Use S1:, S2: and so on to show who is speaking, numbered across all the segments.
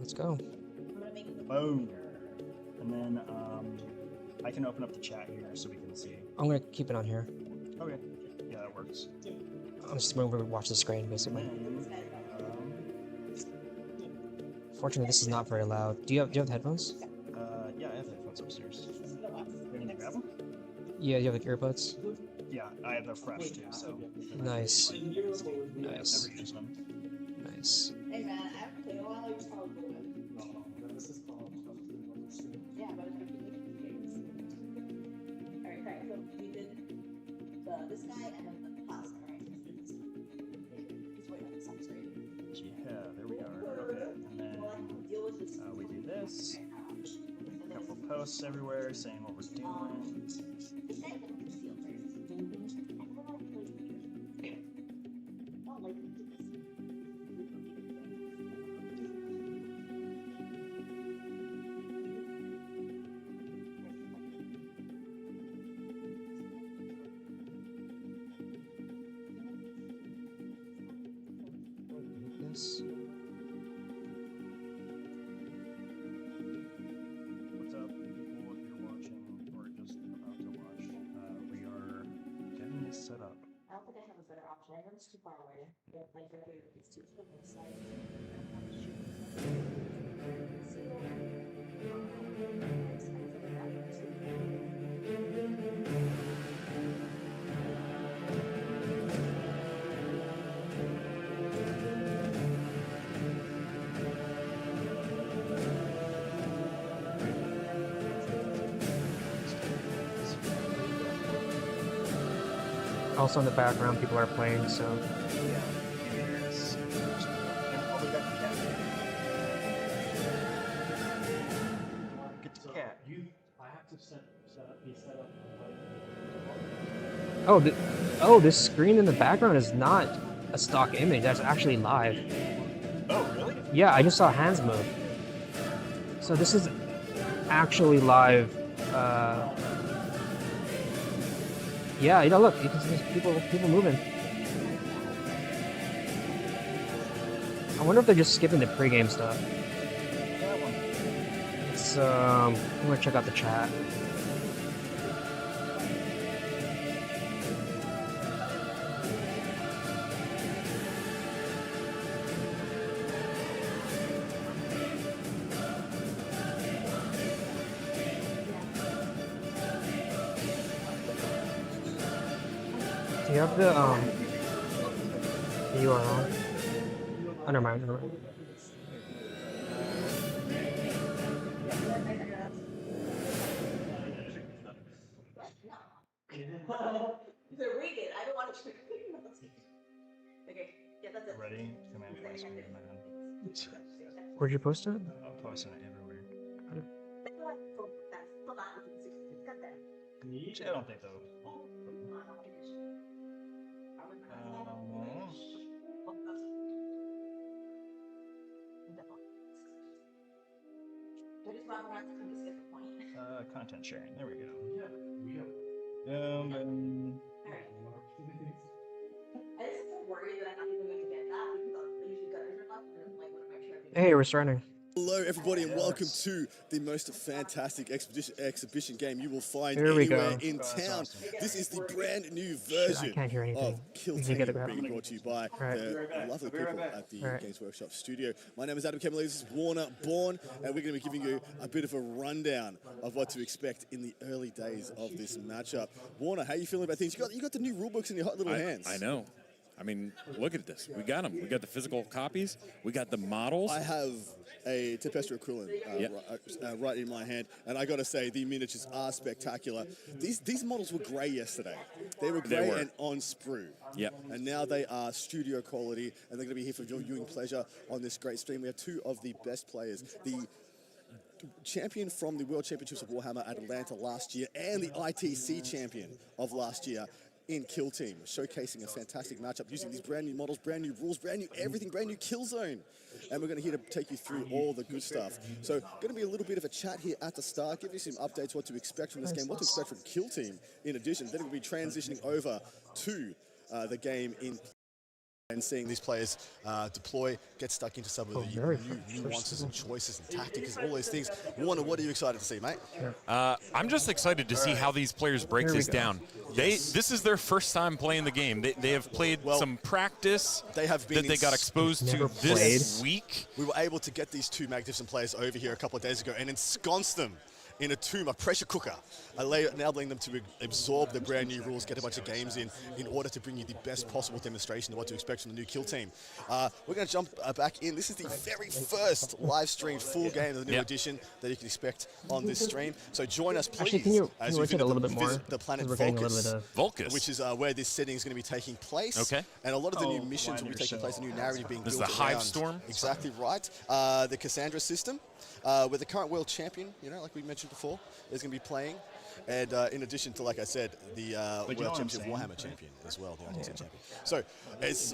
S1: Let's go.
S2: Boom. And then I can open up the chat here so we can see.
S1: I'm gonna keep it on here.
S2: Okay. Yeah, that works.
S1: I'm just going to watch the screen, basically. Fortunately, this is not very loud. Do you have the headphones?
S2: Yeah, I have headphones upstairs. You need to grab them?
S1: Yeah, you have like earbuds?
S2: Yeah, I have the fresh too, so.
S1: Nice.
S2: Nice.
S1: Nice.
S3: Hey man, I haven't played in a while. I just probably do it. Yeah, but I think games. Alright, right. So we did this guy and then the plasma, right? Just wait on this on screen.
S2: Yeah, there we are. Okay, and then we do this. A couple posts everywhere saying what we're doing.
S1: Yes.
S2: What's up, people? If you're watching or just about to watch, we are getting this set up.
S3: I don't think I have a better option. I know it's too far away. But like, it's too far away.
S1: Also in the background, people are playing, so...
S2: Get the cat.
S4: I have to be set up.
S1: Oh, this screen in the background is not a stock image. That's actually live.
S2: Oh, really?
S1: Yeah, I just saw hands move. So this is actually live. Yeah, look, you can see people moving. I wonder if they're just skipping the pregame stuff. It's I'm gonna check out the chat. Do you have the URL? Oh, never mind.
S3: They're read it. I don't want to. Okay, yeah, that's it.
S2: Ready? Command voice command.
S1: Where'd you post it?
S2: I'm posting it everywhere. I don't think though. Content sharing. There we go. And
S3: I just worry that I'm not even going to get that because I usually got internet and I'm like, want to make sure everything.
S1: Hey, we're starting.
S5: Hello everybody and welcome to the most fantastic exhibition game you will find
S1: Here we
S5: anywhere
S1: go.
S5: in town.
S2: Awesome.
S5: This is the brand new
S1: Shit, I
S5: version
S1: can't hear anything.
S5: of Kill
S1: You
S5: Team
S1: gotta grab
S5: being
S1: it.
S5: brought to you by
S1: Right.
S5: the lovely people at the
S1: Right.
S5: Games Workshop studio. My name is Adam Kemmerly, this is Warner Born, and we're going to be giving you a bit of a rundown of what to expect in the early days of this matchup. Warner, how are you feeling about things? You got the new rulebooks in your hot little hands.
S6: I know. I mean, look at this. We got them. We got the physical copies. We got the models.
S5: I have a Tempestra Krillin right in my hand, and I got to say, the miniatures are spectacular. These models were grey yesterday. They were grey and on sprue.
S6: Yep.
S5: And now they are studio quality, and they're going to be here for your viewing pleasure on this great stream. We have two of the best players. The champion from the World Championships of Warhammer at Atlanta last year, and the ITC champion of last year in Kill Team, showcasing a fantastic matchup using these brand new models, brand new rules, brand new everything, brand new kill zone. And we're going to here to take you through all the good stuff. So going to be a little bit of a chat here at the start, give you some updates, what to expect from this game, what to expect from Kill Team in addition. Then we'll be transitioning over to the game in and seeing these players deploy, get stuck into some of the new nuances and choices and tactics and all those things. Warner, what are you excited to see, mate?
S6: I'm just excited to see how these players break this down. This is their first time playing the game. They have played some practice
S5: they have been
S6: that they got exposed to this week.
S5: We were able to get these two magnificent players over here a couple of days ago and ensconce them in a tomb, a pressure cooker, enabling them to absorb the brand new rules, get a bunch of games in order to bring you the best possible demonstration of what to expect from the new Kill Team. We're going to jump back in. This is the very first live streamed full game of the new edition that you can expect on this stream. So join us, please,
S1: Actually, can you
S5: as we
S1: rotate a little bit more?
S5: visit the planet
S1: We're getting a little bit of
S6: Vulcus,
S5: which is where this setting is going to be taking place.
S6: Okay.
S5: And a lot of the new missions will be taking place, the new narrative being built
S6: This is the Hive
S5: around-
S6: Storm?
S5: Exactly right. The Cassandra system, with the current world champion, like we mentioned before, is going to be playing. And in addition to, like I said, the World Championship Warhammer champion as well, the ITC champion. So,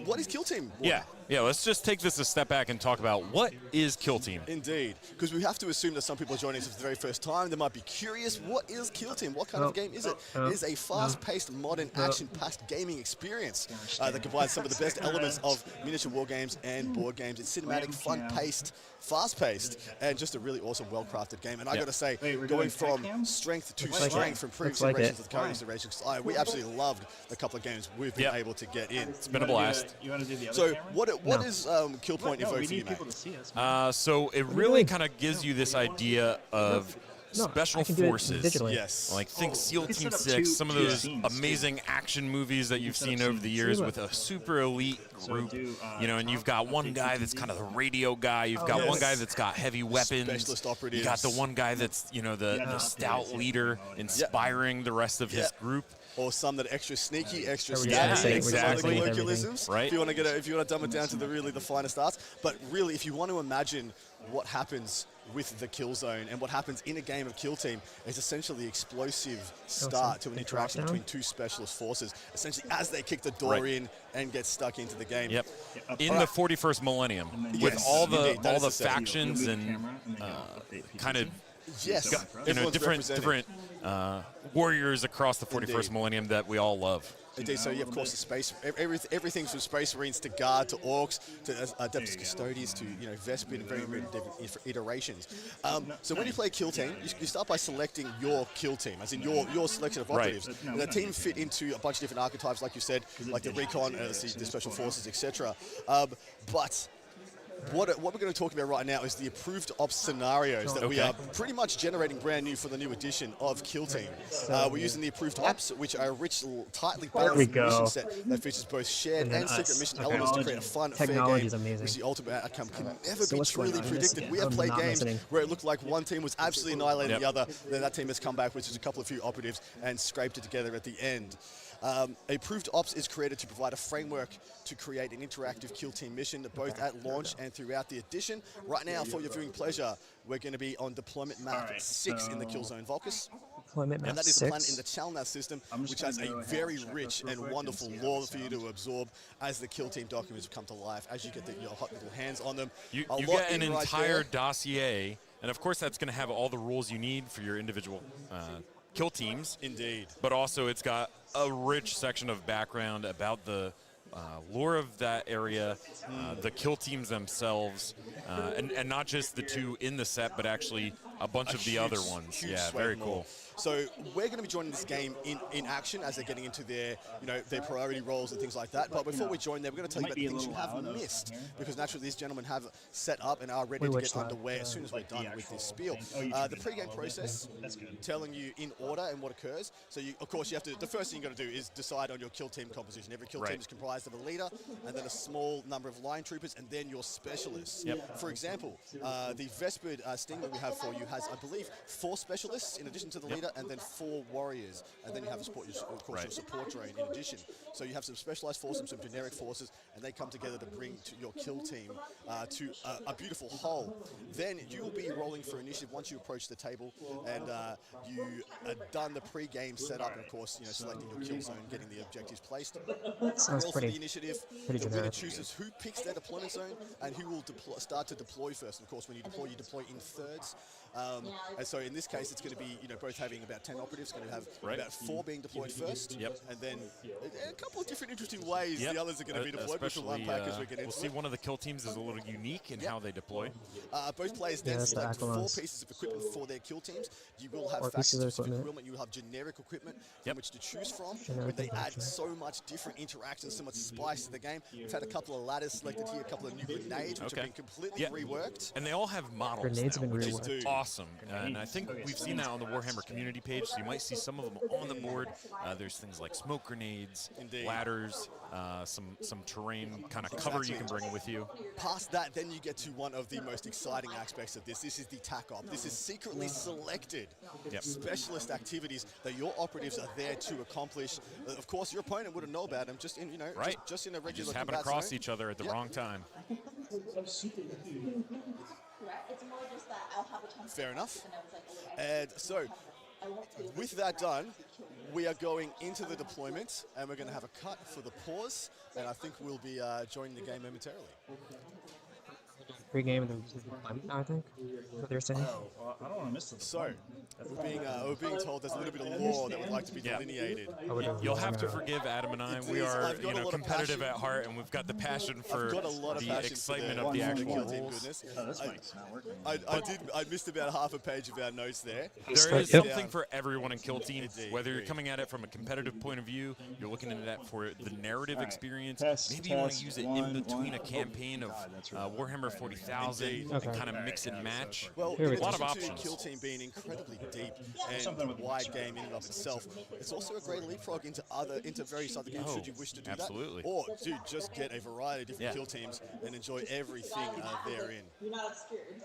S5: what is Kill Team?
S6: Yeah, let's just take this a step back and talk about what is Kill Team.
S5: Indeed, because we have to assume that some people are joining us for the very first time. They might be curious, what is Kill Team? What kind of game is it? It is a fast-paced, modern, action-packed gaming experience that combines some of the best elements of miniature war games and board games. It's cinematic, fun-paced, fast-paced, and just a really awesome, well-crafted game. And I got to say, going from strength to strength from previous iterations to the current iterations, we absolutely loved the couple of games we've been able to get in.
S6: It's been a blast.
S2: You want to do the other
S5: So
S2: camera?
S5: what is Kill Point
S2: No,
S5: Evoke
S2: we
S5: for you,
S2: need
S5: mate?
S2: people to see us.
S6: So it really kind of gives you this idea of special
S1: I can do it
S6: forces.
S1: digitally.
S5: Yes.
S6: Like think SEAL
S2: We
S6: Team
S2: set up
S6: 6,
S2: two
S6: some of those
S2: scenes,
S6: amazing action movies that you've
S2: set up
S6: seen over the
S2: scenes.
S6: years with a super elite group. And you've got one guy that's kind of the radio guy. You've got one guy that's got heavy weapons.
S5: Specialist operatives.
S6: You got the one guy that's, the stout leader inspiring the rest of his group.
S5: Or some that are extra sneaky, extra
S1: Yeah,
S5: stabby,
S6: exactly.
S5: some colloquialisms.
S6: Right.
S5: If you want to dumb it down to the finest arts. But really, if you want to imagine what happens with the kill zone and what happens in a game of Kill Team, is essentially the explosive start to an interaction between two specialist forces, essentially as they kick the door in and get stuck into the game.
S6: Yep. In the 41st millennium, with
S5: Yes,
S6: all the
S5: indeed, that is the setting.
S6: factions and kind of
S5: Yes.
S6: different warriors across the 41st
S5: Indeed.
S6: millennium that we all love.
S5: Indeed, so of course, the space, everything from Space Marines to Guard to Orcs to Adeptus Custodes to Vespid and very different iterations. So when you play Kill Team, you start by selecting your Kill Team, as in your selection of operatives. And the team fit into a bunch of different archetypes, like you said, like the Recon, the Special Forces, etc. But what we're going to talk about right now is the approved ops scenarios that we are pretty much generating brand new for the new edition of Kill Team. We're using the approved ops, which are a rich, tightly balanced mission set that features both shared and secret mission elements to create a fun, fair game, which the ultimate outcome can never be truly predicted. We have played games where it looked like one team was absolutely annihilating the other, then that team has come back with just a couple of few operatives and scraped it together at the end. Approved Ops is created to provide a framework to create an interactive Kill Team mission, both at launch and throughout the edition. Right now, for your viewing pleasure, we're going to be on deployment map 6 in the Kill Zone Vulcus. And that is a planet in the Chalnas system, which has a very rich and wonderful lore for you to absorb as the Kill Team documents come to life, as you get your hot little hands on them.
S6: You get an entire dossier, and of course that's going to have all the rules you need for your individual kill teams.
S5: Indeed.
S6: But also it's got a rich section of background about the lore of that area, the kill teams themselves, and not just the two in the set, but actually a bunch of the other ones. Yeah, very cool.
S5: So we're going to be joining this game in action as they're getting into their their priority roles and things like that. But before we join them, we're going to tell you about the things you have missed, because naturally these gentlemen have set up and are ready to get underway as soon as we're done with this spiel. The pre-game process, telling you in order and what occurs. So of course you have to. The first thing you got to do is decide on your kill team composition. Every kill team is comprised of a leader and then a small number of line troopers and then your specialists. For example, the Vespid sting that we have for you has, I believe, 4 specialists in addition to the leader, and then 4 warriors, and then you have of course your support drone in addition. So you have some specialized forces, some generic forces, and they come together to bring to your kill team to a beautiful whole. Then you will be rolling for initiative once you approach the table, and you are done the pre-game setup, and of course selecting your kill zone, getting the objectives placed.
S1: Sounds
S5: roll
S1: pretty,
S5: for the initiative.
S1: pretty
S5: The winner
S1: generic.
S5: chooses who picks their deployment zone and who will start to deploy first. And of course, when you deploy in thirds. And so in this case, it's going to be, both having about 10 operatives, going to have
S6: Right.
S5: about 4 being deployed first.
S6: Yep.
S5: And then a couple of different interesting ways
S6: Yep.
S5: the others are going to be deployed, which we'll
S6: Especially,
S5: unpack as we get into
S6: we'll see
S5: it.
S6: one of the kill teams is a little unique in how they deploy.
S5: Both players then
S1: that's the
S5: select 4
S1: Aquilons.
S5: pieces of equipment for their kill teams. You will have
S1: Or pieces of
S5: faction-specific
S1: equipment.
S5: You will have generic equipment from
S6: Yep.
S5: which to choose from.
S1: Generic
S5: Where they add
S1: faction.
S5: so much different interactions, so much spice to the game. We've had a couple of ladders selected here, a couple of new grenades, which
S6: Okay.
S5: have been completely
S6: Yeah.
S5: reworked.
S6: And they all have models
S1: Grenades
S6: now,
S1: have been
S6: which
S1: reworked.
S6: is awesome. And I think we've seen that on the Warhammer community page, so you might see some of them on the board. There's things like smoke grenades,
S5: Indeed.
S6: ladders, some terrain kind of cover you can bring with you.
S5: Past that, then you get to one of the most exciting aspects of this. This is the TAC-op. This is secretly selected
S6: Yep.
S5: specialist activities that your operatives are there to accomplish. Of course, your opponent wouldn't know about them, just in,
S6: Right.
S5: just in a regular
S6: Just happen
S5: combat
S6: across
S5: zone.
S6: each other at the
S5: Yep.
S6: wrong time.
S3: Right? It's more just that I'll have a chance.
S5: Fair enough.
S3: And I was like, okay,
S5: And so,
S3: I won't do
S5: with that done, we are going into the deployment, and we're going to have a cut for the pause, and I think we'll be joining the game momentarily.
S1: Pre-game, I think. What they're saying.
S2: Oh, well, I don't want to miss the
S5: So, we're being told there's a little bit of lore that would like to be
S6: Yeah.
S5: delineated.
S1: Oh, we're doing
S6: You'll have to
S1: Warhammer.
S6: forgive Adam and I.
S5: It
S6: We
S5: is.
S6: are,
S5: I've got a lot of
S6: competitive
S5: passion.
S6: at heart, and we've got the passion for
S5: I've got a lot of
S6: the
S5: passion
S6: excitement
S5: for
S6: of the actual
S5: Kill Team
S6: rules.
S5: goodness.
S2: Oh, this
S5: I-
S2: mic's not working.
S5: I missed about half a page of our notes there.
S6: There is
S1: Yep.
S6: something for everyone in Kill Team,
S5: Indeed,
S6: whether you're
S5: agreed.
S6: coming at it from a competitive point of view, you're looking at that for the narrative
S2: All right.
S6: experience.
S2: Test,
S6: Maybe you want to
S2: test,
S6: use it in
S2: one,
S6: between
S2: one.
S6: a campaign of
S2: God, that's really
S6: Warhammer
S2: bad.
S6: 40,000
S5: Indeed.
S6: and
S1: Okay.
S6: kind of mix and match.
S5: Well,
S1: Here
S5: in
S1: we go.
S6: A lot of
S5: addition to
S6: options.
S5: Kill Team being incredibly deep
S2: Something
S5: and
S2: with the
S5: wide
S2: mixer.
S5: game in and of itself, it's also a great leapfrog into various other games
S6: Oh,
S5: should you wish to do
S6: absolutely.
S5: that. Or to just get a variety of different
S6: Yeah.
S5: kill teams and enjoy everything therein.
S3: You're not obscured.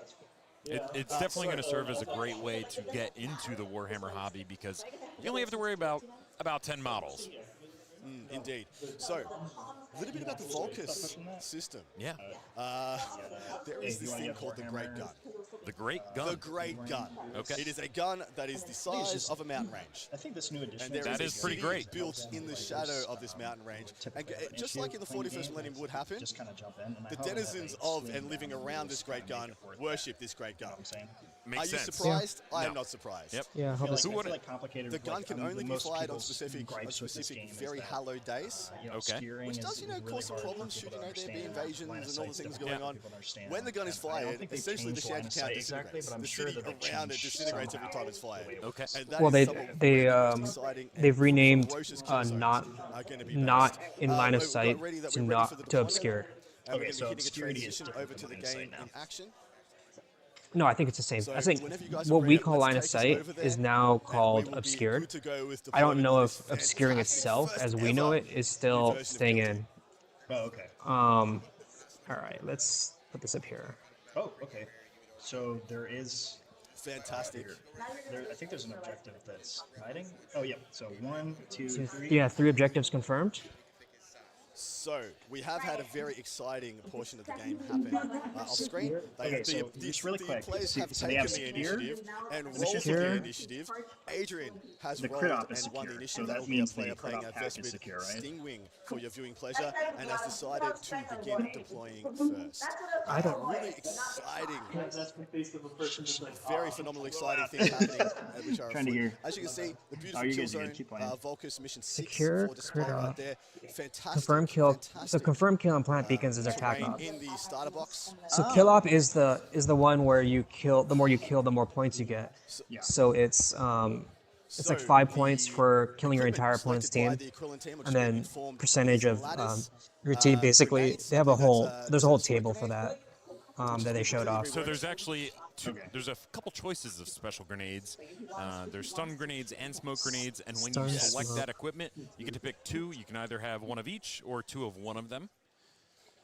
S6: It's definitely going to serve as a great way to get into the Warhammer hobby because you only have to worry about 10 models.
S5: Indeed. So, a little bit about the Volcus system.
S6: Yeah.
S5: There is this thing called the Great Gun.
S6: The Great Gun.
S5: The Great Gun.
S6: Okay.
S5: It is a gun that is the size of a mountain range.
S2: I think this new edition.
S5: And there
S6: That
S5: is
S6: is
S5: a
S6: pretty
S5: city
S6: great.
S5: built in the shadow of this mountain range. And just like in the 41st millennium would happen,
S2: Just kind of jump in. And I
S5: the
S2: hope that
S5: denizens
S2: they
S5: of
S2: swing
S5: and living
S2: down
S5: around
S2: those
S5: this great gun
S2: make it worth it.
S5: worship this great gun.
S2: You know what I'm saying?
S6: Makes
S5: Are you
S6: sense.
S5: surprised? I am
S6: No.
S5: not surprised.
S6: Yep.
S1: Yeah,
S2: I
S1: how
S2: feel
S1: about
S2: like,
S6: what
S2: I feel
S6: it-
S2: like complicated.
S5: The gun
S2: like,
S5: can
S2: I mean,
S5: only be
S2: most
S5: fired on
S2: people's
S5: specific
S2: gripes with this game is
S5: very
S2: that,
S5: hallowed days.
S6: Okay.
S2: obscuring
S5: Which
S2: is
S5: does,
S2: really
S5: cause some
S2: hard for
S5: problems should,
S2: people to
S5: there be
S2: understand.
S5: invasions
S2: Line of
S5: and all the
S2: sight's
S5: things
S2: difficult
S5: going
S2: for
S5: on.
S2: people to understand.
S5: When the gun is
S2: And I don't
S5: fired,
S2: think they've
S5: essentially the
S2: changed line
S5: shanty
S2: of
S5: town
S2: sight exactly,
S5: disintegrates.
S2: but I'm
S5: The
S2: sure
S5: city
S2: that they've
S5: around it
S2: changed
S5: disintegrates every
S2: somehow
S5: time it's fired.
S2: the way it
S6: Okay.
S5: And that
S1: Well,
S5: is some of the most exciting and
S1: they've renamed
S5: ferocious kill zones
S1: not
S5: are gonna be
S1: not
S5: based.
S1: in line of
S5: We've got
S1: sight
S5: ready that
S1: to
S5: we're ready
S1: not
S5: for the
S1: to
S5: deployment,
S1: obscured.
S5: and
S2: Okay,
S5: we're going to
S2: so
S5: be hitting a
S2: obscurity is
S5: transition
S2: different
S5: over to
S2: from
S5: the
S2: line of sight
S5: game
S2: now.
S5: in action.
S1: No, I think it's the same.
S5: So
S1: I think
S5: whenever you guys are
S1: what we
S5: ready,
S1: call
S5: let's
S1: line
S5: take
S1: of
S5: us
S1: sight
S5: over there,
S1: is now
S5: and we
S1: called
S5: will be
S1: obscured.
S5: good to go with
S1: I don't
S5: deployment
S1: know
S5: of
S1: if
S5: this
S1: obscuring
S5: fantastic
S1: itself,
S5: first
S1: as we know
S5: ever
S1: it, is still
S5: version of
S1: staying
S5: Kill Team.
S1: in.
S2: Oh, okay.
S1: All right, let's put this up here.
S2: Oh, okay. So there is.
S5: Fantastic.
S2: I think there's an objective that's hiding. Oh, yeah. So 1, 2,
S1: So,
S2: 3.
S1: yeah, 3 objectives confirmed.
S5: So, we have had a very exciting portion of the game happen off screen.
S2: Okay, so just really quick.
S5: Players
S2: So-
S5: have
S2: so they
S5: taken
S2: have
S5: the
S2: secure,
S5: initiative and rolled
S1: secure.
S5: for the initiative. Adrian has
S2: The
S5: rolled
S2: crit op is
S5: and won the
S2: secure,
S5: initiative.
S2: so that
S5: That'll be a
S2: means the
S5: player
S2: crit
S5: playing
S2: op
S5: a
S2: pack is
S5: Vespid
S2: secure, right?
S5: Stingwing for your viewing pleasure and has decided to begin deploying first.
S1: I don't.
S5: Really exciting,
S4: That's the face of a person that's like,
S5: very phenomenal, exciting things happening, which are
S2: Trying to
S5: afoot.
S2: hear.
S5: As you can see, the beautiful
S2: you're
S5: kill
S2: good, you're
S5: zone,
S2: good. Keep playing.
S5: Volcus mission 6
S1: Secure,
S5: for display
S1: crit
S5: right
S1: op.
S5: there. Fantastic.
S1: Confirm kill. So
S5: fantastic,
S1: confirm kill on plant beacons is their
S5: terrain
S1: tac op.
S5: in the starter box.
S1: So kill op is the one where you kill. The more you kill, the more points you get.
S2: Yeah.
S1: So it's like
S5: So
S1: 5 points
S5: the
S1: for killing your
S5: equipment
S1: entire opponent's
S5: selected
S1: team,
S5: by the Aquilon team, which
S1: and
S5: has been
S1: then
S5: informed
S1: percentage
S5: is
S1: of
S5: ladders,
S1: your team. Basically,
S5: grenades,
S1: they have a
S5: that's,
S1: whole. There's a whole
S5: that's smoke
S1: table for
S5: grenade.
S1: that that they showed off.
S6: So there's actually
S2: Okay.
S6: there's a couple choices of special grenades. There's stun grenades and smoke grenades, and when
S1: Stun,
S6: you select
S1: smoke.
S6: that equipment, you get to pick 2. You can either have one of each or 2 of one of them.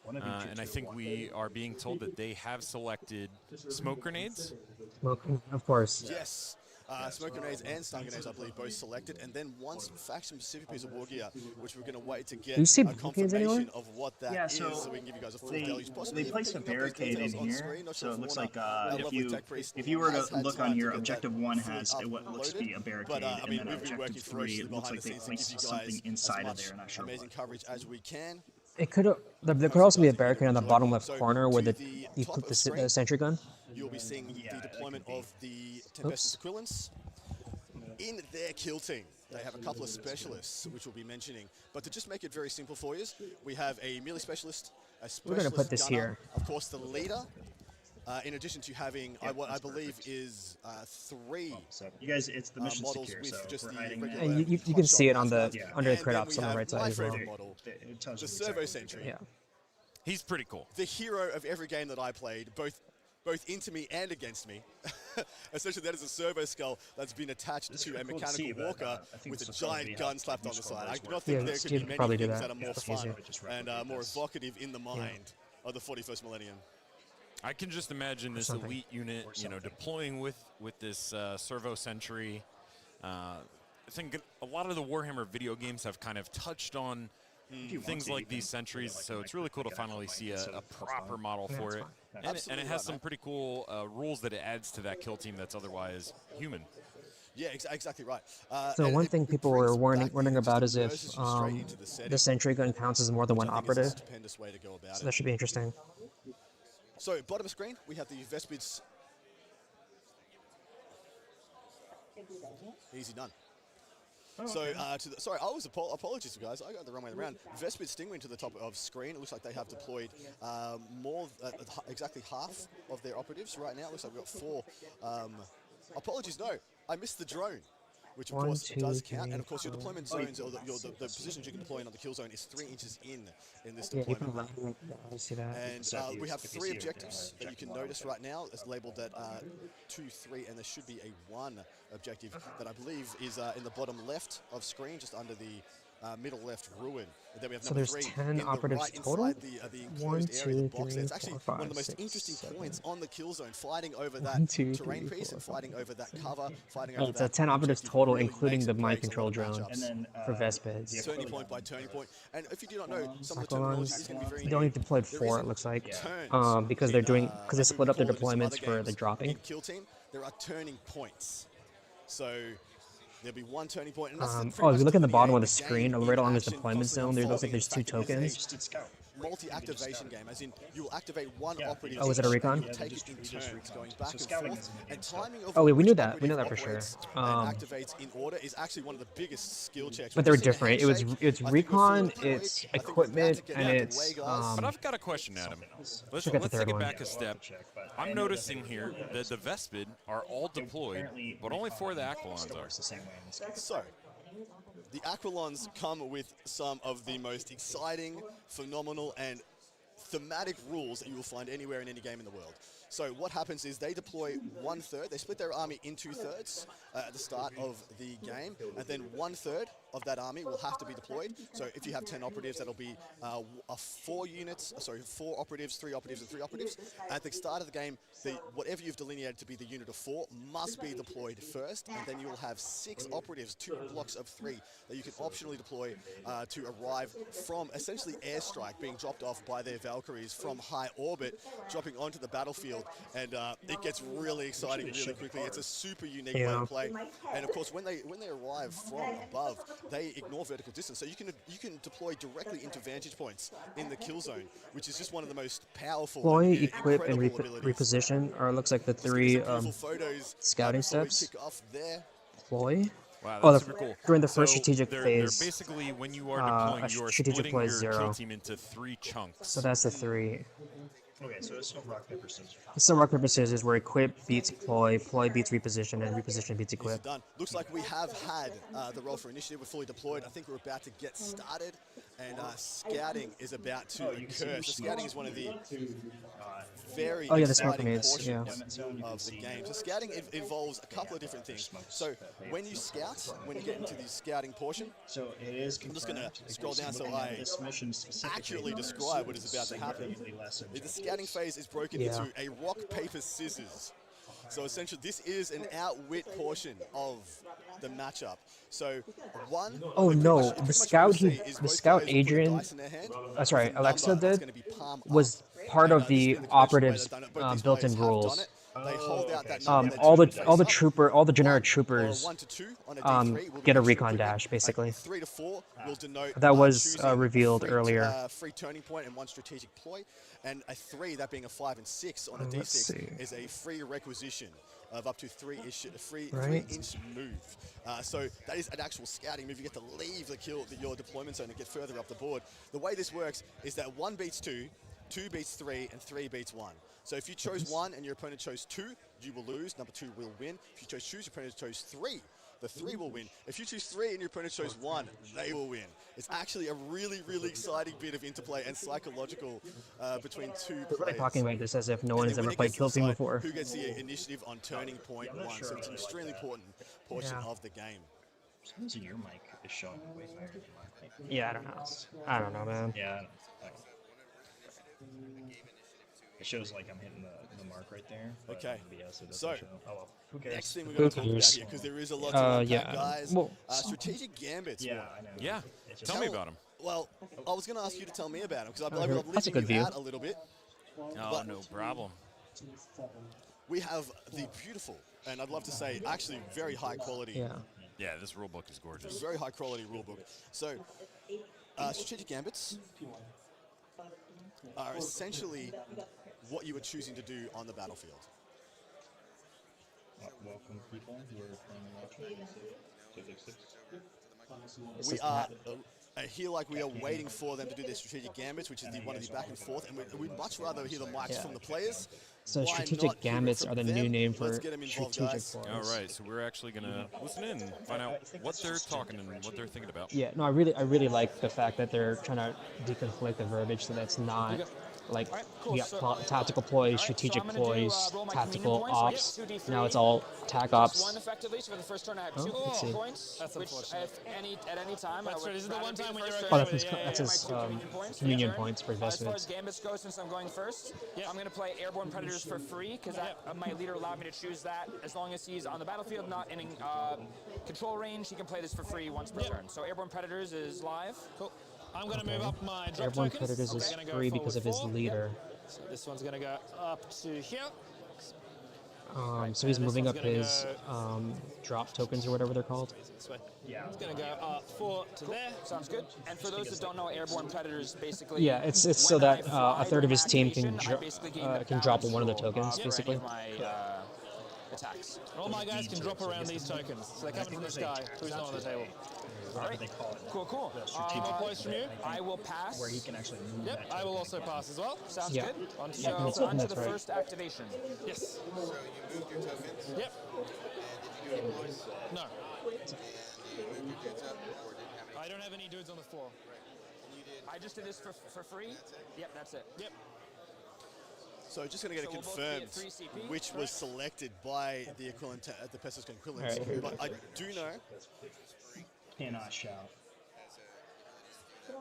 S2: One of each or
S6: And I
S2: two.
S6: think we are being told that they have selected smoke grenades.
S1: Smoke, of course.
S5: Yes. Smoke grenades and stun grenades, I believe, both selected, and then one faction-specific piece of war gear, which we're going to wait to get
S1: Do you see
S5: a
S1: barricades
S5: confirmation
S1: anywhere?
S5: of what that
S2: Yeah,
S5: is,
S2: so
S5: so we can give you guys a full
S2: They,
S5: deluge. Possibly
S2: they placed a
S5: picking up those
S2: barricade in
S5: details on
S2: here,
S5: screen. Not
S2: so
S5: sure
S2: it
S5: if
S2: looks
S5: Warner,
S2: like
S5: our
S2: if
S5: lovely
S2: you
S5: tech priest,
S2: if you were
S5: has
S2: to
S5: had
S2: look
S5: time
S2: on
S5: to
S2: here,
S5: get that
S2: objective 1
S5: fully
S2: has
S5: up
S2: what
S5: and
S2: looks to
S5: loaded.
S2: be a barricade,
S5: But, I mean,
S2: and then
S5: we've been working
S2: objective 3
S5: ferociously
S2: it looks
S5: behind
S2: like
S5: the
S2: they
S5: scenes to give
S2: placed
S5: you guys
S2: something inside
S5: as
S2: of
S5: much
S2: there. I'm not sure
S5: amazing
S2: what.
S5: coverage as we can.
S1: It could. There could also be a barricade on the bottom left
S5: So,
S1: corner where
S5: to
S1: the
S5: the
S1: you
S5: top
S1: put
S5: of
S1: the
S5: screen.
S1: sentry gun.
S5: you'll be seeing the deployment of the Tempestus Aquilans in their kill team. They have a couple of specialists, which we'll be mentioning. But to just make it very simple for you, we have a melee specialist, a specialist
S1: We're going to put this
S5: gunner,
S1: here.
S5: of course, the leader, in addition to having what I believe is 3
S2: So you guys, it's the mission
S5: models
S2: secure.
S5: with
S2: So
S5: just
S2: we're
S5: the
S2: hiding
S5: regular
S2: that.
S1: And you can see it on the under the
S5: And
S1: crit
S5: then
S1: ops
S5: we
S1: on the
S5: have
S1: right side
S5: my
S1: as well.
S5: favorite model,
S2: It tells
S5: the
S2: you
S5: Servo
S2: exactly
S5: Sentry.
S1: Yeah.
S6: He's pretty cool.
S5: The hero of every game that I played, both into me and against me. Essentially, that is a servo skull that's been attached to a
S2: cool to
S5: mechanical
S2: see, but,
S5: walker
S2: I think
S5: with
S2: this
S5: a
S2: will probably
S5: giant
S2: help
S5: gun slapped on the
S2: keep
S5: side. I
S2: scores
S5: do not
S1: Yeah,
S5: think there could
S1: Steve
S5: be
S1: could
S5: many
S1: probably do
S5: things
S1: that.
S5: that are more
S1: That's
S5: fun
S1: easier.
S5: and more evocative in the mind of the 41st millennium.
S6: I can just imagine this
S1: something.
S6: elite unit, deploying with this servo sentry. I think a lot of the Warhammer video games have kind of touched on things like these sentries, so it's really cool to finally see a proper model
S1: Yeah,
S6: for
S1: it's
S6: it.
S1: fine.
S6: And it has some pretty cool rules that it adds to that kill team that's otherwise human.
S5: Yeah, exactly right.
S1: So
S5: and
S1: one
S5: it
S1: thing people
S5: brings
S1: were
S5: back
S1: wondering
S5: just
S1: about is if
S5: immerses you straight into the setting,
S1: the sentry gun counts as more than
S5: which
S1: one
S5: I think is a
S1: operative.
S5: stupendous way to go about
S1: So
S5: it.
S1: that should be interesting.
S5: So, bottom of screen, we have the Vespids. Easy done. So, sorry, I was apologies, guys. I got the wrong way around. Vespid Stingwing to the top of screen. It looks like they have deployed exactly half of their operatives right now. It looks like we've got 4. Apologies, no, I missed the drone, which of
S1: 1,
S5: course
S1: 2,
S5: does count.
S1: 3,
S5: And of course, your
S1: 4.
S5: deployment zones, or the positions you can deploy in on the kill zone, is 3 inches in this
S1: Yeah, you
S5: deployment.
S1: can I see that.
S5: And we have 3 objectives that you can notice right now. It's labeled at 2, 3, and there should be a 1 objective that I believe is in the bottom left of screen, just under the middle left ruin. And then we have
S1: So
S5: number
S1: there's
S5: 3
S1: 10
S5: in the
S1: operatives
S5: right
S1: total?
S5: inside the enclosed
S1: 1,
S5: area, the
S1: 2,
S5: box.
S1: 3,
S5: It's actually
S1: 4, 5,
S5: one of the most
S1: 6,
S5: interesting
S1: 7.
S5: points on the kill zone, fighting over that
S1: 1, 2,
S5: terrain
S1: 3,
S5: piece
S1: 4,
S5: and
S1: 5.
S5: fighting over that cover, fighting over
S1: It's
S5: that
S1: 10 operatives
S5: objective
S1: total,
S5: really
S1: including
S5: makes
S1: the
S5: and
S1: mind
S5: breaks a
S1: control
S5: lot of
S1: drone
S5: matchups.
S2: And then
S1: for Vespids.
S5: Turning point by turning point. And if you do not know, some of the terminology is going to be very
S1: They only
S5: new.
S1: deployed
S5: There
S1: 4, it
S5: isn't
S1: looks like.
S5: turns
S1: Because
S5: in,
S1: they're doing
S5: I
S1: because they
S5: think
S1: split
S5: we
S1: up their
S5: call it in some
S1: deployments
S5: other
S1: for the
S5: games.
S1: dropping.
S5: In Kill Team, there are turning points. So there'll be 1 turning point. And that's pretty
S1: If
S5: much
S1: you look in the bottom of the
S5: game
S1: screen,
S5: in
S1: right along his
S5: action,
S1: deployment
S5: constantly
S1: zone, there looks like
S5: unfolding.
S1: there's 2
S5: In fact, it is
S1: tokens.
S2: Just did scout.
S5: multi-activation game, as in you will activate 1 operative.
S1: Oh, is it a
S5: each,
S1: recon?
S5: and you'll
S2: Yeah,
S5: take
S2: they
S5: it in
S2: just recon.
S5: turns, going back
S2: So
S5: and
S2: scouting
S5: forth.
S2: is in the
S5: And
S2: game stuff.
S5: timing of
S1: Oh, yeah, we
S5: which
S1: knew that. We
S5: operative
S1: know that for sure.
S5: operates and activates in order is actually one of the biggest skill checks.
S1: But
S5: When
S1: they're
S5: you see the
S1: different.
S5: handshake,
S1: It's
S5: I think we're fully
S1: recon,
S5: deployed.
S1: it's
S5: I think we're about to
S1: equipment,
S5: get
S1: and
S5: out of the
S1: it's
S5: way, guys.
S6: But I've got a question, Adam. Let's
S1: Check out the
S6: take
S1: third
S6: it
S1: one.
S6: back a step. I'm noticing here that the Vespid are all deployed, but only 4 of the Aquilons are.
S2: It's the same way in this game.
S5: So, the Aquilons come with some of the most exciting, phenomenal, and thematic rules that you will find anywhere in any game in the world. So what happens is they deploy 1/3, they split their army in 2/3 at the start of the game, and then 1/3 of that army will have to be deployed. So if you have 10 operatives, that'll be 4 operatives, 3 operatives, and 3 operatives. At the start of the game, whatever you've delineated to be the unit of 4 must be deployed first, and then you will have 6 operatives, 2 blocks of 3, that you can optionally deploy to arrive from essentially airstrike, being dropped off by their Valkyries from high orbit, dropping onto the battlefield, and it gets really exciting really quickly. It's a super unique way to play, and of course when they arrive from above, they ignore vertical distance, so you can deploy directly into vantage points in the kill zone, which is just one of the most powerful,
S1: Deploy,
S5: and
S1: equip, and
S5: incredible abilities.
S1: reposition are looks like the
S5: Just give me
S1: 3
S5: some beautiful photos,
S1: scouting
S5: before we
S1: steps.
S5: kick off there.
S1: Deploy.
S6: Wow,
S1: Oh,
S6: that's
S1: the-
S6: super cool.
S1: during the first
S6: So
S1: strategic
S6: they're
S1: phase,
S6: basically, when you are
S1: a
S6: deploying, you are
S1: strategic
S6: splitting
S1: play
S6: your
S1: 0.
S6: kill team into 3 chunks.
S1: So that's the 3.
S2: Okay, so it's still rock, paper, scissors.
S1: So rock paper scissors, where equip beats ploy, ploy beats reposition, and reposition beats
S5: Easy
S1: equip.
S5: done. Looks like we have had the roll for initiative. We're fully deployed. I think we're about to get started, and scouting is about to occur. So scouting is one of the very
S1: Oh, yeah, the smoke
S5: exciting
S1: grenades, yeah.
S5: portions of the game. So scouting involves a couple of different things. So when you scout, when you get into the scouting portion,
S2: So it is
S5: I'm just going
S2: confirmed.
S5: to
S2: If
S5: scroll
S2: you're
S5: down so
S2: looking at
S5: I
S2: this mission specifically,
S5: accurately describe what is about to happen.
S2: significantly less
S5: The
S2: objectives.
S5: scouting phase is broken
S1: Yeah.
S5: into a rock, paper, scissors. So essentially, this is an outwit portion of the matchup. So one.
S1: Oh,
S5: pretty
S1: no,
S5: much-
S1: the
S5: pretty much
S1: scout
S5: what you'll
S1: he-
S5: see is
S1: the
S5: both
S1: scout
S5: players will put a
S1: Adrian-
S5: dice in their hand
S1: sorry,
S5: with a
S1: Alexa
S5: number that's
S1: did,
S5: gonna be palm
S1: was
S5: up.
S1: part
S5: And,
S1: of the
S5: this is the casual way
S1: operatives'
S5: they've done it. Both these
S1: built-in
S5: players have done
S1: rules
S5: it. They hold out that
S1: all
S5: number.
S1: the generic
S5: Or a
S1: troopers
S5: 1 to 2 on a D3 will be
S1: get a
S5: extra
S1: recon
S5: quickly.
S1: dash, basically.
S5: 3 to 4 will denote
S1: That was
S5: choosing
S1: revealed
S5: free,
S1: earlier.
S5: Free turning point and 1 strategic ploy, and a 3, that being a 5 and 6 on a
S1: Let's see.
S5: D6, is a free requisition of up to 3-inch
S1: Right.
S5: move. So that is an actual scouting move. You get to leave your deployment zone and get further up the board. The way this works is that 1 beats 2, 2 beats 3, and 3 beats 1. So if you chose 1 and your opponent chose 2, you will lose. Number 2 will win. If you chose 2, your opponent chose 3. The 3 will win. If you choose 3 and your opponent chose 1, they will win. It's actually a really, really exciting bit of interplay and psychological between two
S1: We're
S5: players.
S1: talking about this as if no one has
S5: And
S1: ever
S5: when it
S1: played
S5: gets to
S1: Kill Team
S5: decide
S1: before.
S5: Who gets the initiative on turning point 1? So it's an extremely important portion
S1: Yeah.
S5: of the game.
S2: Sometimes your mic is showing way higher than mine.
S1: Yeah, I don't know, man.
S2: Yeah. It shows like I'm hitting the mark right there. But
S5: Okay.
S2: OBS, it doesn't
S5: So,
S2: show. Oh well. Who cares?
S5: Next thing we're going to talk about
S1: cares?
S5: here, because there is a lot to unpack,
S1: yeah.
S5: guys.
S1: Well,
S5: Strategic gambits.
S2: Yeah,
S5: Will.
S2: I know.
S6: Yeah,
S2: It's just-
S6: tell me about him.
S5: Well, I was going to ask you to tell me about them, because I believe I'm
S1: That's a
S5: leaving
S1: good
S5: you
S1: view.
S5: out a little bit.
S6: Oh,
S5: But-
S6: no problem.
S5: We have the beautiful, and I'd love to say actually very high quality,
S1: Yeah.
S6: Yeah, this rule book is gorgeous.
S5: very high quality rulebook. So, strategic gambits are essentially what you are choosing to do on the battlefield.
S2: Welcome people who are playing watching.
S1: This
S5: We
S1: is
S5: are
S1: not-
S5: here like we are waiting for them to do their strategic gambits, which is one of the back and forth, and we'd much rather hear the mics
S1: Yeah.
S5: from the players.
S1: So
S5: Why
S1: strategic
S5: not hear it
S1: gambits
S5: from
S1: are the
S5: them?
S1: new name
S5: Let's
S1: for
S5: get 'em involved,
S1: strategic
S5: guys.
S1: ploys.
S6: All right, so we're actually gonna listen in and find out what they're talking and what they're thinking about.
S1: Yeah, no, I really like the fact that they're trying to deconflict the verbiage so that's not like we got tactical ploys, strategic ploys, tactical ops. Now it's all tac
S7: One
S1: ops.
S7: effectively, so for the first turn I have
S1: Oh,
S7: 2
S1: let's see.
S7: points, which at any time
S4: That's
S7: I would
S4: right, this is the
S7: rather
S4: one
S7: be
S4: time when
S7: first
S4: you're
S7: turn.
S1: Oh, that's his
S7: My 2 communion points.
S1: communion
S7: Turn.
S1: points for
S7: As far as
S1: investments.
S7: gambits go, since I'm going first, I'm going to play Airborne Predators for free because my leader allowed me to choose that. As long as he's on the battlefield, not in control range, he can play this for free once per turn. So Airborne Predators is live.
S4: Cool. I'm going to move up my drop
S1: Airborne
S4: tokens.
S1: Predators is
S4: Gonna go
S1: free because of his
S4: forward 4.
S1: leader.
S4: So this one's going to go up to here.
S1: So he's
S4: and this
S1: moving
S4: one's
S1: up
S4: gonna
S1: his drop tokens or whatever they're called.
S4: This way.
S2: Yeah.
S4: It's going to go 4 to there.
S7: Sounds good. And for those that don't know, Airborne Predators basically.
S1: Yeah, it's so
S7: when
S1: that
S7: I fly
S1: a third of
S7: during
S1: his team
S7: activation,
S1: can
S7: I basically gain the
S1: can drop
S7: balance
S1: one of the
S7: roll,
S1: tokens,
S7: for any
S1: basically.
S7: of my attacks.
S4: And all my guys can drop around these tokens. So they're coming from the sky. Who's not on the table?
S7: All right.
S2: They call it.
S7: Cool.
S4: Any more points from you?
S7: I will pass.
S2: Where he can actually move.
S4: Yep, I will also pass as well.
S7: Sounds
S1: Yeah.
S7: good.
S4: On to
S7: So
S1: that's-
S7: on to
S1: that's
S7: the
S1: right.
S7: first activation.
S4: Yes. Yep. No. I don't have any dudes on the floor.
S7: I just did this for free. Yep, that's it.
S4: Yep.
S5: So just going to get
S7: So
S5: it
S7: we'll both be at
S5: confirmed
S7: 3 CP,
S5: which was selected by the equivalent at the Pestos equivalent.
S1: All right, here we
S5: But I do know
S2: Cannot shout.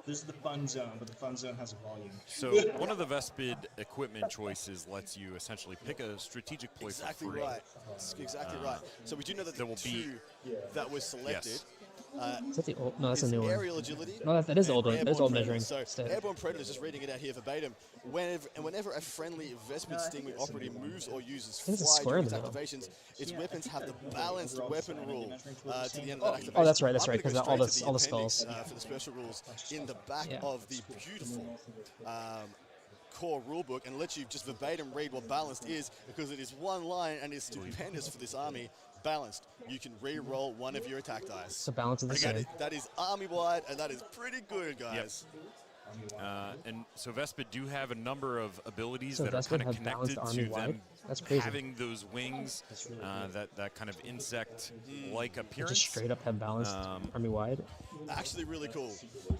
S2: This is the fun zone, but the fun zone has a volume.
S6: So one of the Vespid equipment choices lets you essentially pick a strategic ploy
S5: exactly
S6: for free.
S5: right. That's exactly right. So we do know that
S6: there
S5: the
S6: will be-
S5: two that was selected
S1: Is that the old? No, that's a
S5: is
S1: new one.
S5: aerial agility.
S1: No, that is the
S5: and
S1: old one. That is
S5: airborne
S1: old measuring.
S5: predators. So
S1: Instead.
S5: airborne predators, just reading it out here verbatim. Whenever a friendly Vespid stinging operative moves or uses
S1: think it's a
S5: fly
S1: square
S5: during
S1: in
S5: its
S1: the middle.
S5: activations, its weapons have the balanced weapon rule to the end of that activation.
S1: Oh, that's right, that's
S5: I'm
S1: right,
S5: gonna
S1: 'cause
S5: go
S1: all the-
S5: straight to
S1: all the
S5: appendix,
S1: spells.
S5: for the special rules in the back
S1: Yeah.
S5: of the beautiful core rulebook, and let you just verbatim read what balanced is, because it is one line and it's stupendous for this army. Balanced. You can re-roll one of your attack dice.
S1: So balance is the
S5: Again,
S1: same.
S5: that is army-wide, and that is pretty good, guys.
S6: And so Vespid do have a number of abilities
S1: So
S6: that are
S1: Vespid
S6: kind of
S1: has
S6: connected
S1: balanced
S6: to
S1: army-wide?
S6: them
S1: That's crazy.
S6: having those wings, that kind of insect-like
S1: They
S6: appearance.
S1: just straight up have balanced army wide.
S5: Actually, really cool.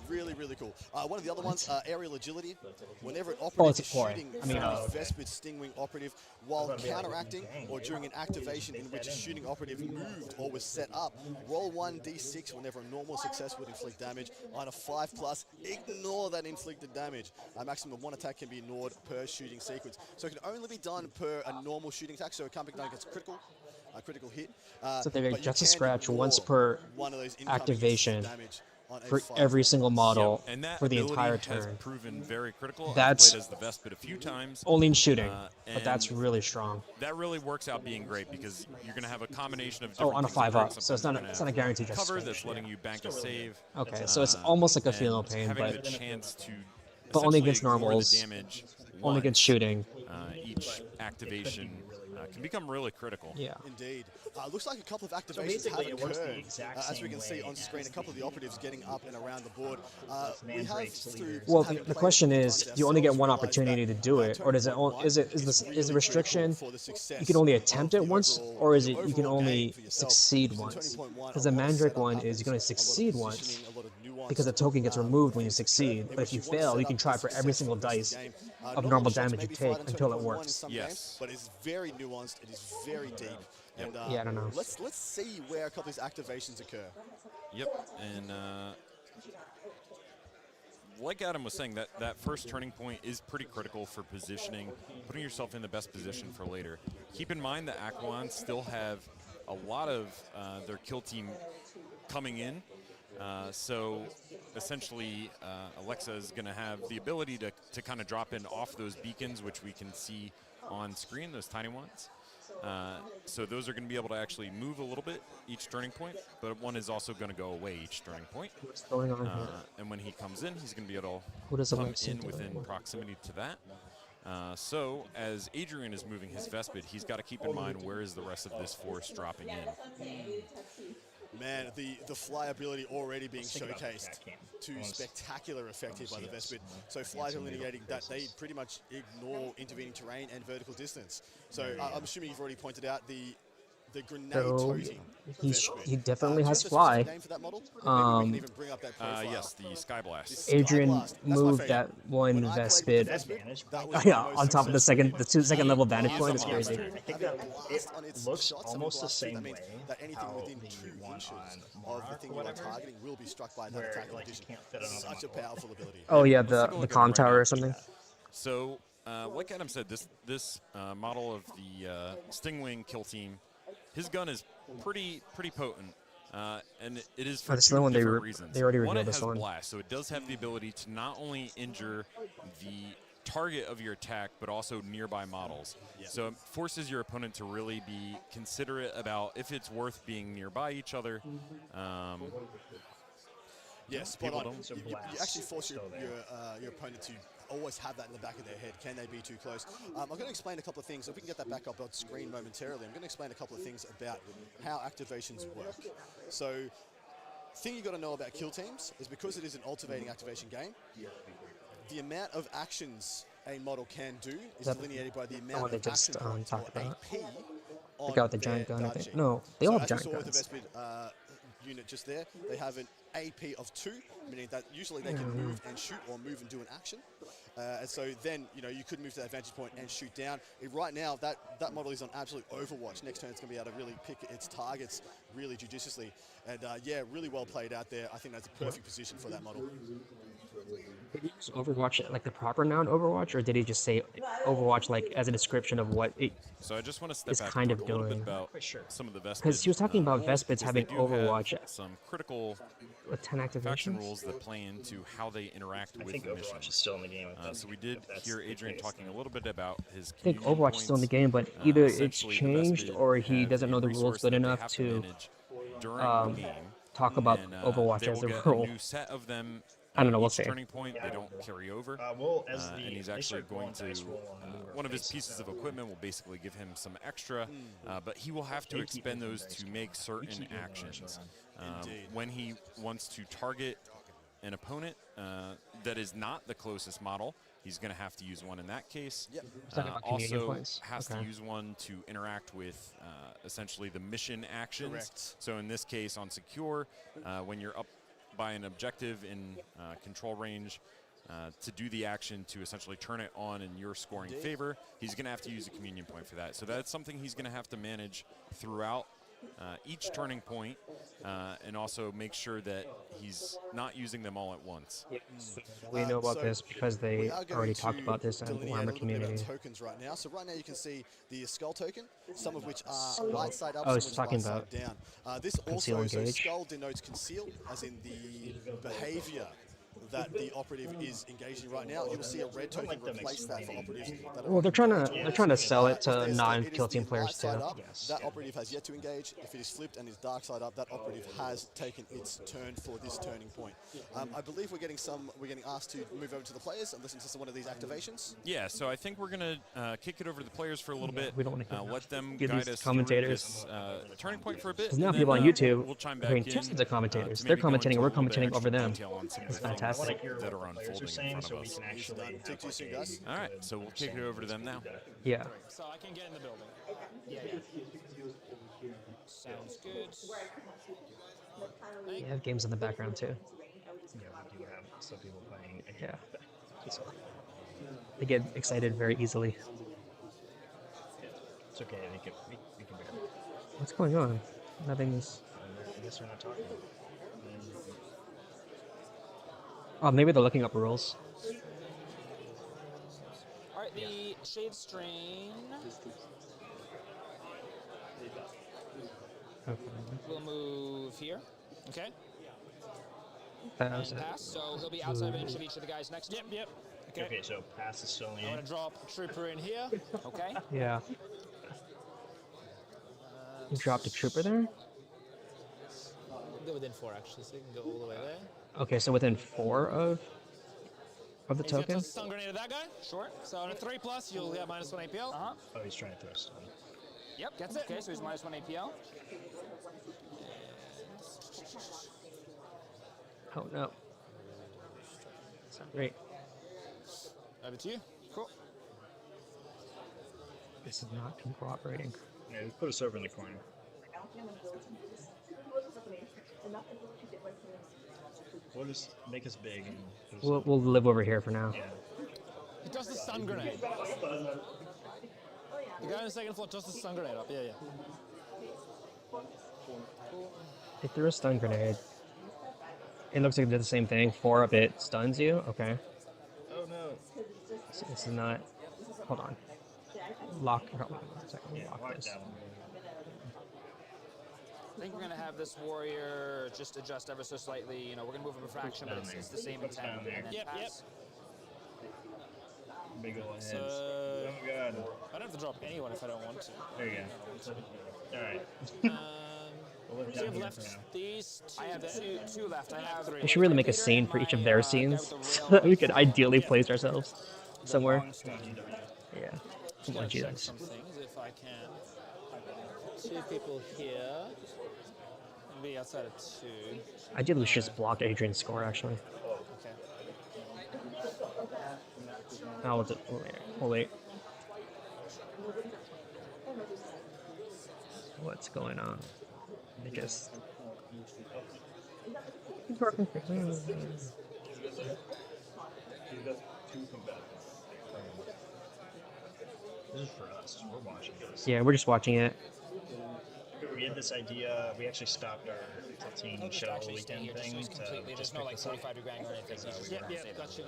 S5: Really, really cool. One of the other ones, aerial agility. Whenever an
S1: Oh,
S5: operative
S1: it's a
S5: is
S1: ploy.
S5: shooting
S1: I mean,
S5: from a Vespid Stingwing operative while counteracting or during an activation in which a shooting operative moved or was set up, roll 1d6 whenever a normal success would inflict damage. On a 5+, ignore that inflicted damage. A maximum of 1 attack can be ignored per shooting sequence. So it can only be done per a normal shooting attack, so it can't be done against a critical hit.
S1: So they
S5: but
S1: get
S5: you
S1: just a
S5: can
S1: scratch once
S5: ignore
S1: per
S5: one of those incoming
S1: activation.
S5: damage on a
S1: for
S5: 5
S1: every single model
S6: And that
S1: for the
S6: ability
S1: entire
S6: has
S1: turn.
S6: proven very critical.
S1: That's
S6: I've played as the Vespid a few times.
S1: only in shooting, but
S6: and
S1: that's really strong.
S6: that really works out being great because you're going to have a combination of
S1: Oh,
S6: different
S1: on a
S6: things occurring.
S1: 5-up, so it's
S6: Sometimes
S1: not
S6: you're
S1: a
S6: gonna
S1: guaranteed
S6: have
S1: just
S6: cover
S1: straight.
S6: that's letting you bank a save.
S1: Okay, so it's almost like a feel no
S6: and
S1: pain,
S6: having
S1: but
S6: the chance to
S1: but only
S6: essentially
S1: against
S6: ignore
S1: normals,
S6: the damage
S1: only against
S6: once,
S1: shooting.
S6: each activation can become really critical.
S1: Yeah.
S5: Indeed. Looks like a couple of activations
S2: basically,
S5: have
S2: it works the
S5: occurred.
S2: exact
S5: As we
S2: same
S5: can see
S2: way
S5: on screen, a
S2: as
S5: couple of the operatives getting up and around the board. We have
S2: Mandrake's
S5: through
S2: leaders.
S1: Well,
S5: having
S1: the
S5: played
S1: question
S5: a few
S1: is,
S5: times
S1: you only get
S5: ourselves,
S1: one
S5: realised
S1: opportunity to
S5: that,
S1: do it, or does it?
S5: turning point
S1: Is it?
S5: one
S1: Is this?
S5: really
S1: Is the restriction?
S5: critical for the success
S1: You can only
S5: of
S1: attempt
S5: the
S1: it once,
S5: overall-
S1: or is
S5: the
S1: it you can
S5: overall game
S1: only
S5: for yourself.
S1: succeed
S5: Because in
S1: once?
S5: turning point one,
S1: Because
S5: a
S1: the
S5: lot of
S1: Mandrake
S5: setup
S1: one is
S5: happens,
S1: you're going to
S5: a lot of
S1: succeed once
S5: positioning, a lot of nuance,
S1: because the token gets removed when you
S5: things occur
S1: succeed.
S5: in
S1: But
S5: which
S1: if you
S5: want to
S1: fail,
S5: set
S1: you
S5: up
S1: can
S5: the
S1: try for every
S5: success
S1: single
S5: for the rest
S1: dice
S5: of the game.
S1: of
S5: Not all
S1: normal
S5: the shots
S1: damage
S5: may
S1: you
S5: be fired
S1: take
S5: in
S1: until it
S5: turning point one in
S1: works.
S5: some
S6: Yes.
S5: games, but it's very nuanced. It is very deep. And
S1: Yeah, I don't know.
S5: Let's see where a couple of these activations occur.
S6: Yep, and like Adam was saying, that first turning point is pretty critical for positioning, putting yourself in the best position for later. Keep in mind that Aquans still have a lot of their kill team coming in, so essentially Alexa is going to have the ability to kind of drop in off those beacons, which we can see on screen, those tiny ones. So those are going to be able to actually move a little bit each turning point, but one is also going to go away each turning point.
S1: What's going on here?
S6: And when he comes in, he's going to be able
S1: Who does
S6: to come
S1: Alexa
S6: in
S1: do?
S6: within proximity to that. So as Adrian is moving his Vespid, he's got to keep in mind where is the rest of this force dropping in.
S5: Man, the fly ability already being showcased to spectacular effect here by the Vespid. So fly delineating that they pretty much ignore intervening terrain and vertical distance. So I'm assuming you've already pointed out the grenade
S1: So
S5: toting.
S1: he definitely
S5: Do you
S1: has
S5: have the
S1: fly.
S5: specific name for that model? Or maybe we can even bring up that profile.
S6: Yes, the Sky Blast.
S1: Adrian
S5: Skyblast, that's my
S1: moved
S5: favorite.
S1: that one
S5: When I played
S1: Vespid.
S5: with the Vespid, that was
S1: Yeah,
S5: my most
S1: on top of the
S5: successful
S1: second level vantage
S6: He is
S1: point
S6: a
S1: is crazy.
S6: monster.
S2: I think that it looks almost the same
S5: That means
S2: way
S5: that anything
S2: how
S5: within
S2: maybe
S5: 2
S2: one
S5: inches
S2: on
S5: of the thing you are
S2: whatever,
S5: targeting will be struck by that
S2: where,
S5: attacking
S2: like, you
S5: condition.
S2: can't fit it on
S5: Such a
S2: one wall.
S5: powerful ability.
S1: Oh yeah,
S6: Let's take a
S1: the
S6: look at
S1: com
S6: him right
S1: tower
S6: now.
S1: or something.
S6: So, like Adam said, this model of the Stingwing Kill Team, his gun is pretty potent, and it is for
S1: Oh, this is
S6: two
S1: the one
S6: different reasons.
S1: they already
S6: One, it
S1: revealed this
S6: has
S1: one.
S6: blast, so it does have the ability to not only injure the target of your attack, but also nearby models. So it forces your opponent to really be considerate about if it's worth being nearby each other.
S5: Yeah, spot
S6: people
S5: on.
S6: don't-
S5: You actually force your opponent to always have that in the back of their head. Can they be too close? I'm going to explain a couple of things. If we can get that back up on screen momentarily, I'm going to explain a couple of things about how activations work. So, thing you got to know about kill teams is because it is an alternating activation game, the amount of actions a model can do is
S1: That
S5: delineated by the
S1: one
S5: amount
S1: they
S5: of
S1: just,
S5: action points or
S1: talked about.
S5: AP on
S1: The guy with the giant
S5: their
S1: gun, I
S5: dart
S1: think.
S5: sheet.
S1: No, they all have
S5: as
S1: giant
S5: we saw with
S1: guns.
S5: the Vespid unit just there, they have an AP of 2, meaning that usually they can move and shoot or move and do an action. And so then, you could move to that vantage point and shoot down. Right now, that model is on absolute overwatch. Next turn, it's going to be able to really pick its targets really judiciously. And yeah, really well played out there. I think that's a perfect position for that model.
S1: Did he use Overwatch like the proper noun Overwatch, or did he just say Overwatch like as a description of what it?
S6: So I just want to step
S1: It's
S6: back
S1: kind
S6: and
S1: of
S6: talk a little bit
S1: doing.
S6: about some of the Vespid.
S1: Because he was talking about
S6: rules,
S1: Vespids
S6: because
S1: having
S6: they do have
S1: Overwatch
S6: some critical
S1: with 10
S6: faction
S1: activations.
S6: rules that play into how they interact
S2: I
S6: with
S2: think
S6: the mission.
S2: Overwatch is still in the game.
S6: So we did hear Adrian talking a little bit about his.
S1: I think
S6: communion
S1: Overwatch is still in the
S6: points.
S1: game, but either it's
S6: Essentially, the
S1: changed
S6: Vespid
S1: or he
S6: have
S1: doesn't know
S6: a
S1: the rules
S6: resource
S1: good
S6: that they
S1: enough
S6: have
S1: to
S6: manage during the game.
S1: talk about
S6: And,
S1: Overwatch
S6: they
S1: as
S6: will
S1: a
S6: get
S1: rule.
S6: a new set of them.
S1: I don't know, we'll
S6: each
S1: see.
S6: Turning point, they don't carry over.
S2: Well, as
S6: And
S2: the
S6: he's
S2: they
S6: actually
S2: start
S6: going
S2: rolling
S6: to
S2: dice roll on newer
S6: one of his
S2: faces,
S6: pieces of equipment will basically give him some extra, but he will have to
S2: They keep
S6: expend
S2: moving
S6: those
S2: dice
S6: to
S2: rolls.
S6: make
S2: We
S6: certain
S2: keep moving
S6: actions.
S5: Indeed.
S6: When he wants to target an opponent that is not the closest model, he's going to have to use one in that case.
S5: Yep.
S1: talking about communion
S6: Also
S1: points.
S6: has
S1: Okay.
S6: to use one to interact with essentially the mission actions.
S5: Correct.
S6: So in this case on secure, when you're up by an objective in control range, to do the action to essentially turn it on in your scoring favor, he's going to have to use a communion point for that. So that's something he's going to have to manage throughout each turning point, and also make sure that he's not using them all at once.
S1: We know about
S5: So
S1: this because
S5: we
S1: they
S5: are going
S1: already talked
S5: to
S1: about this in
S5: delineate a
S1: Warhammer
S5: little bit
S1: Community.
S5: about tokens right now. So right now you can see the skull token, some of which are right side up,
S1: I
S5: some
S1: was
S5: which
S1: talking
S5: right side
S1: about
S5: down. This
S1: conceal
S5: also, so
S1: engage.
S5: skull denotes conceal, as in the behavior that the operative is engaged in right now. You'll see a red token replace that for operatives that are
S1: Well, they're trying to sell it
S5: if
S1: to
S5: they're- it
S1: non-kill
S5: is the
S1: team players
S5: light side
S1: too.
S5: up, that operative has yet to engage. If it is flipped and is dark side up, that operative has taken its turn for this turning point. I believe we're getting asked to move over to the players and listen to some one of these activations.
S6: Yeah, so I think we're going to kick it over to the players for a little bit.
S1: we don't wanna
S6: let them
S1: get
S6: guide
S1: these
S6: us
S1: commentators.
S6: through this turning point for a bit.
S1: Because now
S6: and
S1: people
S6: then,
S1: on YouTube
S6: we'll chime
S1: are
S6: back
S1: doing
S6: in.
S1: tips to commentators.
S6: to
S1: They're
S6: maybe go into
S1: commentating,
S6: a
S1: we're
S6: little bit
S1: commentating over
S6: extra
S1: them.
S6: detail on some of
S1: It's
S6: the things
S1: fantastic.
S6: that are unfolding in front of us.
S5: Take two soon, guys.
S6: All right, so we'll kick it over to them now.
S1: Yeah.
S4: So I can get in the building.
S7: Sounds good.
S1: They have games in the background too.
S2: Yeah, we do have some people playing.
S1: Yeah. They get excited very easily.
S2: It's okay. We can bear it.
S1: What's going on? Nothing's.
S2: I guess we're not talking.
S1: Oh, maybe they're looking up rules.
S7: All right, the Shade Strain
S1: Okay.
S7: will move here.
S4: Okay.
S1: That was
S7: And
S1: it.
S7: pass, so he'll be outside of an inch of each of the guys next to him.
S4: Yep. Okay.
S2: Okay, so pass is still
S4: I'm
S2: in.
S4: gonna drop a trooper in here.
S7: Okay.
S1: Yeah. You dropped a trooper there?
S4: Go within 4 actually, so you can go all the way there.
S1: Okay, so within 4 of the
S4: He's gonna
S1: token?
S4: toss a stun grenade at that guy.
S7: Sure.
S4: So on a 3+, you'll get -1 APL.
S7: Uh-huh.
S2: Oh, he's trying to throw a stun.
S7: Yep, gets it. Okay, so he's -1 APL.
S1: Oh no. That's not great.
S4: Over to you.
S7: Cool.
S1: This is not cooperating.
S2: Yeah, just put us over in the corner. We'll just make us big. And just,
S1: We'll live over here for now.
S2: yeah.
S4: He tossed the stun grenade. The guy on the second floor tossed the stun grenade up. Yeah.
S1: They threw a stun grenade. It looks like they did the same thing. 4 of it stuns you. Okay.
S2: Oh no.
S1: So this is not. Hold on. Lock. Hold on 1 second.
S2: Yeah,
S1: Lock
S2: lock
S1: this.
S2: that one.
S7: I think we're gonna have this warrior just adjust ever so slightly. You know, we're gonna move him a fraction, but it's the same
S2: Put us
S7: intent.
S2: down there.
S7: And then
S4: Yep.
S7: pass.
S2: Big ol' heads.
S4: So
S2: Oh god.
S4: I don't have to drop anyone if I don't want to.
S2: There you go. Alright. We'll live
S4: So you
S2: down
S4: have
S2: here
S4: left
S2: for now.
S4: these two.
S7: I have two left. I have
S1: We should really make a scene for each of their scenes so that we could ideally place ourselves somewhere. Yeah. Come on,
S4: Check
S1: Jesus.
S4: some things if I can. 2 people here. And be outside of 2.
S1: Ideally, we should just block Adrian's score, actually.
S4: Okay.
S1: Oh, we'll, we'll wait. What's going on? They just.
S2: This is for us. We're watching this.
S1: Yeah, we're just watching it.
S2: We had this idea. We actually stopped our 15 show
S7: Actually, stay
S2: weekend
S7: here just so
S2: thing
S7: it's
S2: to
S7: completely. There's
S2: just
S7: no
S2: pick
S7: like
S2: this up.
S7: 45-degree angle or anything. So
S4: Yep. Got you.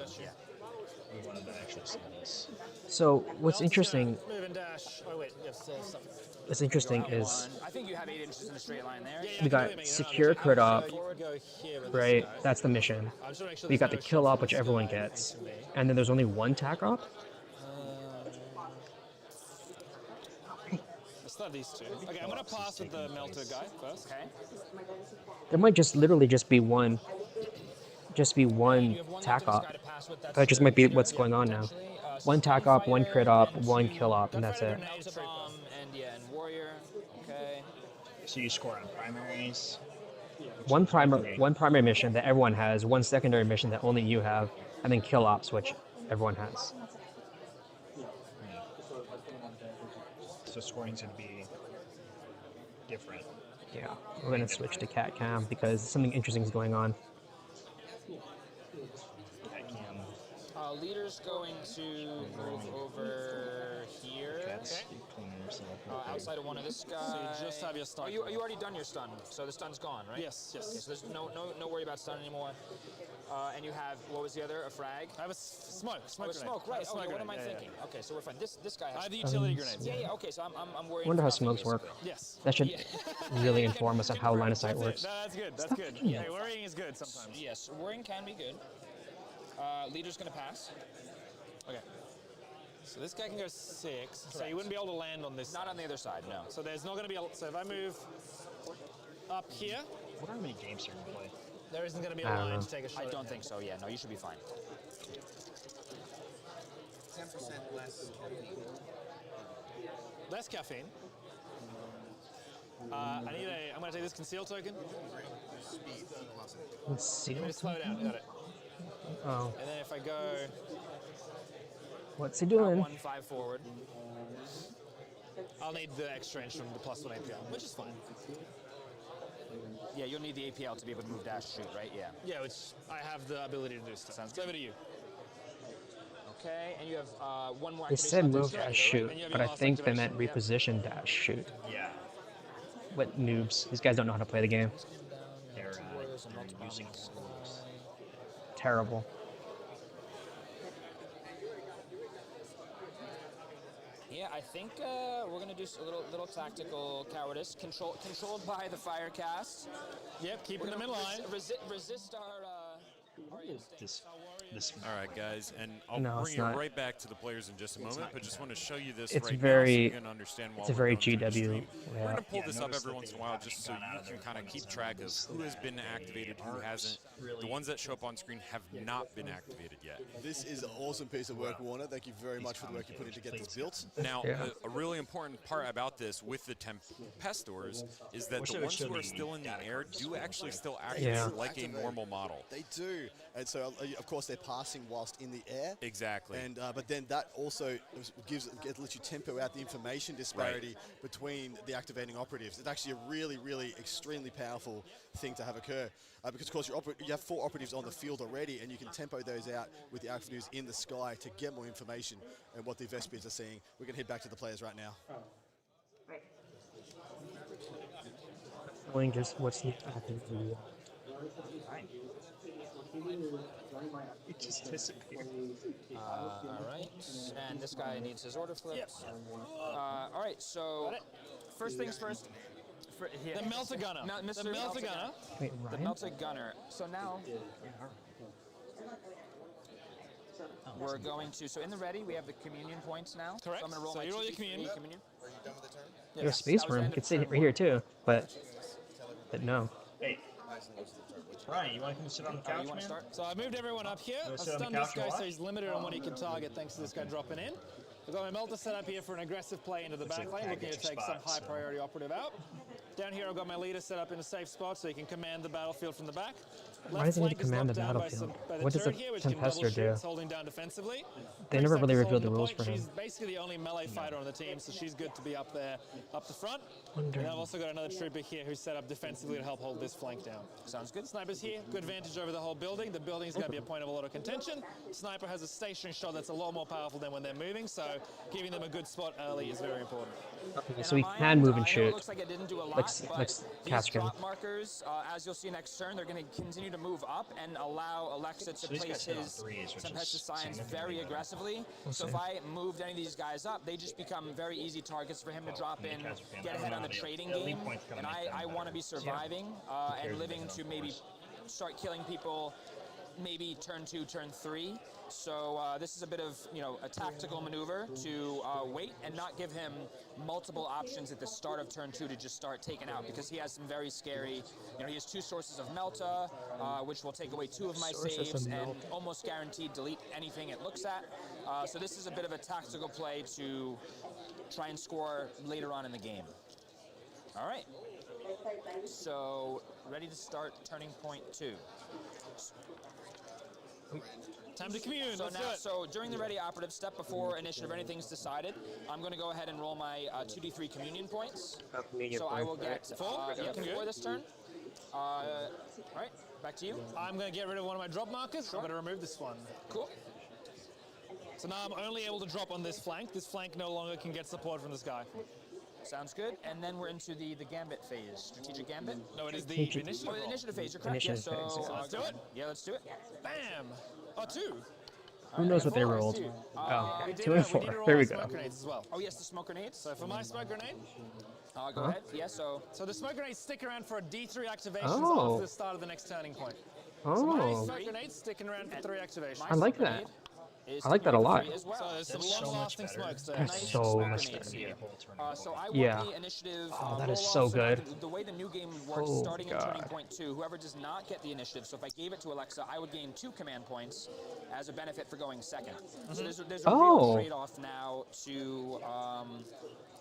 S2: We wanted to actually see this.
S1: So what's
S4: Now it's just
S1: interesting?
S4: gonna Move and dash. Oh wait, yes, still something.
S1: What's interesting is
S7: I think you have 8 inches in a straight line there.
S1: we got secure crit up,
S4: You could go here with
S1: right?
S4: this guy.
S1: That's the mission.
S4: I just wanna make sure
S1: We
S4: there's
S1: got the
S4: no
S1: kill
S4: shot
S1: up,
S4: from
S1: which
S4: this
S1: everyone
S4: guy
S1: gets,
S4: into me.
S1: and then there's only 1 tack up.
S4: Let's start these 2. Okay, I'm gonna pass with the melter guy first.
S7: Okay.
S1: There might just literally just be one
S7: You have one left
S1: tack
S7: of this
S1: up.
S7: guy to pass with, that's
S1: That just might be
S7: secure,
S1: what's going on now.
S7: potentially. So
S1: 1 tack up, 1 crit up, 1 kill up, and that's it.
S7: Melter bomb and warrior. Okay.
S2: So you score on primaries.
S1: One primary mission that everyone has, 1 secondary mission that only you have, and then kill ops, which everyone has.
S2: So scoring's gonna be different.
S1: Yeah, we're gonna switch to cat cam because something interesting is going on.
S2: Cat cam.
S7: Leader's going to move over here. Outside of one of this guy.
S4: So you just have your stun.
S7: You already done your stun, so the stun's gone, right?
S4: Yes, yes.
S7: Okay, so there's no worry about stun anymore. And you have, what was the other? A frag?
S4: I have a smoke.
S7: Oh, a smoke, right. Okay, what am I thinking? Okay, so we're fine. This guy has...
S4: I have the utility grenades.
S7: Yeah, okay, so I'm worried...
S1: I wonder how
S7: for nothing,
S1: smokes work.
S7: basically.
S4: Yes.
S1: That should really inform us of how line of sight works.
S4: That's good. That's good.
S1: Yeah.
S4: Hey, worrying is good sometimes.
S7: Yes, worrying can be good. Leader's gonna pass.
S4: Okay. So this guy can go 6. So you wouldn't be able to land on this.
S7: Not on the other side, no.
S4: So there's not going to be a... So if I move up here,
S2: I wonder how many games you're gonna play.
S4: there isn't going to be a
S1: I don't
S4: line
S1: know.
S4: to take a shot
S7: I
S4: at
S7: don't
S4: him.
S7: think so, yeah. No, you should be fine.
S8: 10% less caffeine.
S4: Less caffeine. I'm going to take this conceal token.
S8: Speed velocity.
S1: Let's see.
S4: Let me slow down. Got it.
S1: Oh,
S4: And then if I go...
S1: what's he doing?
S7: 1-5 forward.
S4: I'll need the extra inch from the +1 APL, which is fine.
S7: Yeah, you'll need the APL to be able to move dash shoot, right? Yeah.
S4: Yeah, which I have the ability to do stuff.
S7: Sounds
S4: It's over to you.
S7: Okay, and you have one more
S1: They
S7: activation
S1: said
S7: on this
S1: move
S7: side,
S1: dash
S7: right?
S1: shoot,
S4: And you have
S1: but
S4: your
S1: I
S4: last
S1: think they meant
S4: activation,
S1: reposition dash shoot.
S2: Yeah.
S1: What noobs? These guys don't know how to play the game.
S2: They're using
S1: Terrible.
S7: Yeah, I think we're gonna do a little tactical cowardice, controlled by the fire cast.
S4: Yep, keeping them in line.
S7: Resist our instincts.
S2: this.
S6: All right, guys, and I'll
S1: No,
S6: bring
S1: it's
S6: you
S1: not.
S6: right back to the players in just a moment, but just want to show you this
S1: It's
S6: right
S1: very-
S6: now so you can understand why
S1: it's a
S6: we're
S1: very
S6: going through the
S1: GW
S6: stream. We're
S1: layout.
S6: going to pull
S2: Yeah,
S6: this up
S2: notice
S6: every
S2: that
S6: once in a
S2: they
S6: while
S2: haven't
S6: just so
S2: gone out
S6: you
S2: of
S6: can
S2: their
S6: kind of
S2: way
S6: keep
S2: to
S6: track of
S2: notice
S6: who has been
S2: that
S6: activated, who
S2: aren't
S6: hasn't.
S2: really-
S6: The ones that show up on screen have not been activated yet.
S5: This is an awesome piece of work, Warner. Thank you very much for the work you put in to get this built.
S6: Now,
S1: Yeah.
S6: a really important part about this with the Tempestors is that
S2: Wish
S6: the
S2: they would
S6: ones
S2: show
S6: who are
S2: the
S6: still in the
S2: data
S6: air
S2: cards
S6: do
S2: for
S6: actually
S2: the
S6: still
S2: players.
S6: activate
S1: Yeah.
S6: like a normal model.
S5: They do, and so of course they're passing whilst in the air.
S6: Exactly.
S5: And but then that also lets you tempo out the information disparity between the activating operatives. It's actually a really extremely powerful thing to have occur because of course you have 4 operatives on the field already, and you can tempo those out with the operatives in the sky to get more information and what the Vespians are seeing. We're going to head back to the players right now.
S1: Knowing just what's happening to you.
S2: It just disappeared.
S7: All right, and this guy needs his order flipped. All right, so first things first.
S4: The Melter Gunner.
S7: Mr.
S4: The Melter Gunner.
S1: Wait,
S7: The
S1: Ryan?
S7: melted gunner. So now we're going to. So in the ready, we have the communion points now.
S4: Correct.
S7: So I'm going to roll
S4: So
S7: my
S4: you roll your
S7: 2d3
S4: communion.
S7: communion.
S8: Are you done with the turn?
S1: There's space
S7: that
S1: for
S7: was
S1: him.
S7: the
S1: You
S7: end
S1: could
S7: of
S1: sit
S7: turn
S1: right here
S7: one.
S1: too, but no.
S2: Hey, Ryan, you want to come sit on the
S7: You
S2: couch,
S7: want
S2: man?
S7: to start?
S4: So I moved everyone up here. I
S2: wanna sit on the
S4: stunned this
S2: couch
S4: guy
S2: and
S4: so
S2: watch?
S4: he's limited on what he can target thanks to this guy dropping in. I've got my Melter set up here for an aggressive play into the
S2: Looks
S4: back
S2: like
S4: lane,
S2: tag
S4: looking to
S2: at your
S4: take some
S2: spot,
S4: high
S2: so-
S4: priority operative out. Down here I've got my leader set up in a safe spot so he can command the battlefield from the back.
S1: Why does he need to
S4: flank is
S1: command
S4: locked
S1: the
S4: down by
S1: battlefield?
S4: by
S1: What does the
S4: turret here, which can double
S1: Tempester do?
S4: shields, holding down defensively.
S1: They never really
S4: Dissect is
S1: revealed the
S4: holding
S1: rules
S4: point.
S1: for him.
S4: She's basically the only melee fighter on the team, so she's good to be up there, up the front.
S1: Wonder-
S4: And I've also got another trooper here who's set up defensively to help hold this flank down.
S7: Sounds good.
S4: Sniper's here, good vantage over the whole building. The building's going to be a point of a lot of contention. Sniper has a stationary shot that's a lot more powerful than when they're moving, so giving them a good spot early is very important.
S1: Okay,
S7: And
S1: so he
S7: on my
S1: can
S7: end,
S1: move
S7: I
S1: and
S7: know It
S1: shoot.
S7: looks like it didn't do a lot,
S1: Let's-
S7: but
S1: let's
S7: these
S1: cast him.
S7: drop markers, as you'll see next turn, they're going to continue to move up and allow Alexa to
S2: these
S7: place
S2: guys hit on
S7: his
S2: threes, which is
S7: Tempestus Science
S2: significantly
S7: very
S2: better.
S7: aggressively. So if I moved any of these guys up, they just become very easy targets for him to drop in,
S2: guys are
S7: get ahead on the
S2: the
S7: trading
S2: elite
S7: game.
S2: points gonna
S7: And
S2: make them
S7: I want to
S2: better.
S7: be surviving and living to maybe start killing people maybe turn 2, turn 3. So this is a bit of, a tactical maneuver to wait and not give him multiple options at the start of turn 2 to just start taking out, because he has some very scary, he has 2 sources of Melta, which will take away 2 of my
S1: Sources of
S7: saves and
S1: Melta.
S7: almost guaranteed delete anything it looks at. So this is a bit of a tactical play to try and score later on in the game. All right. So ready to start turning point 2.
S4: Time to commune,
S7: So
S4: let's do
S7: now,
S4: it.
S7: so during the ready operative step before initiative, anything's decided, I'm going to go ahead and roll my 2d3 communion points.
S1: Communion
S7: So I will
S1: points,
S7: get
S4: Four?
S7: yeah,
S4: Okay.
S7: 4 this turn. All right, back to you.
S4: I'm going to get rid of one of my drop markers.
S7: Sure.
S4: I'm going to remove this one.
S7: Cool.
S4: So now I'm only able to drop on this flank. This flank no longer can get support from this guy.
S7: Sounds good. And then we're into the gambit phase. Strategic gambit?
S4: No, it is the
S1: Strategic-
S4: initiative.
S7: Oh, the
S4: roll.
S7: initiative phase. You're correct.
S1: Initiative
S7: yeah, so
S1: phase, yeah.
S4: Let's do it.
S7: Yeah, let's do it.
S4: Bam! Oh, 2.
S1: Who knows what they
S7: Four,
S1: rolled?
S7: two.
S1: Oh,
S4: We did
S1: 2
S4: roll-
S1: and
S4: we
S1: 4.
S4: did roll
S1: There
S4: our
S1: we
S4: smoke
S1: go.
S4: grenades as well.
S7: Oh, yes, the smoke grenades.
S4: So for my smoke grenade,
S7: Go ahead. Yeah, so
S4: so the smoke grenades stick around for a D3 activations
S1: Oh.
S4: after the start of the next turning point. So my
S1: Oh,
S4: smoke grenade's sticking around for 3 activations.
S1: I like that.
S7: grenade is
S1: I like that a lot.
S7: free as well.
S4: So there's some
S2: That's so much
S4: long-lasting
S2: better.
S4: smokes there.
S1: That's
S7: Nice
S1: so
S7: smoke
S1: much
S7: grenades
S1: better.
S7: here. So I want
S1: Yeah.
S7: the initiative.
S1: Oh, that is
S7: roll
S1: so
S7: off
S1: good.
S7: The way the new game works,
S1: Oh,
S7: starting in turning
S1: God.
S7: point 2, whoever does not get the initiative. So if I gave it to Alexa, I would gain 2 command points as a benefit for going second. So there's a real
S1: Oh.
S7: trade-off now to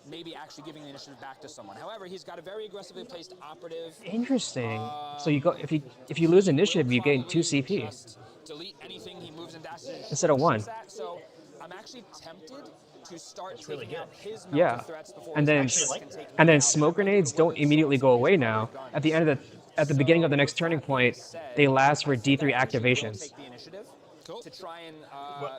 S7: maybe actually giving the initiative back to someone. However, he's got a very aggressively placed operative.
S1: Interesting. So you go if you lose initiative, you gain 2 CP
S7: Just delete anything he moves and dashes
S1: instead of 1.
S7: So I'm actually tempted to start
S2: really
S7: taking out
S2: good.
S7: his
S1: Yeah.
S7: mounted threats before
S1: And
S7: his
S1: then
S7: actions can take
S1: and
S7: me
S1: then
S7: out.
S1: smoke grenades don't immediately go away now. At the end of at the beginning of the next turning point, they last for D3 activations.
S7: Take the initiative
S4: Cool.
S7: to try and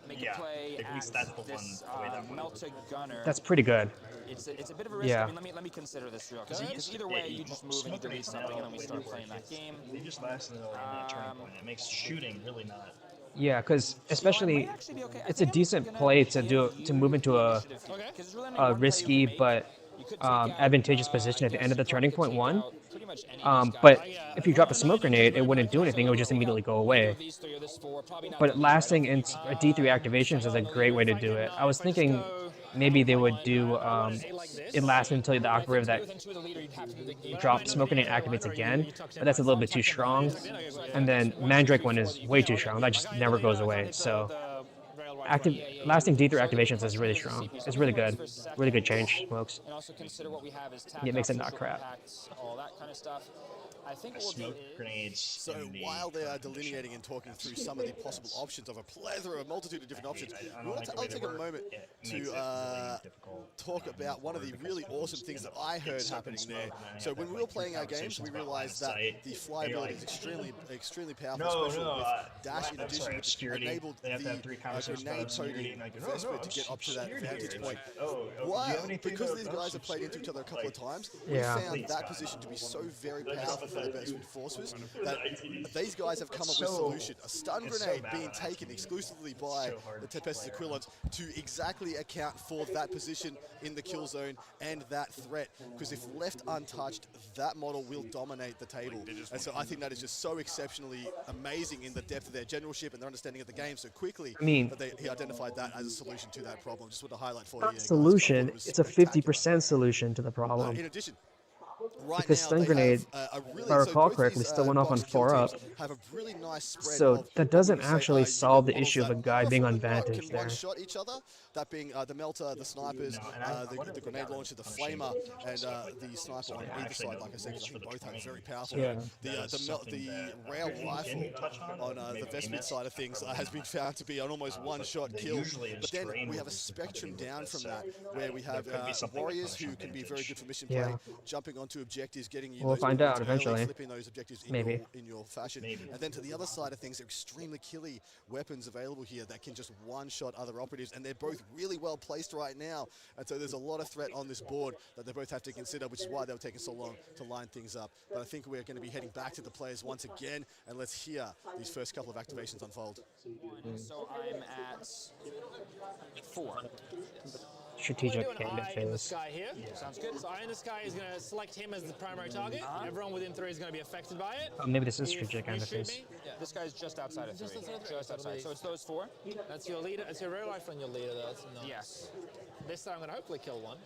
S7: make
S2: yeah,
S7: a play
S2: at least
S7: at
S2: that's the
S7: this
S2: one- the way that one
S7: melt to gunner.
S1: That's pretty good.
S7: It's a bit of a risk.
S1: Yeah.
S7: I mean, let me consider this real because either way, you just move and you delete something, and then we start playing that game.
S2: They just last until that turning point. It makes shooting really not.
S1: Yeah, because especially
S7: Might actually be okay. I
S1: it's a
S7: think I'm
S1: decent
S7: gonna
S1: play to
S7: give
S1: to move into a
S7: initiative here, 'cause there's really only
S1: a
S7: one play you
S1: risky
S7: can make.
S1: but
S7: You could take out,
S1: advantageous position at the
S7: yes,
S1: end of the
S7: you
S1: turning
S7: could
S1: point
S7: take
S1: 1.
S7: out pretty much any of these guys.
S1: But if you drop a smoke grenade, it wouldn't do anything. It would just immediately go away.
S7: These three or this four, probably not
S1: But
S7: delete
S1: lasting
S7: right
S1: in
S7: off the
S1: D3 activations is a great way to do it. I was thinking maybe they would do it lasts until the operative that
S7: within 2 of the leader, you'd have to do the eight.
S1: drop smoke grenade activates again, but that's a little bit too strong. And then Mandrake one is way too strong. That just never goes away. So lasting D3 activations is really strong. It's really good. Really good change, smokes.
S7: And also consider what we have as tap
S1: It makes it
S7: outs,
S1: not
S7: visual
S1: crap.
S7: impacts, all that kind of stuff. I think what we'll
S2: Smoke
S7: do is
S2: grenades.
S5: So
S2: in the
S5: while they are delineating and talking through some of the possible options of a plethora, a multitude of different options, I'll take a moment to talk about one of the really awesome things that I heard happening there. So when we were playing our games, we realized that the flyability is extremely powerful, especially with dash in addition, which enabled the grenade toting Vesper to get up to that vantage point. Why? Because these guys have played into each other a couple of times, we
S1: Yeah.
S5: found that position to be so very powerful for the best enforcers that these guys have come up with a solution. A stun grenade being taken exclusively by the Tempest's Aquilons to exactly account for that position in the kill zone and that threat. Because if left untouched, that model will dominate the table. And so I think that is just so exceptionally amazing in the depth of their generalship and their understanding of the game so quickly.
S1: I mean,
S5: that he identified that as a solution to that problem. Just want to highlight for you. guys.
S1: Solution,
S5: It was
S1: it's a
S5: spectacular.
S1: 50% solution to the problem.
S5: In addition, right
S1: Because
S5: now
S1: stun
S5: they
S1: grenade,
S5: have, a really,
S1: if I recall
S5: both
S1: correctly,
S5: these,
S1: still went off on
S5: box kill
S1: 4 up.
S5: teams have a really nice spread
S1: So
S5: of,
S1: that doesn't
S5: I would say,
S1: actually solve the
S5: models
S1: issue of a
S5: that
S1: guy being on
S5: roughly
S1: vantage
S5: can
S1: there.
S5: one-shot each other. That being the melter, the snipers, the grenade launcher, the flamer, and the sniper on either side. Like I said, 'cause I think both have very powerful.
S1: Yeah.
S5: The rail rifle on the Vespid side of things has been found to be an almost one-shot kill. But then we have a spectrum down from that, where we have warriors who can be very good for mission play,
S1: Yeah.
S5: jumping onto objectives, getting you
S1: We'll
S5: those
S1: find
S5: weapons
S1: out
S5: early,
S1: eventually.
S5: flipping those objectives in
S1: Maybe.
S5: your fashion. And then to the other side of things, there are extremely killy weapons available here that can just one-shot other operatives, and they're both really well placed right now. And so there's a lot of threat on this board that they both have to consider, which is why they were taking so long to line things up. But I think we're going to be heading back to the players once again, and let's hear these first couple of activations unfold.
S7: So I'm at 4.
S1: Strategic
S4: We're doing
S1: gambit
S4: eye in the
S1: phase.
S4: sky here.
S7: Sounds good.
S4: So eye in the sky is going to select him as the primary target. Everyone within 3 is going to be affected by it.
S1: Maybe this is
S4: If
S1: strategic
S4: you
S1: gambit
S4: shoot
S1: phase.
S4: me,
S7: This guy's just outside of 3. Just outside. So it's those 4?
S4: that's your leader. It's your real life and your leader. That's not.
S7: Yes.
S4: This time I'm going to hopefully kill one.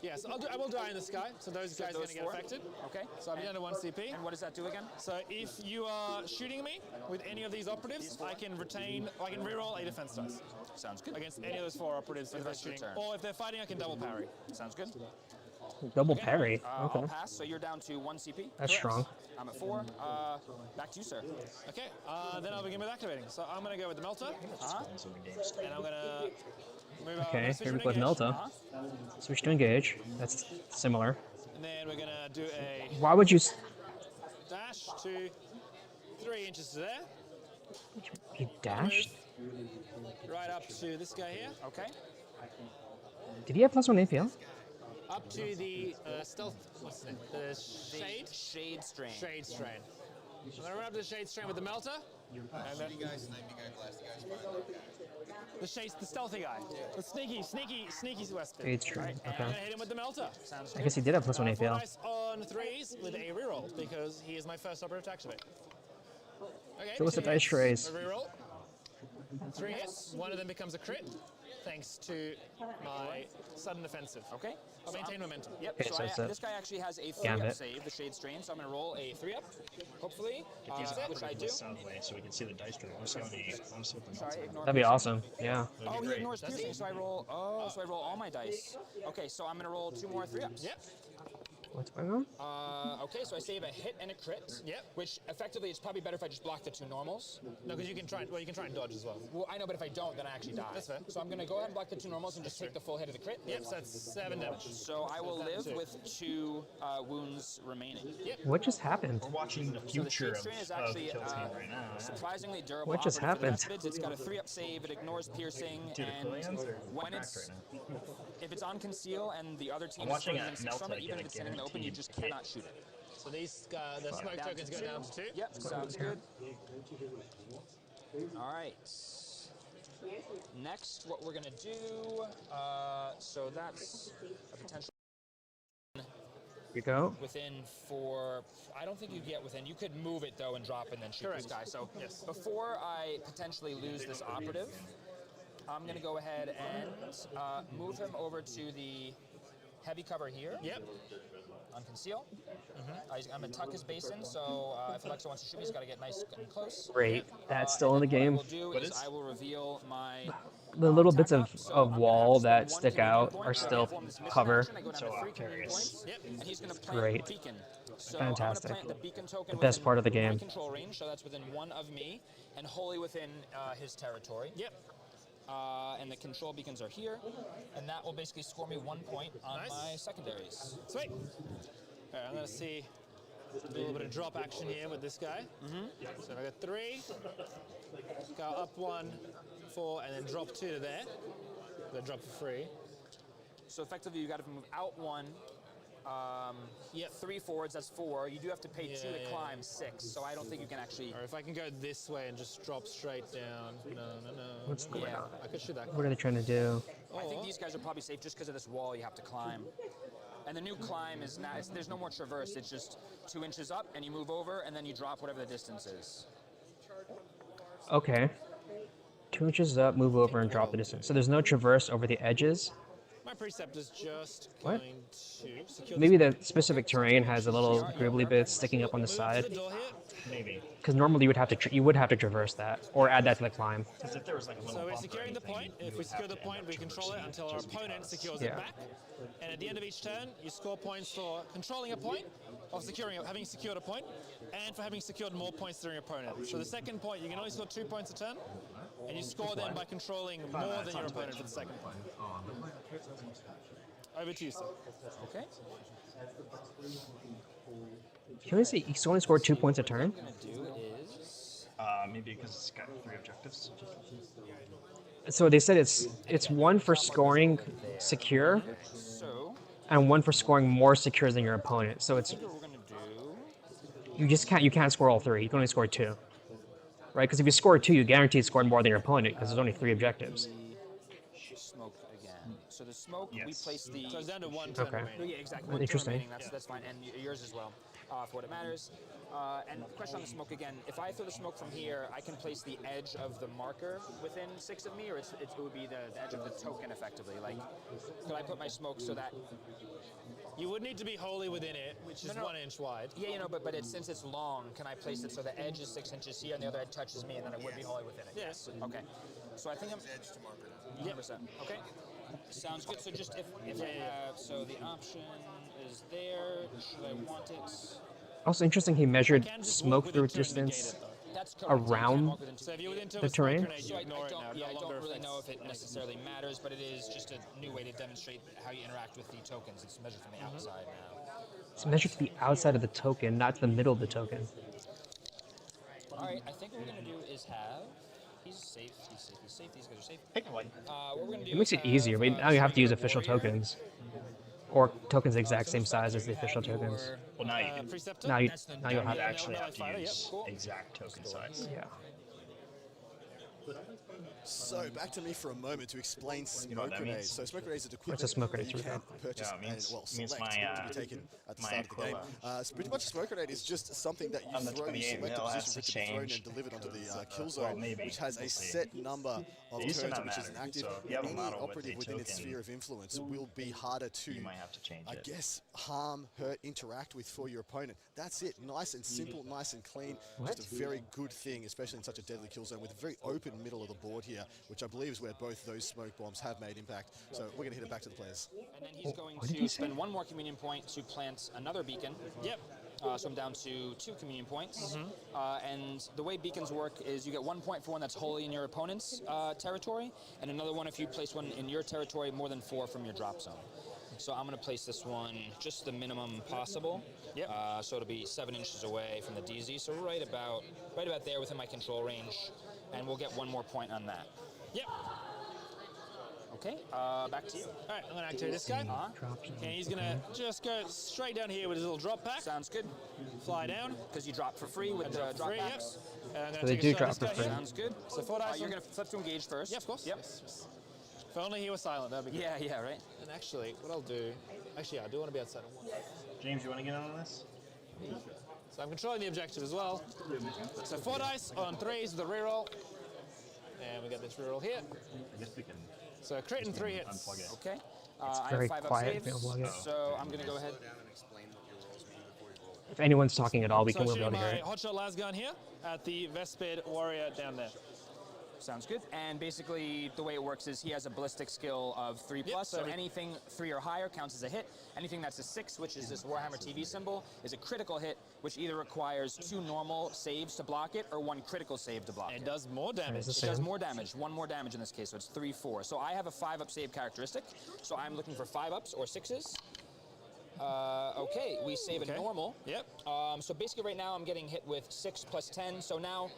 S4: Yes, I will do eye in the sky. So those guys are going
S7: those
S4: to get
S7: 4?
S4: affected.
S7: Okay.
S4: So I'll be down to 1 CP.
S7: And what does that do again?
S4: So if you are shooting me with any of these operatives, I can reroll a defense dice
S7: Sounds good.
S4: against any of those 4 operatives if they're
S7: rest of the
S4: shooting.
S7: turn.
S4: Or if they're fighting, I can double parry.
S7: Sounds good.
S1: Double parry.
S7: I'll
S1: Okay.
S7: pass. So you're down to 1 CP.
S1: That's strong.
S7: I'm at 4. Back to you, sir.
S4: Okay, then I'll begin with activating. So I'm going to go with the melter, and I'm going to move out.
S1: Okay,
S4: switch
S1: here we
S4: to
S1: go with
S4: engage.
S1: Melta. Switch to engage. That's similar.
S4: And then we're going to do a
S1: Why would you...
S4: dash to 3 inches to there.
S1: He dashed?
S4: Right up to this guy here.
S7: Okay.
S1: Did he have +1 APL?
S4: Up to the stealth. What's the name? The shade.
S7: Shade strain.
S4: Shade strain. I'm gonna run up to the shade strain with the melter. And then
S8: Shitty guy, snipey guy, blasty guy, spy guy.
S4: the stealthy guy. The sneaky Western.
S1: Shade strain,
S4: And I'm
S1: okay.
S4: gonna hit him with the melter.
S7: Sounds
S1: I
S7: good.
S1: guess he did have +1
S4: 4
S1: APL.
S4: dice on 3s with a reroll because he is my first operative to activate. Okay,
S1: Show us the
S4: 2
S1: dice
S4: hits,
S1: trays.
S4: a reroll. 3 hits. 1 of them becomes a crit, thanks to my sudden offensive.
S7: Okay.
S4: I'll maintain momentum.
S7: Yep.
S1: Okay,
S7: so
S1: so it's a
S7: this guy actually has a 3-up
S1: gambit.
S7: save, the Shade Strain. So I'm going to roll a 3-up, hopefully, which I do.
S2: Subway, so we can see the dice tray. Let's see what the
S7: Sorry, ignore
S1: That'd be awesome. Yeah.
S7: Oh, he
S2: great.
S7: ignores piercing, so I roll. Oh, so I roll all my dice. Okay, so I'm gonna roll 2 more 3-ups.
S4: Yep.
S1: What's going on?
S7: Okay, so I save a hit and a crit.
S4: Yep.
S7: Which effectively it's probably better if I just block the 2 normals.
S4: No, because you can try. Well, you can try and dodge as well.
S7: Well, I know, but if I don't, then I actually die.
S4: That's fair.
S7: So I'm gonna go ahead and block the 2 normals and just take the full hit of the crit.
S4: Yep. So that's 7 damage.
S7: So I will live
S4: Two.
S7: with 2 wounds remaining.
S1: What just happened?
S2: We're watching the
S7: So the
S2: future
S7: Shade Strain is
S2: of
S7: actually
S2: Kill Team right now.
S7: surprisingly durable.
S1: What just
S7: operative for the
S1: happened?
S7: best bids. It's got a 3-up save. It ignores piercing,
S2: Dude, the
S7: and
S2: Quillians are
S7: when
S2: cracked
S7: it's
S2: right now.
S7: if it's on conceal and the other team
S2: I'm
S7: is
S2: watching
S7: throwing
S2: a
S7: in 6 from
S2: Melta
S7: it, even
S2: get
S7: if
S2: a
S7: it's sitting in the open, you just
S2: guaranteed
S7: cannot shoot it.
S4: So these the smoke
S7: Down
S4: tokens
S7: to
S4: go
S7: 2.
S4: down to 2.
S7: Yep, sounds good. All right. Next, what we're gonna do, so that's a potential
S1: Here we go.
S7: within 4. I don't think you get within. You could move it though and drop and then shoot
S4: Correct.
S7: this guy. So
S4: Yes.
S7: before I potentially lose this operative, I'm gonna go ahead and move him over to the heavy cover here.
S4: Yep.
S7: On conceal. I'm gonna tuck his base in, so if Alexa wants to shoot me, he's got to get nice and close.
S1: Great. That's still
S7: And
S1: in the
S7: then
S1: game.
S7: What I will do is I will reveal my
S1: The little bits
S7: attack
S1: of,
S7: up. So I'm gonna
S1: wall
S7: have
S1: that
S7: one
S1: stick
S7: communion
S1: out
S7: point,
S1: are
S7: so I
S1: still
S7: perform this mission
S1: cover.
S7: action. I go down to 3 communion points,
S4: Yep.
S7: and he's gonna plant
S1: Great.
S7: the beacon. So
S1: Fantastic.
S7: I'm gonna plant the beacon token
S1: The best
S7: within
S1: part of the
S7: my
S1: game.
S7: control range, so that's within 1 of me, and wholly within his territory.
S4: Yep.
S7: And the control beacons are here, and that will basically score me 1 point on
S4: Nice.
S7: my secondaries.
S4: Sweet. All right, I'm gonna see. Do a little bit of drop action here with this guy. So I got 3. Go up 1, 4, and then drop 2 to there. Then drop for free.
S7: So effectively, you got to move out 1. 3 forwards, that's 4. You do have to pay 2 to
S4: Yeah.
S7: climb 6, so I don't think you can actually.
S4: Or if I can go this way and just drop straight down. No.
S1: What's going
S7: Yeah.
S1: on?
S4: I could shoot that.
S1: What are they trying to do?
S7: I think these guys are probably safe just because of this wall you have to climb. And the new climb is not, there's no more traverse, it's just 2 inches up and you move over and then you drop whatever the distance is.
S1: Okay. 2 inches up, move over, and drop the distance. So there's no traverse over the edges.
S4: My precept is just
S1: What?
S4: going to secure
S1: Maybe the specific terrain has a little gribbly bit sticking up on the
S4: move to
S1: side.
S4: the door here.
S2: Maybe.
S1: Because normally you would have to traverse that or add that to the climb.
S2: Because if there was like a little
S4: So we're
S2: bump or
S4: securing the
S2: anything,
S4: point.
S2: you
S4: If we
S2: would
S4: secure
S2: have
S4: the
S2: to
S4: point,
S2: end
S4: we
S2: up
S4: control it
S2: traversing
S4: until our
S2: just
S4: opponent
S2: because.
S4: secures
S1: Yeah.
S4: it back. And at the end of each turn, you score points for controlling a point, of having secured a point, and for having secured more points than your opponent. So the second point, you can only score 2 points a turn, and you score them by controlling more than your opponent for the second point. Over to you, sir.
S7: Okay?
S1: Can we see? You can only score 2 points a turn?
S7: What I'm going to do is.
S2: Maybe because it's got 3 objectives.
S1: So they said it's 1 for scoring secure
S7: So,
S1: and 1 for scoring more secure than your opponent. So it's
S7: what we're going to do.
S1: you can't score all 3. You can only score 2. Right? Because if you score 2, you guaranteed scoring more than your opponent because there's only 3 objectives.
S7: Smoke again. So the smoke, we
S2: Yes.
S7: place the.
S4: So it's down to 1 turn
S1: Okay.
S7: Oh,
S4: remaining.
S7: yeah, exactly.
S1: Well,
S7: One turn
S1: interesting.
S7: remaining, that's fine, and yours as well, for what it matters. And question on the smoke again. If I throw the smoke from here, I can place the edge of the marker within 6 of me, or it would be the edge of the token effectively. Like, could I put my smoke so that?
S4: You would need to be wholly within it, which is
S7: No.
S4: 1 inch wide.
S7: Yeah, but since it's long, can I place it so the edge is 6 inches here and the other edge touches me, and then it would be wholly within it?
S4: Yes.
S7: Okay. So I think I'm.
S8: Edge to marker.
S7: 100%. Okay. Sounds good. So just if I have, so the option is there. Should I want it?
S1: Also interesting, he measured
S4: Can just
S1: smoke
S4: walk
S1: through
S4: within turn, negate
S1: distance
S4: it, though.
S7: That's correct. You
S1: around
S7: can walk within
S4: So if you're within 2
S1: the
S4: of a smoke
S1: terrain?
S4: grenade,
S7: So
S4: you
S7: I
S4: ignore it now.
S7: don't,
S4: It
S7: yeah, I
S4: no
S7: don't
S4: longer
S7: really know
S4: affects
S7: if it necessarily matters, but it is just a new way to demonstrate how you interact with the tokens. It's measured from the outside now.
S1: It's measured to the outside of the token, not to the middle of the token.
S7: All right, I think what we're gonna do is have. He's safe. He's safe. He's safe. These guys are safe.
S2: Pick one.
S7: What we're gonna do
S1: It makes
S7: is
S1: it easier.
S7: have,
S1: Now you have to use
S7: regular
S1: official
S7: warrior,
S1: tokens. Or tokens the exact same size as the official
S7: have
S1: tokens.
S7: your,
S2: Well, now you do.
S4: Preceptor.
S1: Now you
S7: That's the
S1: now you'll have
S2: You
S1: to.
S2: actually have to
S4: Fighter,
S2: use
S7: Cool.
S2: exact token size.
S1: Yeah.
S5: So back to me for a moment to explain
S2: know
S5: smoke
S2: what that
S5: grenades.
S2: means?
S5: So smoke grenades are equipment
S1: What's a smoke
S5: that
S1: grenade?
S5: you can purchase
S2: Yeah, it means-
S5: and well
S2: means
S5: select
S2: my,
S5: to be taken at the
S2: my
S5: start of the game.
S2: Aquila.
S5: So pretty much a smoke grenade is just something that you
S2: On the
S5: throw, you
S2: 28
S5: select a
S2: mil,
S5: position
S2: that's
S5: for it to
S2: to
S5: be thrown
S2: change,
S5: and delivered onto the kill
S2: well,
S5: zone,
S2: maybe.
S5: which has a
S2: We'll see.
S5: set number of
S2: It used to
S5: turns
S2: not
S5: which is
S2: matter,
S5: inactive.
S2: so if you have a
S5: Any
S2: model with a
S5: operative within its
S2: token,
S5: sphere of influence will be harder to,
S2: You might have to change
S5: I
S2: it.
S5: guess, harm, hurt, interact with for your opponent. That's it. Nice and simple, nice and clean. Just a very good thing, especially in such a deadly kill zone with a very open middle of the board here, which I believe is where both those smoke bombs have made impact. So we're going to hit it back to the players.
S7: And then he's going
S1: what did he
S7: to
S1: say?
S7: spend one more communion point to plant another beacon.
S4: Yep.
S7: So I'm down to 2 communion points. And the way beacons work is you get 1 point for one that's wholly in your opponent's territory, and another one if you place one in your territory more than 4 from your drop zone. So I'm going to place this one just the minimum possible.
S4: Yep.
S7: So it'll be 7 inches away from the DZ, so right about there within my control range, and we'll get 1 more point on that.
S4: Yep.
S7: Okay, back to you.
S4: All right, I'm gonna activate this guy.
S1: Drops.
S4: And he's gonna just go straight down here with his little drop pack.
S7: Sounds good,
S4: Fly down.
S7: because you drop for free with the drop
S4: Free, yep.
S7: packs.
S4: And I'm gonna
S1: So they
S4: take a
S1: do
S4: shot at
S1: drop
S4: this
S1: for
S4: guy
S1: free.
S4: here.
S7: Sounds good.
S4: So 4 dice.
S7: You're going to flip to engage first.
S4: Yeah, of course.
S7: Yep.
S4: If only he was silent, that'd be good.
S7: Yeah, right.
S4: And actually, what I'll do, I do want to be outside of one.
S2: James, you want to get on this?
S4: So I'm controlling the objective as well. So 4 dice on 3s with a reroll. And we got this reroll here.
S2: I guess we can.
S4: So crit and 3 hits.
S2: Unplug it.
S7: Okay. I
S1: very
S7: have 5 up
S1: quiet if
S7: saves,
S1: you unplug it.
S7: so I'm going to go ahead.
S1: If anyone's talking at all, we
S4: So
S1: can
S4: I'm
S1: be able
S4: shooting
S1: to hear
S4: my
S1: it.
S4: hotshot lasgun here at the Vespid warrior down there.
S7: Sounds good. And basically, the way it works is he has a ballistic skill of 3 plus,
S4: so
S7: so
S4: he-
S7: anything 3 or higher counts as a hit. Anything that's a 6, which is this Warhammer TV symbol, is a critical hit, which either requires 2 normal saves to block it or 1 critical save to block
S4: And
S7: it.
S4: it does more damage.
S1: It's
S7: It does
S1: Same.
S7: more damage, 1 more damage in this case, so it's 3, 4. So I have a 5-up save characteristic, so I'm looking for 5-ups or 6s. Okay, we save
S4: Okay.
S7: a normal.
S4: Yep.
S7: So basically right now I'm getting hit with 6 plus 10, so now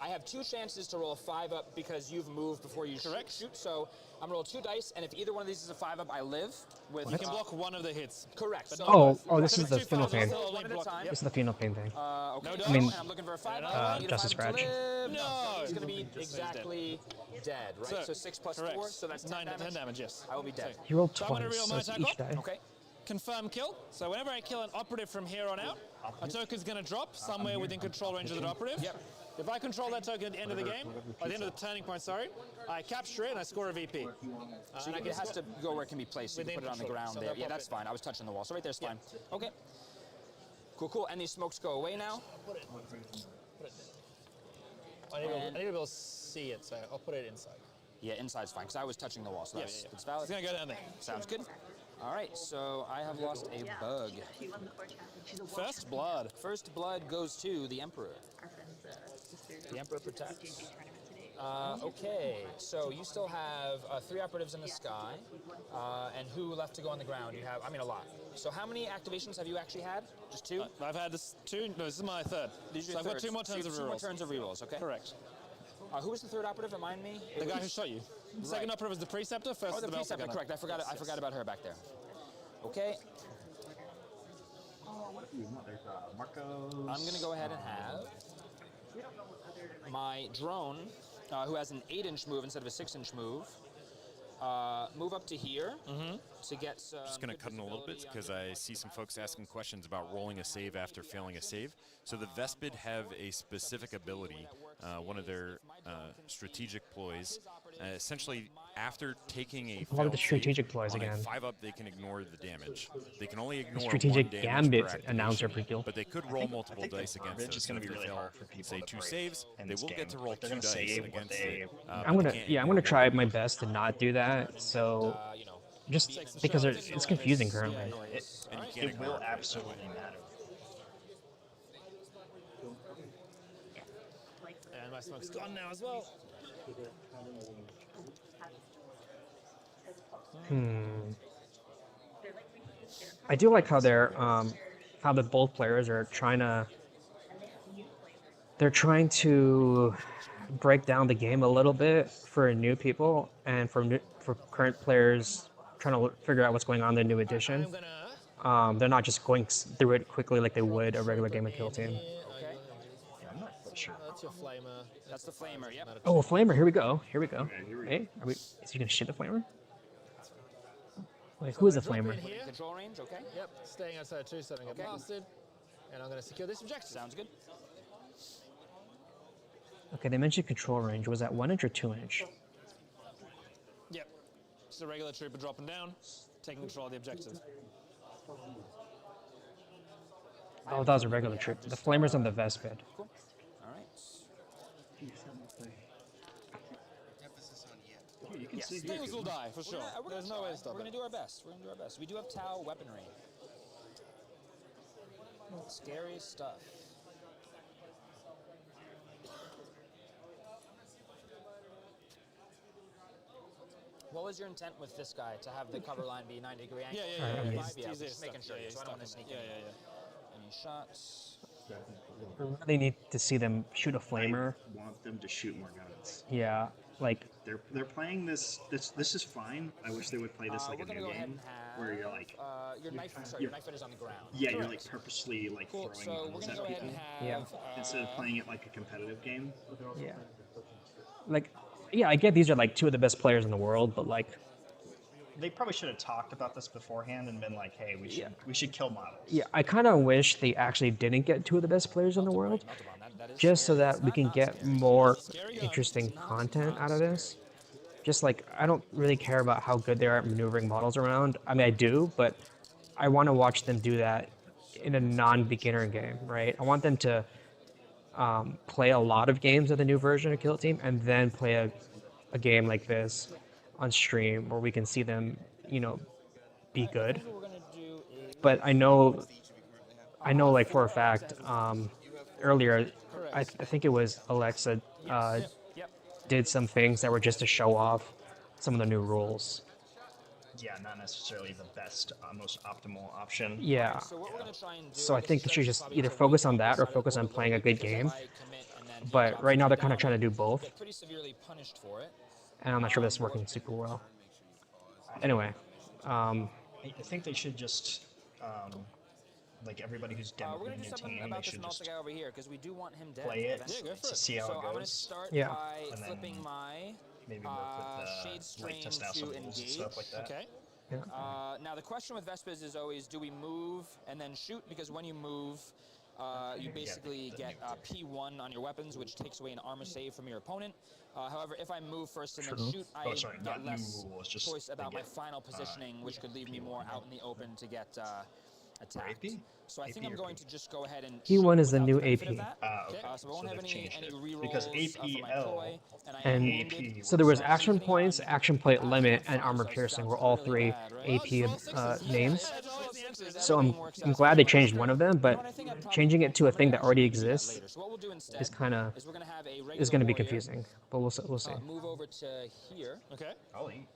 S7: I have 2 chances to roll a 5-up because you've moved before you shoot. So I'm gonna roll 2 dice, and if either one of these is a 5-up, I live with...
S4: You can block one of the hits.
S7: Correct. So
S1: Oh, this
S4: If
S1: is
S4: it's
S1: the
S4: too
S1: final
S4: far,
S1: pain.
S4: you'll still
S7: One at a
S4: block-
S7: time.
S4: yep.
S1: This is the final pain thing.
S7: Okay,
S4: No
S7: so,
S4: I mean,
S7: and I'm looking for a 5-up.
S4: uh,
S7: Need a
S1: Justice
S7: 5-up to
S1: Scratch.
S7: live.
S4: No.
S7: He's gonna be exactly dead, right? So 6 plus
S4: correct.
S7: 4, so that's 10
S4: 10
S7: damage.
S4: damage, yes.
S7: I will be dead.
S1: You rolled
S4: So I'm gonna
S1: twice,
S4: reel
S1: so
S4: my
S1: it's
S4: attack
S1: each
S4: off.
S1: die.
S7: Okay.
S4: Confirm kill. So whenever I kill an operative from here on out, a token's going to drop somewhere within control range of that operative.
S7: Yep.
S4: If I control that token at the end of the game, or the end of the turning point, sorry, I capture it and I score a VP.
S7: So it has to go where it can be placed. So you can
S4: Within
S7: put it on the
S4: control.
S7: ground
S4: So
S7: there.
S4: they'll
S7: Yeah,
S4: pop
S7: that's
S4: it.
S7: fine. I was touching the wall, so right there's fine. Okay. Cool. And these smokes go away now.
S4: I need to be able to see it, so I'll put it inside.
S7: Yeah, inside's fine, because I was touching the wall, so that's valid.
S4: It's going to go down there.
S7: Sounds good. All right, so I have lost a bug.
S8: She won the core challenge. She's a
S4: First blood.
S7: First blood goes to the Emperor.
S8: Our friend's sister.
S7: The Emperor protects.
S8: tournament today.
S7: Okay, so you still have 3 operatives in the sky, and who left to go on the ground? You have, I mean, a lot. So how many activations have you actually had? Just 2?
S4: I've had this 2. No, this is my 3rd.
S7: These are
S4: So I've got
S7: thirds.
S4: 2 more turns of
S7: Two more
S4: rerolls.
S7: turns of rerolls, okay?
S4: Correct.
S7: Who was the 3rd operative? Remind me.
S4: The guy who shot you. The second operative is the preceptor. First
S7: Oh,
S4: is
S7: the
S4: the Belter
S7: preceptor,
S4: gunner.
S7: correct. I forgot about her back there. Okay,
S2: Marcos.
S7: I'm gonna go ahead and have my drone, who has an 8-inch move instead of a 6-inch move, move up to here to get some.
S6: Just going to
S7: good
S6: cut in a little bit
S7: visibility
S6: because I see some folks asking questions about rolling a save after failing a save. So the Vespid have a specific ability, one of their strategic ploys. Essentially, after taking a
S1: What are
S6: failed
S1: the strategic
S6: save,
S1: ploys
S6: on
S1: again?
S6: a 5-up, they can ignore the damage. They can only ignore
S1: Strategic
S6: 1 damage
S1: Gambit
S6: per activation,
S1: announcer preview.
S6: but they could roll multiple
S2: think
S6: dice
S2: the
S6: against
S2: garbage
S6: it.
S2: is
S6: So
S2: gonna
S6: if
S2: be
S6: they
S2: really
S6: fail,
S2: hard for people
S6: say
S2: to
S6: 2
S2: break
S6: saves,
S2: in
S6: they
S2: this
S6: will get
S2: game.
S6: to roll
S2: Like, they're
S6: 2
S2: gonna
S6: dice
S2: save what
S6: against
S2: they-
S6: it.
S1: I'm gonna try my best to not do that. So just because it's confusing currently.
S6: And you can't
S2: It
S6: ignore
S2: will
S6: it.
S2: absolutely matter.
S4: And my smoke's gone now as well.
S1: I do like how they're how the both players are trying to they're trying to break down the game a little bit for new people and for current players trying to figure out what's going on in the new edition.
S4: I'm gonna
S1: They're not just going through it quickly like they would a regular game of Kill Team.
S7: Okay.
S2: I'm not quite sure.
S4: That's your flamer.
S7: That's the flamer. Yep.
S1: Oh, a flamer! Here we go. Here we go.
S2: Okay, here we go.
S1: Hey, is he gonna shoot the flamer? Wait, who is the
S4: Drop
S1: flamer?
S4: in here.
S7: Control range. Okay.
S4: Yep, staying outside 2 so I don't get
S7: Okay.
S4: blasted. And I'm going to secure this objective.
S7: Sounds good.
S1: Okay, they mentioned control range. Was that 1 inch or 2 inch?
S4: Yep. Just a regular trooper dropping down, taking control of the objective.
S1: Oh, that was a regular troop. The flamer's on the vest bed.
S7: Cool. All right.
S2: You can see
S4: Things will die, for sure.
S7: We're
S4: There's
S7: gonna
S4: no way
S7: try.
S4: to stop
S7: We're
S4: it.
S7: gonna do our best. We're gonna do our best. We do have Tau weaponry. Scary stuff. What was your intent with this guy to have the cover line be 90-degree angle?
S4: Yeah, yeah, yeah.
S1: Alright,
S4: yeah.
S7: Yeah,
S4: He's
S7: just making sure.
S4: yeah,
S7: So I don't want to
S4: stuck
S7: sneak
S4: in.
S7: in.
S4: Yeah, yeah,
S7: Any shots?
S1: I really need to see them shoot a flamer.
S2: I want them to shoot more guns.
S1: Yeah, like
S2: They're playing this is fine. I wish they would play this like
S7: We're
S2: a
S7: gonna
S2: new
S7: go ahead
S2: game
S7: and have
S2: where you're like
S7: your knife. Sorry, your knife is on the ground.
S2: yeah, you're like purposely like
S7: Cool.
S2: throwing
S7: So we're
S2: guns
S7: gonna
S2: at
S7: go ahead and
S2: people
S7: have.
S1: Yeah.
S2: instead of playing it like a competitive game.
S1: yeah, like yeah. I get these are like 2 of the best players in the world, but like
S2: They probably should have talked about this beforehand and been like, hey, we should kill models.
S1: yeah, I kind of wish they actually didn't get 2 of the best players in the world,
S7: That is
S1: just so
S7: scary.
S1: that
S7: It's
S1: we
S7: not
S1: can
S7: not
S1: get
S7: scary.
S1: more
S4: Scary gun.
S1: interesting content out of this. Just like I don't really care about how good they are at maneuvering models around. I mean, I do, but I want to watch them do that in a non-beginner game, right? I want them to play a lot of games of the new version of Kill Team and then play a game like this on stream where we can see them, you know, be good.
S7: What we're gonna do is.
S1: But I know like for a fact, earlier, I think it was Alexa
S7: Yep.
S1: did some things that were just to show off some of the new rules.
S2: Yeah, not necessarily the best, most optimal option.
S1: Yeah.
S7: So what we're gonna try and do.
S1: So I think they
S7: is
S1: should just
S7: probably
S1: either
S7: to
S1: focus
S7: wait
S1: on that or
S7: outside of
S1: focus
S7: the
S1: on
S7: border
S1: playing a good
S7: because
S1: game.
S7: if I commit and then he
S1: But
S7: drops
S1: right now
S7: me
S1: they're kind
S7: down,
S1: of trying to do both,
S7: get pretty severely punished for it.
S1: and I'm not sure if this is working super well. Anyway,
S2: I think they should just, like everybody who's
S7: We're gonna
S2: demoing
S7: do
S2: a
S7: something
S2: team, they
S7: about this
S2: should
S7: Melta
S2: just
S7: guy over here because we do want him dead.
S2: play it
S7: eventually.
S4: go for
S2: to
S4: it.
S2: see how
S7: So
S2: it
S7: I'm gonna
S2: goes.
S7: start
S1: Yeah.
S7: by
S2: And then
S7: flipping my
S2: Maybe work with
S7: Shade
S2: like
S7: Strain
S2: test out
S7: to
S2: some rules and stuff like that.
S4: Okay.
S7: Now the question with Vespers is always, do we move and then shoot? Because when you move, you basically get P1 on your weapons, which takes away an armor save from your opponent. However, if I move first and then
S1: True.
S7: shoot, I
S2: Oh, sorry,
S7: get
S2: not new
S7: less
S2: rules, just
S7: choice
S2: they
S7: about my
S2: get,
S7: final positioning, which could leave me more out in the open to get attacked.
S2: AP?
S7: So I think
S2: AP
S7: I'm
S2: or
S7: going
S2: P?
S7: to just go ahead and
S1: P1
S7: shoot
S1: is the
S7: without
S1: new
S7: benefit
S1: AP.
S7: of that.
S2: Okay.
S7: So I won't
S2: So
S7: have
S2: they've changed
S7: any
S2: it.
S7: rerolls
S2: Because
S7: for my
S2: APL
S7: ploy, and I
S1: And
S7: am wounded.
S1: so there was
S7: So
S1: action
S7: hitting
S1: points,
S7: on-
S1: action plate
S7: Ah,
S1: limit,
S7: fine,
S1: and armor
S7: so it
S1: piercing were
S7: sounds
S1: all
S7: really
S1: 3
S7: bad, right?
S1: AP names.
S4: Roll sixes.
S1: So I'm glad they changed one of them, but changing it to a thing that already exists
S7: So what we'll do instead
S1: is kind of
S7: is we're gonna have a
S1: is
S7: regular
S1: going to be
S7: warrior,
S1: confusing. But we'll see.
S7: Move over to here.
S4: Okay.
S2: I'll eat.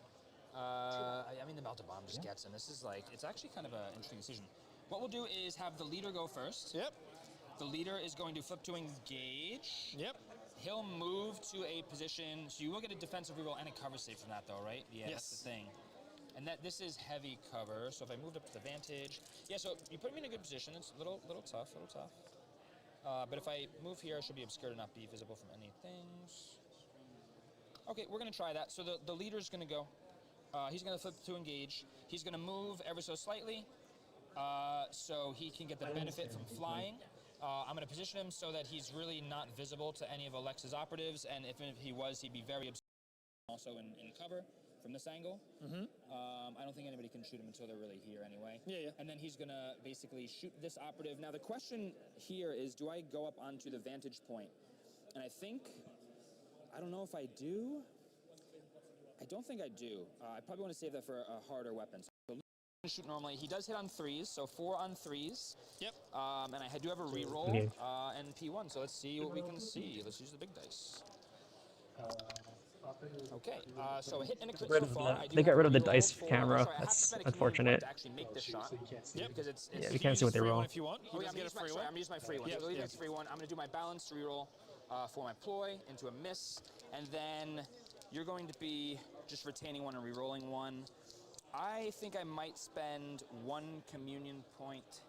S7: I mean, the Melta Bomb just gets him. This is like, it's actually kind of an interesting decision. What we'll do is have the leader go first.
S4: Yep.
S7: The leader is going to flip to engage.
S4: Yep.
S7: He'll move to a position, so you will get a defensive reroll and a cover save from that, though, right? Yeah,
S4: Yes.
S7: that's the thing. And that this is heavy cover, so if I moved up to advantage, yeah. So you put me in a good position. It's a little tough. But if I move here, I should be obscured and not be visible from any things. Okay, we're gonna try that. So the leader's gonna go. He's gonna flip to engage. He's gonna move ever so slightly, so he can get the benefit from flying. I'm gonna position him so that he's really not visible to any of Alexa's operatives, and if he was, he'd be very obscure. Also in cover from this angle. I don't think anybody can shoot him until they're really here anyway.
S4: Yeah.
S7: And then he's gonna basically shoot this operative. Now the question here is, do I go up onto the vantage point? And I don't know if I do. I don't think I do. I probably want to save that for a harder weapon. So shoot normally. He does hit on 3s, so 4 on 3s.
S4: Yep.
S7: And I do have a reroll and P1. So let's see what we can see. Let's use the big dice. Okay, so a hit and a crit
S1: Rid
S7: so
S1: of
S7: far.
S1: the-
S7: I do
S1: they got
S7: have
S1: rid of the
S7: reroll
S1: dice
S7: for-
S1: camera.
S7: sorry, I have to
S1: That's
S7: spend a command
S1: unfortunate.
S7: point to actually make this shot. Because it's
S1: Yeah, you can't see what they
S4: free
S1: roll.
S4: one if you want.
S7: Oh, yeah,
S4: Just
S7: I'm
S4: get a
S7: gonna use my,
S4: free
S7: sorry,
S4: one.
S7: I'm gonna use my free one.
S4: Yeah,
S7: So leave
S4: yeah.
S7: it's free one. I'm gonna do my balanced reroll for my ploy into a miss, and then you're going to be just retaining one and rerolling one. I think I might spend 1 communion point.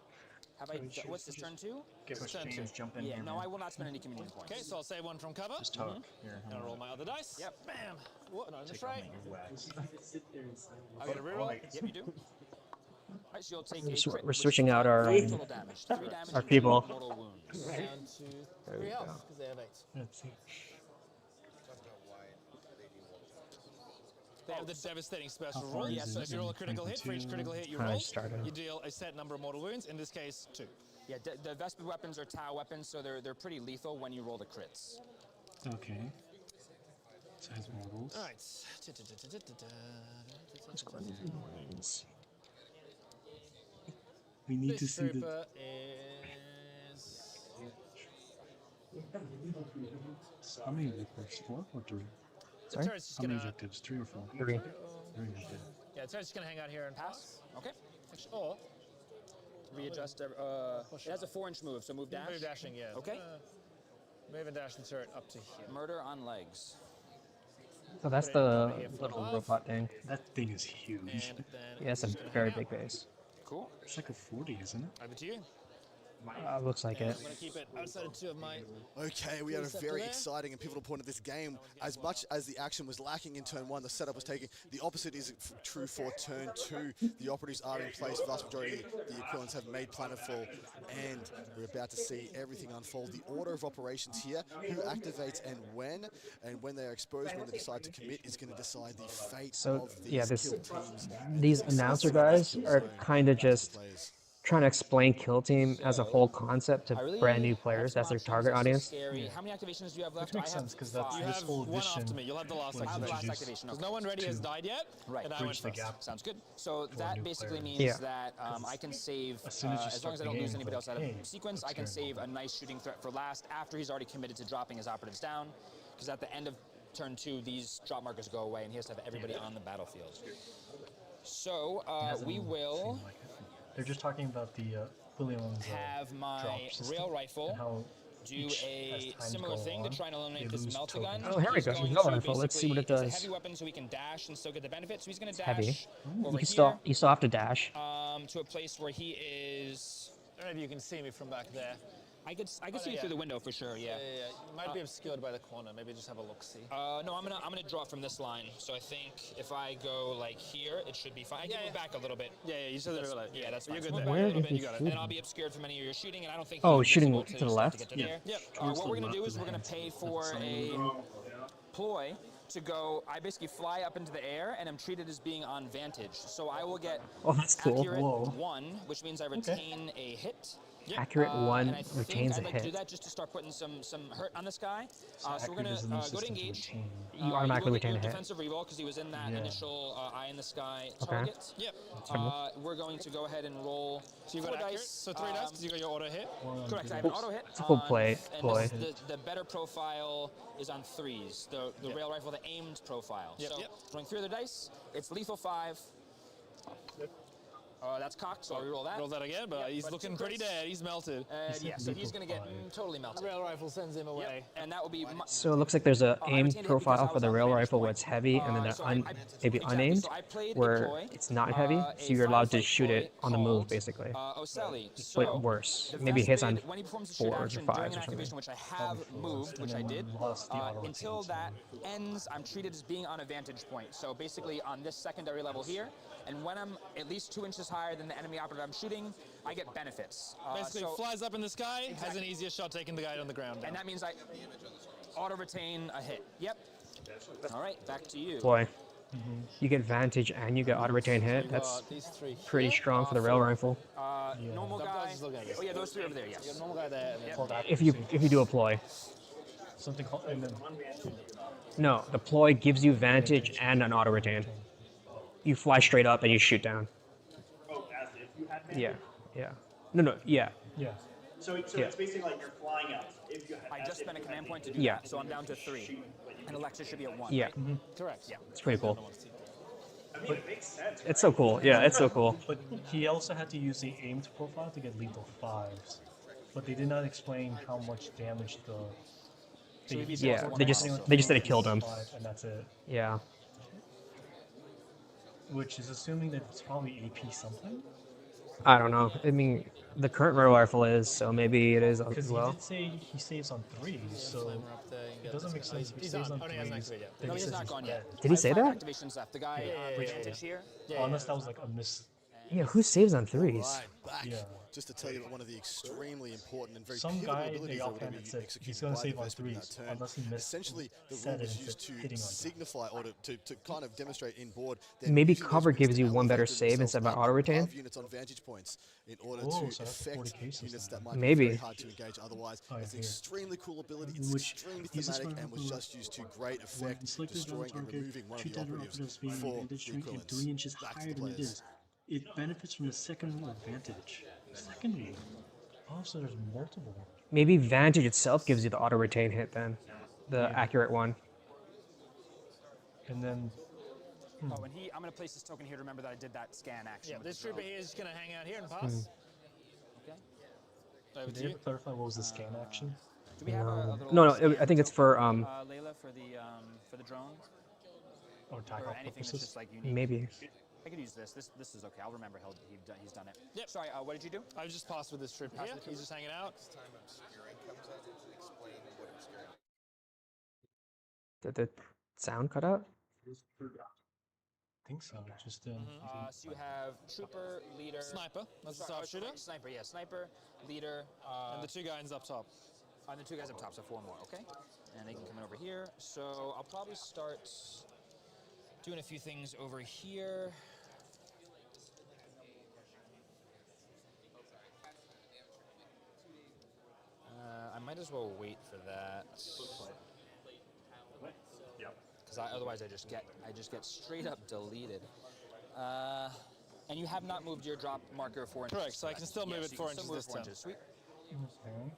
S7: Have I? What's this turn 2?
S2: Give us
S4: Turn
S2: James
S4: two.
S2: jump in
S7: Yeah,
S2: here,
S7: no,
S2: man.
S7: I will not spend any communion points.
S4: Okay, so I'll save one from cover.
S2: Just talk. Here,
S4: And I'll roll my other dice.
S7: Yep.
S4: Bam. What? Not in the
S2: Take off
S4: fray.
S2: my wax.
S4: I get a reroll.
S7: Yep, you do. Alright, so you'll take a
S1: So
S7: crit,
S1: we're
S7: which is
S1: switching out our,
S7: 5 total damage. 3 damage
S1: our
S7: and 2
S1: people.
S7: mortal wounds.
S4: Down to 3 health because they have 8.
S2: Let's see.
S4: They have the devastating special
S2: How far
S4: rule.
S2: is
S4: Yes,
S2: it?
S4: so if you roll a critical hit, for each
S2: 22.
S4: critical hit you
S1: I
S4: roll,
S1: started.
S4: you deal a set number of mortal wounds. In this case, 2.
S7: Yeah, the Vespa weapons are Tau weapons, so they're pretty lethal when you roll the crits.
S2: Okay. Size models.
S4: All right.
S2: We need to
S4: This
S2: see the.
S4: trooper is
S2: How many objectives? 4 or 3?
S4: the
S1: Sorry?
S4: turret's just
S2: How many
S4: gonna
S2: objectives? 3 or 4?
S1: 3.
S2: 3 okay.
S4: yeah, the turret's just gonna hang out here and
S7: Pass. Okay.
S4: pass. Or
S7: Readjust. It has a 4-inch move, so move dash.
S4: move dashing, yeah.
S7: Okay.
S4: Move and dash the turret up to here.
S7: Murder on legs.
S1: So that's the little robot thing.
S2: That thing is huge.
S4: And then
S1: Yeah, it's a very big base.
S7: Cool.
S2: It's like a 40, isn't it?
S4: over to you.
S1: Looks like it.
S4: I'm gonna keep it outside of 2 of my.
S5: Okay, we had a
S4: Set
S5: very
S4: there.
S5: exciting and pivotal point of this game. As much as the action was lacking in turn 1, the setup was taken. The opposite is true for turn 2. The operatives are in place. Vast majority of the equivalents have made planetfall, and we're about to see everything unfold. The order of operations here, who activates and when they are exposed, when they decide to commit, is going to decide the fate
S1: So,
S5: of these
S1: yeah, this-
S5: kill teams.
S1: These announcer guys are kind of just
S5: Players.
S1: trying to explain Kill Team as a whole concept to brand new players. That's their target audience.
S7: Scary. How many activations do you have left?
S2: Which makes
S7: I have
S2: sense, 'cause that's-
S7: five.
S4: You
S2: This
S4: have
S2: whole
S4: one
S2: edition
S4: after me. You'll have the last
S2: was
S7: I have the last
S2: introduced
S7: activation.
S4: Because
S7: Okay.
S4: no one ready has
S2: to
S4: died yet.
S7: Right.
S4: And I
S2: bridge
S4: went
S2: the
S4: first.
S2: gap.
S7: Sounds good. So
S2: For
S7: that
S2: new
S7: basically
S2: players.
S7: means
S1: Yeah.
S7: that I can save,
S2: as soon as you
S7: as long as I
S2: start
S7: don't
S2: the
S7: lose
S2: game,
S7: anybody else
S2: like,
S7: out of
S2: hey,
S7: sequence, I
S2: let's
S7: can
S2: get
S7: save a
S2: involved.
S7: nice shooting threat for last after he's already committed to dropping his operatives down. Because at the end of turn 2, these drop markers go away and he has to have everybody on the battlefield. So we will
S2: Seem like it. They're just talking about the Williams
S7: have my
S2: drop system
S7: rail
S2: and
S7: rifle
S2: how
S7: do
S2: each,
S7: a
S2: as time
S7: similar
S2: go
S7: thing to
S2: on,
S7: try and eliminate
S2: they
S7: this
S2: lose
S7: melta gun.
S2: tokens.
S1: Oh, here we
S7: He's
S1: go.
S7: going
S1: Rail
S7: to
S1: rifle. Let's see what it
S7: basically-
S1: does.
S7: It's a heavy weapon, so he can dash and still get the benefit. So he's going to dash
S1: Heavy.
S7: over
S1: You
S7: here
S1: still have to dash.
S7: to a place where he is.
S4: I don't know if you can see me from back there.
S7: I could see
S4: yeah.
S7: you through the window for sure. Yeah.
S4: Yeah. You might be obscured by the corner. Maybe just have a look. See.
S7: No, I'm gonna draw from this line. So I think if I go like here, it should be fine. I can move back a little bit.
S4: Yeah. You said that.
S7: Yeah, that's fine.
S4: You're
S7: So
S4: good
S7: move
S4: there.
S7: back
S1: Where
S7: a little
S1: is
S7: bit,
S1: he
S7: you got it.
S1: shooting?
S7: And I'll be obscured from any of your shooting, and I don't think.
S1: Oh,
S7: he's
S1: shooting
S7: visible
S1: to the
S7: start
S1: left?
S7: get to
S2: Yeah.
S7: there.
S4: Yep.
S2: Towards
S7: What
S2: the
S7: we're gonna do
S2: left
S7: is
S2: of
S7: we're gonna
S2: the
S7: pay for
S2: sign.
S7: a ploy to go. I basically fly up into the air, and I'm treated as being on vantage. So I will get
S1: Oh, that's cool.
S7: accurate
S2: Whoa.
S7: 1, which means I retain a hit.
S1: Accurate one
S7: and I think
S1: retains a
S7: I'd like to do
S1: hit.
S7: that just to start putting some hurt on this guy. So we're
S2: accurate
S7: gonna
S2: is in the
S7: go to
S2: system to
S7: engage.
S2: retain.
S1: You automatically
S7: will get
S1: retain
S7: your
S1: a hit.
S7: defensive reroll because he was in that
S2: Yeah.
S7: initial eye in the sky
S1: Okay.
S7: target.
S4: Yep.
S7: We're going to go ahead and roll
S4: So you've
S7: 4
S4: got accurate.
S7: dice.
S4: So 3 dice because you got your auto hit.
S7: Correct. I have an auto hit.
S1: It's a full
S7: on-
S1: play-
S7: and
S1: ploy.
S7: the better profile is on 3s. The rail rifle, the aimed profile.
S4: Yep,
S7: So
S4: yep.
S7: throwing 3 other dice. It's lethal 5. That's cocked, so I'll reroll that.
S4: Roll that again, but
S7: Yep,
S4: he's
S7: but
S4: looking
S7: 2
S4: pretty
S7: crits.
S4: dead. He's melted.
S7: Yeah, so he's going to get totally melted.
S4: Rail rifle sends him away.
S7: Yep, and that will be.
S1: So it looks like there's a
S7: I
S1: aim
S7: retained it because
S1: profile
S7: I
S1: for
S7: was
S1: the
S7: on
S1: rail
S7: vantage
S1: rifle where
S7: point.
S1: it's heavy, and then maybe
S7: exactly,
S1: unaimed,
S7: so I played a
S1: where
S7: ploy,
S1: it's not heavy,
S7: a
S1: so you're allowed to
S7: firefight
S1: shoot it
S7: ploy
S1: on the move,
S7: called,
S1: basically.
S7: Ocelli.
S1: But
S7: So
S1: worse.
S7: the
S1: Maybe it hits on
S7: Vespid, when he performs a shoot
S1: 4s or
S7: action
S1: 5s
S7: during
S1: or
S7: an
S1: something.
S7: activation, which I have moved, which I did,
S2: lost the auto
S7: until
S2: retain,
S7: that ends, I'm treated as being on a vantage point. So basically on this secondary level here, and when I'm at least 2 inches higher than the enemy operative I'm shooting, I get benefits.
S4: Basically,
S7: so-
S4: flies up in the sky, has an
S7: Exactly.
S4: easier shot taking the guy on the ground.
S7: and that means I auto retain a hit. Yep. All right, back to you.
S1: Boy, you get vantage and you get auto retain hit. That's
S4: these 3
S1: pretty
S4: here.
S1: strong for the rail rifle.
S7: Normal
S4: Some
S7: guy.
S4: guys just look at this.
S7: Oh yeah, those 3 over there. Yes.
S4: Normal guy there. And then
S1: If you do a ploy.
S2: Something called. And then
S1: No, the ploy gives you vantage and an auto retain. You fly straight up and you shoot down.
S9: Oh, as if you had
S1: Yeah, yeah. No, yeah.
S2: yeah.
S9: So
S1: Yeah.
S9: it's basically like you're flying up. If you had,
S7: I
S9: as
S7: just
S9: if
S7: spent a
S9: you
S7: command
S9: had
S7: point to
S9: the-
S7: do
S1: Yeah.
S7: that, so I'm down to 3.
S9: shoot, but you
S7: And Alexa should be at 1.
S1: Yeah,
S7: Right?
S4: Correct.
S7: Yeah.
S1: it's pretty cool.
S9: I mean, it makes sense.
S1: It's so cool. Yeah, it's so cool.
S2: But he also had to use the aimed profile to get lethal 5s. But they did not explain how much damage the.
S1: Yeah, they just said it killed him.
S2: And that's it.
S1: Yeah.
S2: Which is assuming that it's probably AP something.
S1: I don't know. I mean, the current rotor rifle is, so maybe it is
S2: Because
S1: as
S2: he
S1: well.
S2: did say he saves on 3s, so
S4: Flamer up there, you can
S2: it
S4: get
S2: doesn't
S4: this
S2: make
S4: guy.
S2: sense if he
S4: He's
S2: saves
S4: on.
S2: on
S4: Only has
S2: 3s.
S4: next video.
S2: then
S7: No,
S2: he
S7: he's
S2: says
S7: not
S2: he's
S7: gone
S2: dead.
S7: yet.
S1: Did he say
S7: I have
S1: that?
S7: 5 activations left. The guy
S2: Bridge
S7: Vantage here.
S2: Unless that was like a miss.
S1: Yeah, who saves on 3s?
S5: Right, back.
S2: Yeah.
S5: Just to tell you that one of the extremely important and very
S2: Some
S5: pivotal
S2: guy in
S5: abilities
S2: the
S5: that were
S2: offhand
S5: going to
S2: said
S5: be
S2: he's
S5: executed
S2: going
S5: by
S2: to
S5: the
S2: save on
S5: Vespid in that
S2: 3s
S5: turn.
S2: unless he missed.
S5: Essentially, the
S2: said
S5: rule was
S2: it
S5: used to
S2: hitting on 3.
S5: signify or to kind of demonstrate in board. that
S1: Maybe
S5: using those
S1: cover
S5: rules
S1: gives
S5: to
S1: you one better
S5: elevate
S1: save
S5: themselves
S1: instead of
S5: up
S1: auto retain.
S5: above units on vantage points in order
S2: Oh,
S5: to
S2: so that's the 40
S5: affect
S2: cases
S5: units
S2: then.
S5: that might be
S1: Maybe.
S5: very hard to engage otherwise.
S2: Oh, yeah,
S5: It's an
S2: here.
S5: extremely cool ability. It's
S2: Which
S5: extremely
S2: uses
S5: thematic and was
S2: for
S5: just used to great
S8: When
S5: effect,
S8: selected on
S5: destroying and
S8: target,
S5: removing one of
S8: treat
S5: the
S8: that
S5: operatives
S8: operative as being
S5: for
S8: advantage
S5: the
S8: strength and
S5: equivalents.
S8: 3 inches
S5: Back to
S8: higher
S5: the
S8: than it
S5: players.
S8: is. It benefits from the second rule advantage.
S2: Second rule. Oh, so there's multiple.
S1: Maybe Vantage itself gives you the auto retain hit then, the
S2: Yeah.
S1: accurate one.
S2: And then
S7: Oh, and I'm going to place this token here to remember that I did that scan action.
S4: Yeah,
S7: with
S4: this
S7: the drone.
S4: trooper here is just going to hang out here and pass.
S7: Okay.
S4: Over
S2: did
S4: to
S2: they
S4: you.
S2: clarify what was the scan action?
S7: Do we have a little
S1: No, I
S7: scan
S1: think it's
S7: token,
S1: for
S7: Layla for the drone
S2: Or attack
S7: or
S2: off
S7: anything that's
S2: purposes?
S7: just like unique.
S1: maybe.
S7: I could use this. This is okay. I'll remember he's done it.
S4: Yep.
S7: Sorry. What did you do?
S4: I've just passed with this trooper here. He's just hanging out.
S1: Did the sound cut out?
S2: I think so. Just
S7: So you have trooper, leader,
S4: Sniper. That's the
S7: sorry,
S4: sharpshooter.
S7: Sniper, yeah, sniper, leader,
S4: And the 2 guys up top.
S7: and the 2 guys up top, so 4 more, okay? And they can come in over here. So I'll probably start doing a few things over here. I might as well wait for that. Because otherwise I just get straight up deleted. And you have not moved your drop marker 4 inches.
S4: Correct, so I can still move it
S7: you
S4: 4
S7: can still
S4: inches
S7: move
S4: this
S7: it 4
S4: turn.
S7: inches. Sweet.
S2: Okay.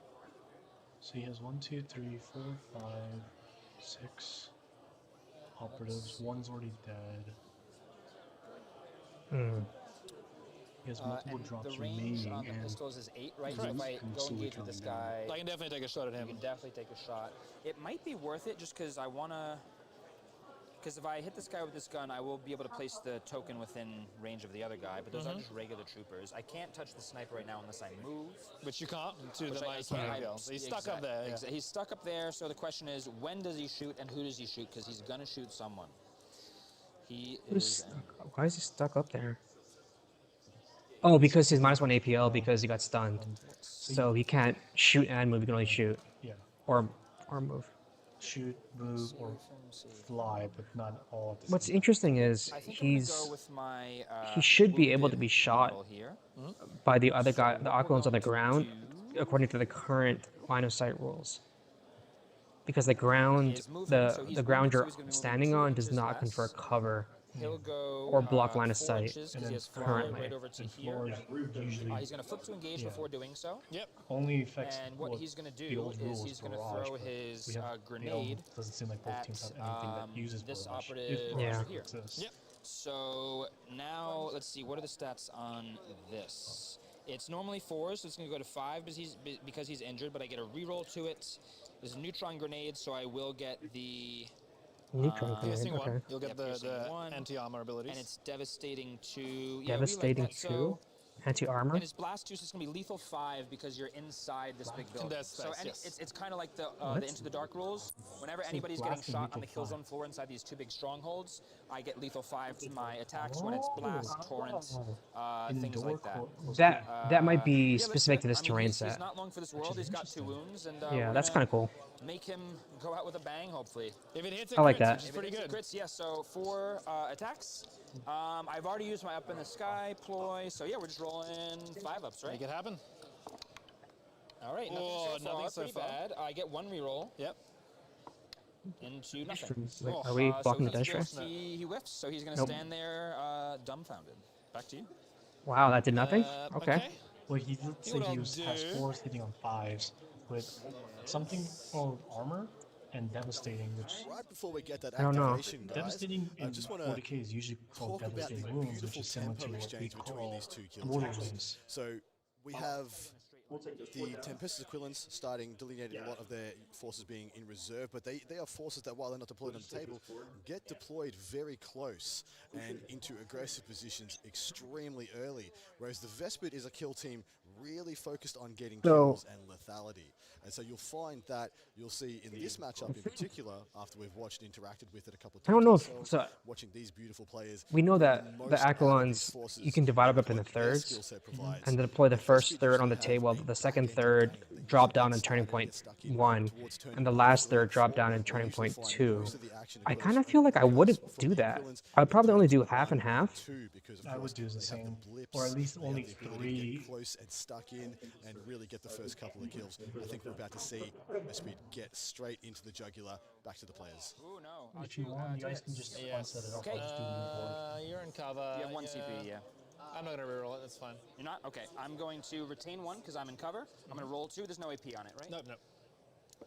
S2: So he has 1, 2, 3, 4, 5, 6 operatives. One's already dead. He has multiple
S7: And
S2: drops
S7: the range
S2: remaining,
S7: on the
S2: and
S7: pistols is 8, right? So
S2: Correct.
S7: if I
S2: And
S7: go
S2: slowly
S7: engage with this
S2: drawing
S7: guy,
S4: I can definitely take a shot at
S7: you
S4: him.
S7: can definitely take a shot. It might be worth it just because I want to... Because if I hit this guy with this gun, I will be able to place the token within range of the other guy, but those are just regular troopers. I can't touch the sniper right now unless I move.
S4: Which you can't to
S7: Which
S4: the
S7: I
S4: minus
S7: can't.
S4: 1 APL. So he's stuck up there. Yeah.
S7: He's stuck up there, so the question is, when does he shoot and who does he shoot? Because he's going to shoot someone. He
S1: Who's
S7: is...
S1: stuck? Why is he stuck up there? Oh, because he's minus 1 APL because he got stunned. So he can't shoot and move. He can only shoot
S2: yeah,
S1: or move.
S2: shoot, move, or fly, but not all at the
S1: What's
S2: same
S1: interesting is
S7: I think I'm gonna
S1: he's
S7: go with my,
S1: he should be able to
S7: wounded
S1: be shot
S7: model here.
S1: by the other guy,
S7: So
S1: the
S7: what we're
S1: Aquilons on the
S7: going to
S1: ground,
S7: do-
S1: according to the current line of sight rules. Because the ground,
S7: is moving, so he's
S1: the ground
S7: moving, so
S1: you're
S7: he's gonna be moving
S1: standing
S7: 2
S1: on does
S7: inches
S1: not confer
S7: less.
S1: cover.
S7: He'll go
S1: Or block line of
S7: 4
S1: sight.
S7: inches 'cause
S2: And
S7: he
S2: then
S7: has fly
S1: currently.
S7: right over to
S2: And
S7: here.
S2: floors usually
S7: He's going to flip to engage
S2: Yeah.
S7: before doing so.
S4: Yep.
S2: only affects
S7: And what he's going to
S2: the
S7: do
S2: old
S7: is
S2: rules
S7: he's going to
S2: barrage,
S7: throw
S2: but
S7: his
S2: we have-
S7: grenade
S2: doesn't seem like both
S7: at
S2: teams have anything that uses
S7: this
S2: barrage.
S7: operative
S2: If barrage
S1: over
S7: here.
S2: exists.
S4: Yep.
S7: So now let's see, what are the stats on this? It's normally 4, so it's going to go to 5 because he's injured, but I get a reroll to it. There's a neutron grenade, so I will get the...
S1: Neutron grenade,
S4: Piercing
S1: okay.
S4: 1. You'll get
S7: Yeah,
S4: the
S7: piercing 1.
S4: anti-armor abilities.
S7: And it's devastating 2. Yeah, we like
S1: Devastating
S7: that.
S1: 2?
S7: So,
S1: Anti-armor?
S7: and his blast 2 is going to be lethal 5 because you're inside this big building.
S4: Condensed
S7: So
S4: space, yes.
S7: it's kind of like the
S1: What?
S7: Into the Dark rules. Whenever anybody's getting
S2: blast and
S7: shot on the
S2: lethal
S7: kill
S2: 5.
S7: zone floor inside these 2 big strongholds, I get lethal 5 to my attacks when it's blast, torrent, things like that.
S1: That might be
S7: Yeah, let's
S1: specific
S7: do
S1: to
S7: it.
S1: this
S7: I mean,
S1: terrain
S7: he's
S1: set.
S7: not long for this world. He's got 2 wounds, and
S1: Yeah,
S7: we're
S1: that's
S7: gonna
S1: kind of cool.
S7: make him go out with a bang, hopefully.
S4: If it hits,
S1: I like
S4: crits,
S1: that.
S4: which is
S7: If it
S4: pretty
S7: hits,
S4: good.
S7: it crits, yeah, so 4 attacks. I've already used my up in the sky ploy, so yeah, we're just rolling 5-ups, right?
S4: Make it happen.
S7: All right,
S4: Oh,
S7: nothing so far,
S4: nothing so
S7: pretty
S4: far.
S7: bad. I get 1 reroll
S4: Yep.
S7: into nothing.
S1: Wait,
S4: Oh,
S1: are we
S7: So
S1: blocking the
S7: he
S1: dice tray?
S7: whiffs, he whiffs, so he's going to
S1: Nope.
S7: stand there dumbfounded. Back to you.
S1: Wow, that did nothing? Okay.
S4: Okay.
S2: Well, he did say
S4: what
S2: he
S4: I'll
S2: has
S4: do-
S2: 4s hitting on 5s with something of armor.
S10: and devastating, which
S5: Right before we get that
S1: I don't know.
S5: activation, guys,
S10: devastating
S5: I
S10: in
S5: just want
S10: 40k
S5: to
S10: is usually called
S5: talk about the
S10: devastating wounds, which
S5: beautiful
S10: is similar to
S5: tempo
S10: what we
S5: exchange between
S10: call
S5: these two kill
S10: mortal
S5: teams.
S10: wounds.
S5: So we have the Tempestus Equivalents starting delineating a lot of their forces being in reserve, but they are forces that, while they're not deployed on the table, get deployed very close and into aggressive positions extremely early. Whereas the Vespid is a kill team really focused on getting kills and lethality. And so you'll find that you'll see in this matchup in particular, after we've watched interacted with it a couple of
S1: I
S5: times
S1: don't know if
S5: ourselves,
S1: so.
S5: watching these beautiful players.
S1: We know
S5: bring
S1: that the
S5: most out of these
S1: Aquilons,
S5: forces
S1: you can divide them
S5: with
S1: up into
S5: what their
S1: thirds
S5: skill set provides.
S1: and deploy the
S5: The
S1: first
S5: Vespid
S1: third on
S5: usually
S1: the
S5: have
S1: table,
S5: a
S1: the second
S5: back-end
S1: third
S5: planning. They
S1: drop
S5: usually
S1: down
S5: get
S1: in turning
S5: started and
S1: point
S5: get stuck in
S1: 1,
S5: towards turning
S1: and the
S5: point
S1: last
S5: 3 or
S1: third drop
S5: 4.
S1: down in
S5: You'll
S1: turning
S5: usually
S1: point
S5: find
S1: 2.
S5: most of the action
S1: I
S5: occurs
S1: kind of
S5: at
S1: feel like I
S5: chaos
S1: wouldn't
S5: from
S1: do
S5: the
S1: that.
S5: Aquilans
S1: I would
S5: in
S1: probably only
S5: turning
S1: do
S5: point
S1: half
S5: 1
S1: and half.
S5: 2, because of
S10: I would
S5: course
S10: do the
S5: they have
S10: same,
S5: the blips,
S10: or at least
S5: they
S10: only
S5: have the ability to
S10: 3.
S5: get close and stuck in and really get the first couple of kills. I think we're about to see Vespid get straight into the jugular, back to the players.
S7: Ooh, no.
S10: If you want, you guys can just set it up.
S7: Okay.
S10: I'll just do a mood board.
S4: You're in cover.
S7: You have 1 CP, yeah.
S4: I'm not going to reroll it, that's fine.
S7: You're not? Okay. I'm going to retain 1 because I'm in cover. I'm going to roll 2. There's no AP on it, right?
S4: Nope, nope.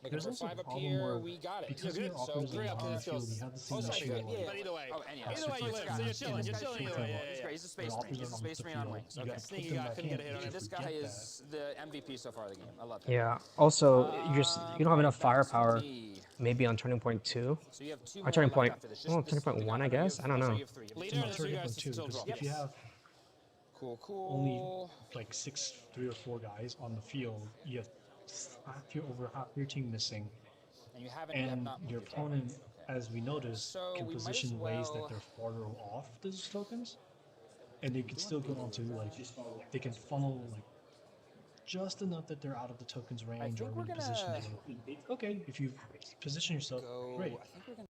S7: Looking
S10: There's
S7: for
S10: also
S7: 5
S10: a
S7: up
S10: problem
S7: here.
S10: where
S7: We got it.
S10: because
S4: You're
S10: your
S4: good, so
S10: offers
S4: three
S10: are
S4: up to
S10: on the
S4: this
S10: field,
S4: goes-
S10: you have the same
S4: Oh, sorry,
S10: issue.
S4: good.
S10: Like,
S4: But either way.
S7: Oh, anyhow.
S4: Either way, you live, so you're chilling, you're chilling either way.
S7: He's great. He's a space
S10: your
S7: marine. He's a
S10: offers are on
S7: space
S10: the
S7: marine on
S10: field.
S7: wings.
S10: You
S7: Okay.
S10: gotta
S4: Sneaky
S10: put them
S4: guy,
S10: back
S4: couldn't
S10: in,
S4: get a hit on
S10: but
S4: it.
S7: This
S10: you
S7: guy
S10: forget
S7: is the MVP so far of the game. I love him.
S1: Yeah. Also, you don't have enough
S7: Back to
S1: firepower.
S7: me.
S1: Maybe on turning point 2.
S7: So you have 2
S1: Or
S7: more
S1: turning
S7: left
S1: point.
S7: after this.
S1: Well,
S7: This
S1: turning
S7: is the
S1: point
S7: guy.
S1: 1, I
S7: No, you
S1: guess.
S7: have-
S1: I don't
S7: oh, sorry,
S1: know.
S7: you have 3. You have
S4: Leader
S7: two.
S4: and
S10: to
S4: two
S10: turn
S4: guys
S10: point
S4: to
S10: 2,
S4: still
S10: because
S4: drop.
S10: if you have
S7: Cool.
S10: only like 3 or 4 guys on the field, you have over half your team missing,
S7: And you haven't yet
S10: and
S7: not moved
S10: your
S7: your token.
S10: opponent,
S7: Okay.
S10: as we noticed,
S7: So
S10: can
S7: we might as
S10: position ways
S7: well-
S10: that they're farther off those tokens, and they can still go onto like they can funnel like just enough that they're out of the token's range
S7: think
S10: or
S7: we're
S10: in position.
S7: gonna
S10: Okay, if you position yourself,
S7: Go.
S10: great.
S7: I think we're gonna.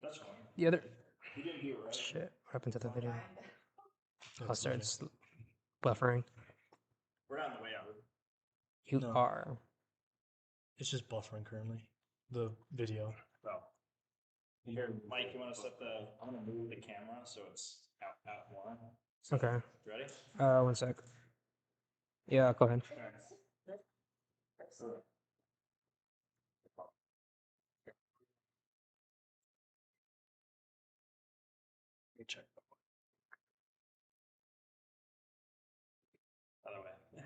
S9: That's fine.
S1: The other.
S9: You didn't do it right.
S1: Shit. What happened to the video? Oh,
S10: That's
S1: sorry,
S10: okay.
S1: it's buffering.
S9: We're not on the way out.
S1: You
S10: No.
S1: are.
S10: It's just buffering currently. The video.
S9: Oh. Here, Mike, you want to set the? I'm gonna move the camera so it's out more.
S1: Okay.
S9: Ready?
S1: 1 sec. Yeah, go ahead.
S10: Let me check.
S9: Other way.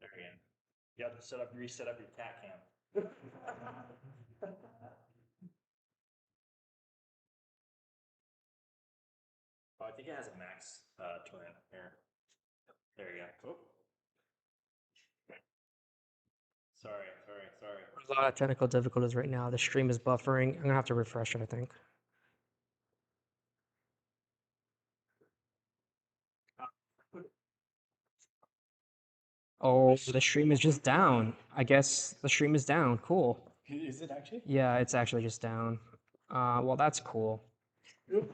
S9: There again. You have to reset up your cat cam. Oh, I think it has a max turn here. There you go. Oh. Sorry.
S1: There's a lot of technical difficulties right now. The stream is buffering. I'm gonna have to refresh it, I think. Oh, the stream is just down. I guess the stream is down. Cool.
S10: Is it actually?
S1: Yeah, it's actually just down. Well, that's cool.
S9: The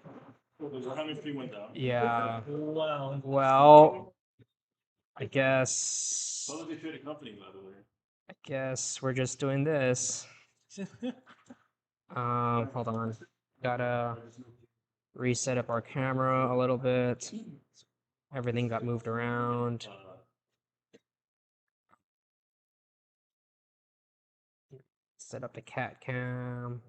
S9: Warhammer stream went down.
S1: Yeah.
S10: Wow.
S1: Well, I guess.
S9: So they trade a company, by the way.
S1: I guess we're just doing this. Hold on. Gotta reset up our camera a little bit. Everything got moved around. Set up the cat cam.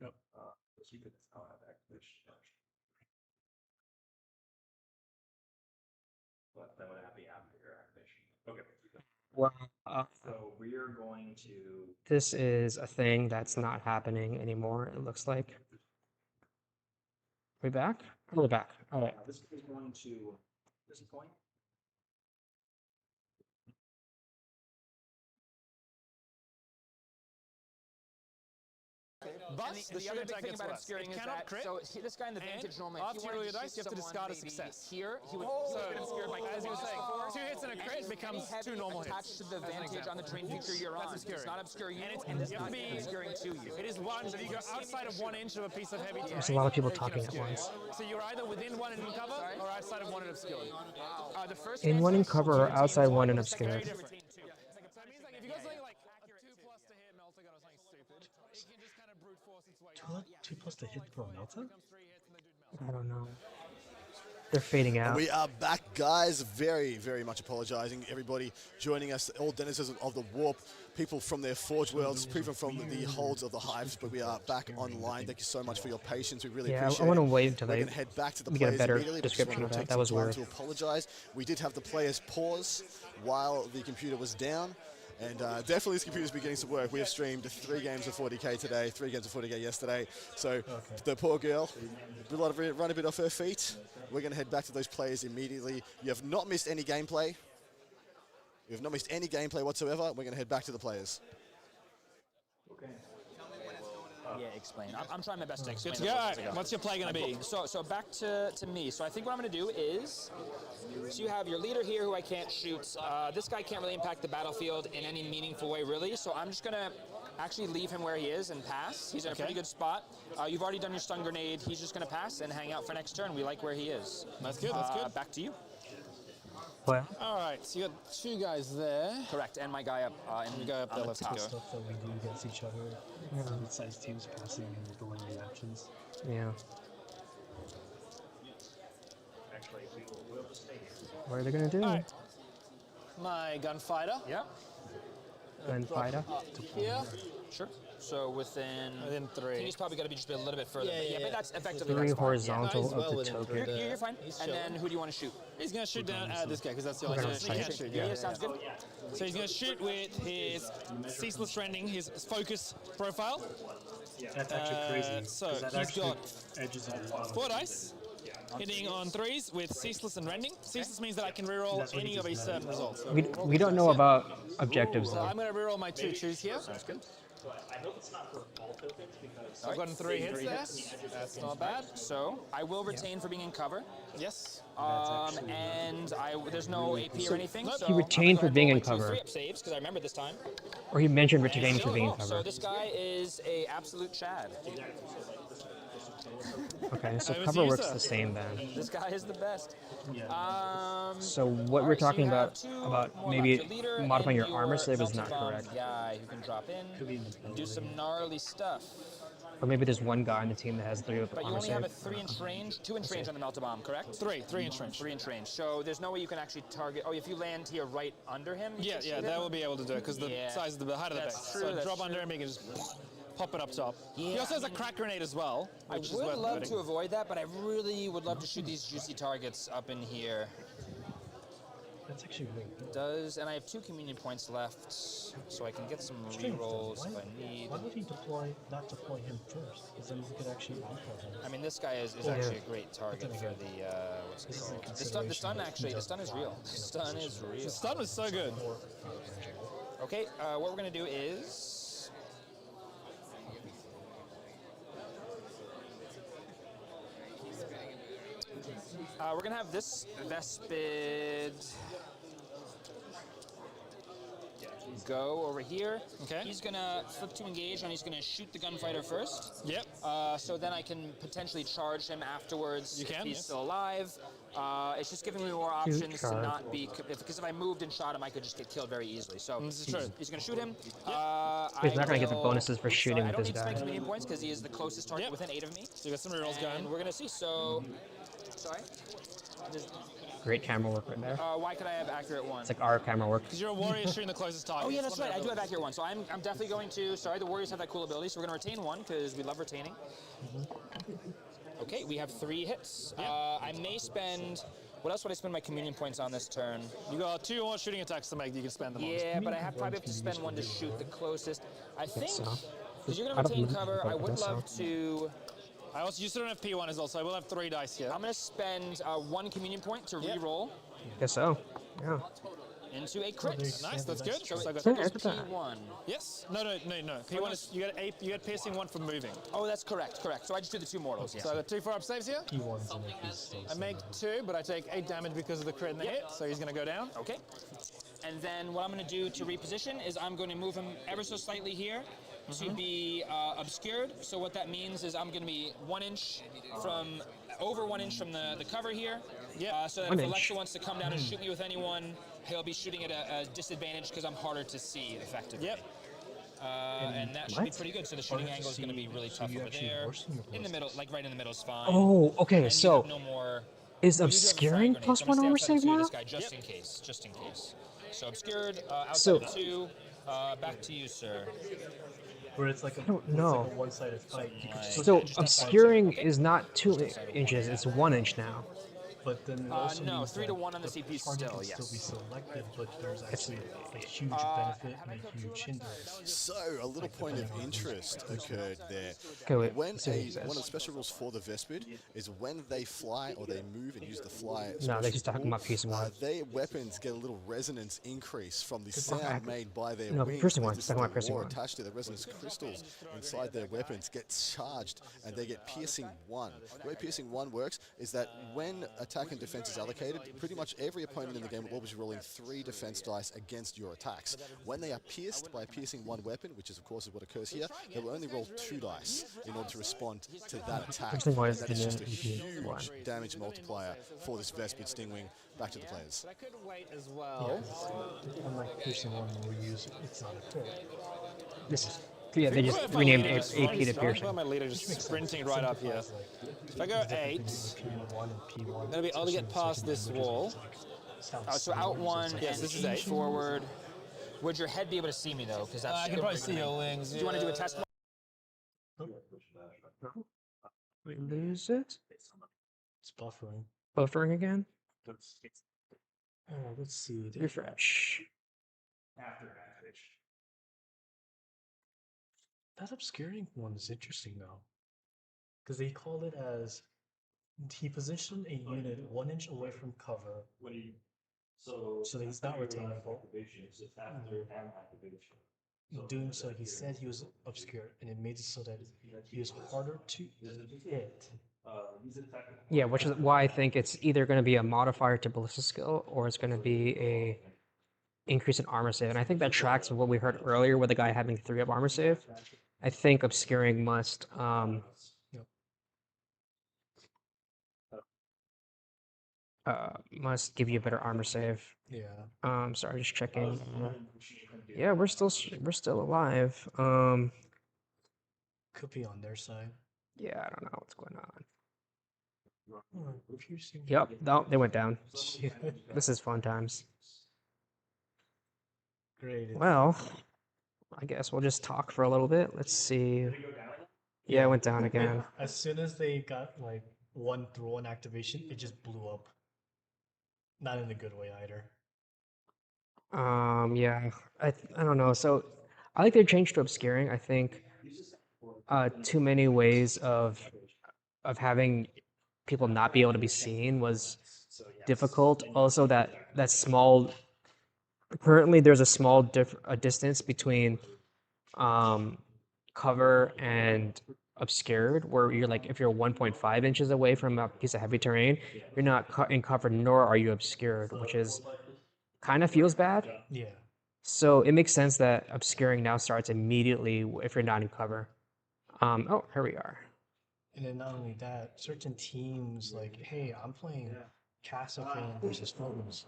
S10: Yep.
S9: But that would be after your activation. Okay.
S1: Well,
S9: So we are going to.
S1: this is a thing that's not happening anymore, it looks like. We back? We're back. All right.
S9: This is going to this point.
S4: But
S7: And
S4: the
S7: the other
S4: stream
S7: big
S4: attack
S7: thing
S4: gets
S7: about
S4: worse.
S7: obscuring
S4: It
S7: is
S4: cannot
S7: that
S4: crit,
S7: so this guy in the vantage normally, if
S4: after
S7: he
S4: you roll
S7: wanted
S4: your
S7: to
S4: dice, you have to
S7: shoot
S4: discard a
S7: someone maybe
S4: success.
S7: here, he would
S4: So,
S7: get obscured by
S4: as you were saying,
S7: before,
S4: 2 hits and a crit becomes
S7: heavy
S4: 2 normal hits.
S7: attached to the
S4: as an
S7: vantage on the
S4: example.
S7: terrain feature you're on.
S4: That's obscuring.
S7: It's not obscure you,
S4: And it's
S7: and it's
S4: you have
S7: not
S4: to be
S7: obscuring to you.
S4: It is one, so if you go outside of 1 inch of a piece of heavy terrain.
S1: There's a lot of people
S4: you can
S1: talking at
S4: obscure it.
S1: once.
S4: So you're either within 1 and in cover, or outside of 1 and obscured.
S7: The first
S1: In one in
S7: vantage-
S1: cover or outside one and
S4: Very
S1: obscured.
S4: different. So that means like if you go something like 2+ to hit Meltagon or something stupid, it can just kind of brute force its way.
S10: 2 plus to hit for Melta?
S1: I don't know. They're fading out.
S5: We are back, guys. Very, very much apologizing. Everybody joining us, all denizens of the Warp, people from their Forge worlds, people from the holds of the Hives, but we are back online. Thank you so much for your patience. We really appreciate it.
S1: I want to wait until
S5: We're
S1: they
S5: going to head back to the
S1: we get a
S5: players
S1: better
S5: immediately, but just
S1: description
S5: wanted
S1: of
S5: to
S1: that.
S5: take
S1: That
S5: some
S1: was
S5: time
S1: weird.
S5: to apologize. We did have the players pause while the computer was down. And definitely this computer's beginning to work. We have streamed 3 games of 40k today, 3 games of 40k yesterday. So the poor girl, run a bit off her feet. We're going to head back to those players immediately. You have not missed any gameplay. You have not missed any gameplay whatsoever. We're going to head back to the players.
S7: Yeah, explain. I'm trying my best to explain.
S4: Good to go. What's your play going to be?
S7: So back to me. So I think what I'm going to do is, so you have your leader here who I can't shoot. This guy can't really impact the battlefield in any meaningful way, really. So I'm just going to actually leave him where he is and pass. He's in a pretty good spot. You've already done your stun grenade. He's just going to pass and hang out for next turn. We like where he is.
S4: That's good. That's good.
S7: Back to you.
S1: Well,
S4: All right. So you got 2 guys there.
S7: Correct. And my guy up. And
S4: You go up there. Let's
S7: top.
S4: go.
S10: Stuff that we do against each other. Mid-sized teams passing and going reactions.
S1: yeah.
S9: Actually, we'll just stay here.
S1: What are they gonna do?
S4: All right. My gunfighter.
S7: Yeah.
S1: Gunfighter.
S4: Here.
S7: Sure. So within
S4: 3.
S7: He's probably got to be just a little bit further.
S8: Yeah,
S7: but that's effectively
S1: 3
S7: that's fine.
S1: horizontal
S8: he's well
S1: of the
S8: within
S1: token.
S8: three.
S7: You're fine.
S8: He's
S7: And
S8: chilling.
S7: then who do you want to shoot?
S4: He's going to shoot down at this guy because that's the only
S1: Okay.
S4: person he can't shoot.
S7: Yeah, sounds good.
S4: So he's going to shoot with his ceaseless rending, his focus profile.
S10: That's actually crazy.
S4: so
S10: 'cause that
S4: he's
S10: actually
S4: got
S10: edges out a lot of
S4: 4 dice, hitting on 3s with ceaseless and rending. Ceaseless means that I can reroll
S10: That's what
S4: any
S10: he
S4: of
S10: just
S4: his
S10: meant.
S4: results. So
S1: We,
S4: roll
S1: we don't
S4: dice,
S1: know
S4: yeah.
S1: about objectives
S4: So
S1: though.
S4: I'm going to reroll my 2 twos here.
S7: Sounds good.
S9: I hope it's not for all tokens because
S4: I've gotten 3 hits there. That's not bad.
S7: So I will retain for being in cover.
S4: Yes.
S7: And there's no AP or anything.
S4: Nope.
S7: So
S1: He retained for being in cover.
S7: 3 up saves because I remember this time.
S1: Or he mentioned retaining for being in
S7: So
S1: cover.
S7: this guy is a absolute Chad.
S1: Okay, so
S4: I was
S1: cover
S4: used
S1: works
S4: to.
S1: the same then.
S7: This guy is the best.
S1: So what we're
S7: Alright, so
S1: talking
S7: you have
S1: about
S7: 2 more left.
S1: maybe
S7: Your leader
S1: modifying
S7: and
S1: your armor save is not
S7: Melted Bomb
S1: correct.
S7: guy who can drop in and do some gnarly stuff.
S1: Or maybe there's one guy on the team that has 3 with
S7: But you
S1: armor
S7: only have a
S1: save.
S7: 3-inch range, 2-inch range on the Melted Bomb, correct?
S4: 3 inch range.
S7: 3-inch range. So there's no way you can actually target. Oh, if you land here right under him. you
S4: Yeah,
S7: can
S4: yeah,
S7: shoot
S4: that
S7: him?
S4: will be able to do it because the
S7: Yeah.
S4: size of the height of the
S7: That's
S4: base.
S7: true,
S4: So
S7: that's
S4: drop under
S7: true.
S4: him, he can just pop it up top. He
S7: Yeah,
S4: also has
S7: I
S4: a
S7: mean,
S4: crack grenade as well,
S7: I
S4: which is
S7: would
S4: worth
S7: love
S4: noting.
S7: to avoid that, but I really would love to shoot these juicy targets up in here.
S10: That's actually really good.
S7: And I have 2 communion points left, so I can get some
S10: Strange, though.
S7: rerolls if I need.
S10: Why would he not deploy him first? Because then he could actually output him.
S7: I mean, this guy is actually a great target for the what's it
S10: This is a
S7: called? The
S10: consideration
S7: stun
S10: that
S7: actually,
S10: he
S7: the stun is real. The stun is real.
S4: The stun was so good.
S7: Okay, what we're gonna do is. We're gonna have this Vespid go over here.
S4: Okay.
S7: He's gonna flip to engage and he's gonna shoot the gunfighter first.
S4: Yep.
S7: So then I can potentially charge him afterwards
S4: You
S7: if
S4: can,
S7: he's
S4: yes.
S7: still alive. It's just giving me more options to
S1: charge.
S7: not be, because if I moved and shot him, I could just get killed very easily. So
S4: This is true.
S7: he's gonna shoot him.
S1: He's not gonna get the
S7: will-
S1: bonuses for shooting
S7: I
S1: with
S7: don't
S1: this
S7: need to spend
S1: guy.
S7: communion points because he is the closest target
S4: Yep.
S7: within 8 of me.
S4: So you got some rerolls
S7: And
S4: going.
S7: we're gonna see. So, sorry.
S1: Great camera work right there.
S7: Why could I have accurate one?
S1: It's like our camera work.
S4: Because you're a warrior shooting the closest target.
S7: Oh yeah,
S4: It's
S7: that's
S4: one
S7: right.
S4: of
S7: I do have
S4: the-
S7: accurate one. So I'm definitely going to. Sorry, the Warriors have that cool ability, so we're gonna retain one because we love retaining. Okay, we have 3 hits. I may spend. What else would I spend my communion points on this turn?
S4: You got 2 more shooting attacks to make. You can spend them on.
S7: Yeah, but I probably have to spend one to shoot the closest. I think
S1: so.
S7: because you're
S1: I
S7: gonna
S1: don't
S7: retain
S1: know,
S7: cover.
S1: but
S7: I
S1: I
S7: would
S1: guess so.
S7: love to.
S4: I also, you still don't have P1 as well, so I will have 3 dice here.
S7: I'm gonna spend 1 communion point to
S4: Yep.
S7: re-roll
S1: Guess so. Yeah.
S7: into a crit.
S4: Nice, that's good. So I got
S1: Yeah,
S7: There's
S1: that's that.
S7: P1.
S4: Yes. No. P1 is you get piercing 1 from moving.
S7: Oh, that's correct. So I just do the 2 mortals. Yeah.
S4: So I got 2 4-up saves here.
S10: P1's and like his stays.
S4: I make 2, but I take 8 damage because of the crit and the hit, so he's gonna go down.
S7: Okay. And then what I'm going to do to reposition is I'm going to move him ever so slightly here to be obscured. So what that means is I'm going to be 1 inch from, over 1 inch from the cover here.
S4: Yeah.
S7: So that
S1: 1
S7: if
S1: inch.
S7: Alexa wants to come down and shoot me with anyone, he'll be shooting at a disadvantage because I'm harder to see effectively.
S4: Yep.
S7: And that should be
S1: What?
S7: pretty good. So the shooting angle is going to be really
S10: so
S7: tough
S10: you
S7: over
S10: actually
S7: there.
S10: worsen your
S7: In the middle, like right in the middle is fine.
S1: Oh, okay.
S7: And you
S1: So
S7: have no more.
S1: Is
S7: You do have a frag
S1: obscuring
S7: grenade, so
S1: plus
S7: I'm
S1: 1
S7: gonna
S1: armor
S7: stay outside
S1: save
S7: two of
S1: now?
S7: this guy just in case. Just in case. So obscured, outside
S1: So
S7: of 2. Back to you, sir.
S10: Where it's like a
S1: I don't
S10: it's like a
S1: know.
S10: one-sided fight. You could still
S1: So
S10: just
S1: obscuring
S7: Okay.
S1: is not 2
S7: Just outside of
S1: inches;
S7: 1.5.
S1: it's 1 inch now.
S10: But then it also
S7: No,
S10: means
S7: 3 to
S10: that
S7: 1 on the
S10: the
S7: CP
S10: target
S7: still,
S10: can still be
S7: yes.
S10: selected, but there's
S1: It's
S10: actually a huge benefit and a huge hindrance.
S5: So a little point of interest occurred there.
S1: Okay, wait.
S5: When
S1: Let's see what he
S5: one of the
S1: says.
S5: special rules for the Vespid is when they fly or they move and use the fly
S1: No, they're just
S5: special
S1: talking
S5: rule,
S1: about piercing one.
S5: their weapons get a little resonance increase from the
S1: Okay.
S5: sound made by their
S1: No,
S5: wings.
S1: piercing
S5: They
S1: one.
S5: listen
S1: Talking
S5: to
S1: about piercing
S5: war
S1: one.
S5: attached to the resonance crystals inside their weapons get charged and they get piercing 1. The way piercing 1 works is that when attack and defense is allocated, pretty much every opponent in the game will always be rolling 3 defense dice against your attacks. When they are pierced by a piercing 1 weapon, which is of course what occurs here, they will only roll 2 dice in order to respond to that attack.
S1: Piercing one is
S5: That is
S1: in
S5: just
S1: the
S5: a
S1: EP one.
S5: huge damage multiplier for this Vespid Stingwing. Back to the players.
S4: That could wait as well.
S10: Unlike piercing one where we use it's not a crit.
S1: This is yeah. They just renamed AP to piercing.
S4: My leader just sprinting right up here. If I go 8,
S10: P1 and P1.
S4: I'm gonna be able to get past this wall.
S7: So out 1
S4: Yes,
S7: and
S4: this is
S7: 8
S4: 8.
S7: forward. Would your head be able to see me though? Because that's
S4: I can probably see your wings.
S7: Do you want to do a test?
S1: We lose it.
S10: It's buffering.
S1: Buffering again.
S10: Oh, let's see.
S1: Refresh.
S9: After activation.
S10: That obscuring one is interesting though, because they call it as he positioned a unit 1 inch away from cover,
S9: When you
S10: so that he's not retainable.
S9: activations, it's after an activation.
S10: In doing so, he said he was obscured, and it made it so that he was harder to hit.
S1: Yeah, which is why I think it's either going to be a modifier to ballista skill or it's going to be a increase in armor save. And I think that tracks with what we heard earlier with the guy having 3 up armor save. I think obscuring must must give you a better armor save.
S10: Yeah.
S1: Sorry, just checking. Yeah, we're still alive.
S10: Could be on their side.
S1: Yeah, I don't know what's going on.
S10: Piercing.
S1: Yep, no, they went down. This is fun times.
S10: Great.
S1: Well, I guess we'll just talk for a little bit. Let's see. Yeah, it went down again.
S10: As soon as they got like 1 through 1 activation, it just blew up. Not in a good way either.
S1: Yeah, I don't know. So I like their change to obscuring. I think too many ways of having people not be able to be seen was difficult. Also, that small. Currently, there's a small distance between cover and obscured, where you're like, if you're 1.5 inches away from a piece of heavy terrain, you're not in cover, nor are you obscured, which is kind of feels bad.
S10: Yeah.
S1: So it makes sense that obscuring now starts immediately if you're not in cover. Oh, here we are.
S10: And then not only that, certain teams like, hey, I'm playing Cassican versus Phobos.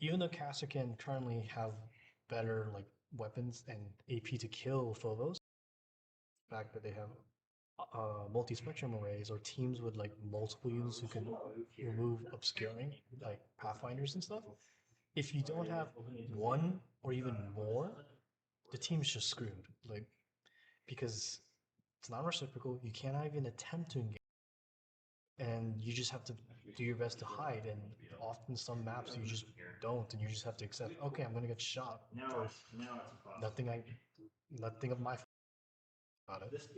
S10: Even though Cassican currently have better like weapons and AP to kill Phobos, the fact that they have multi-spectrum arrays or teams with like multiple units who can remove obscuring, like Pathfinders and stuff. If you don't have 1 or even more, the team's just screwed. Like, because it's not reciprocal, you cannot even attempt to engage. And you just have to do your best to hide, and often some maps you just don't, and you just have to accept, okay, I'm gonna get shot for nothing of my about it.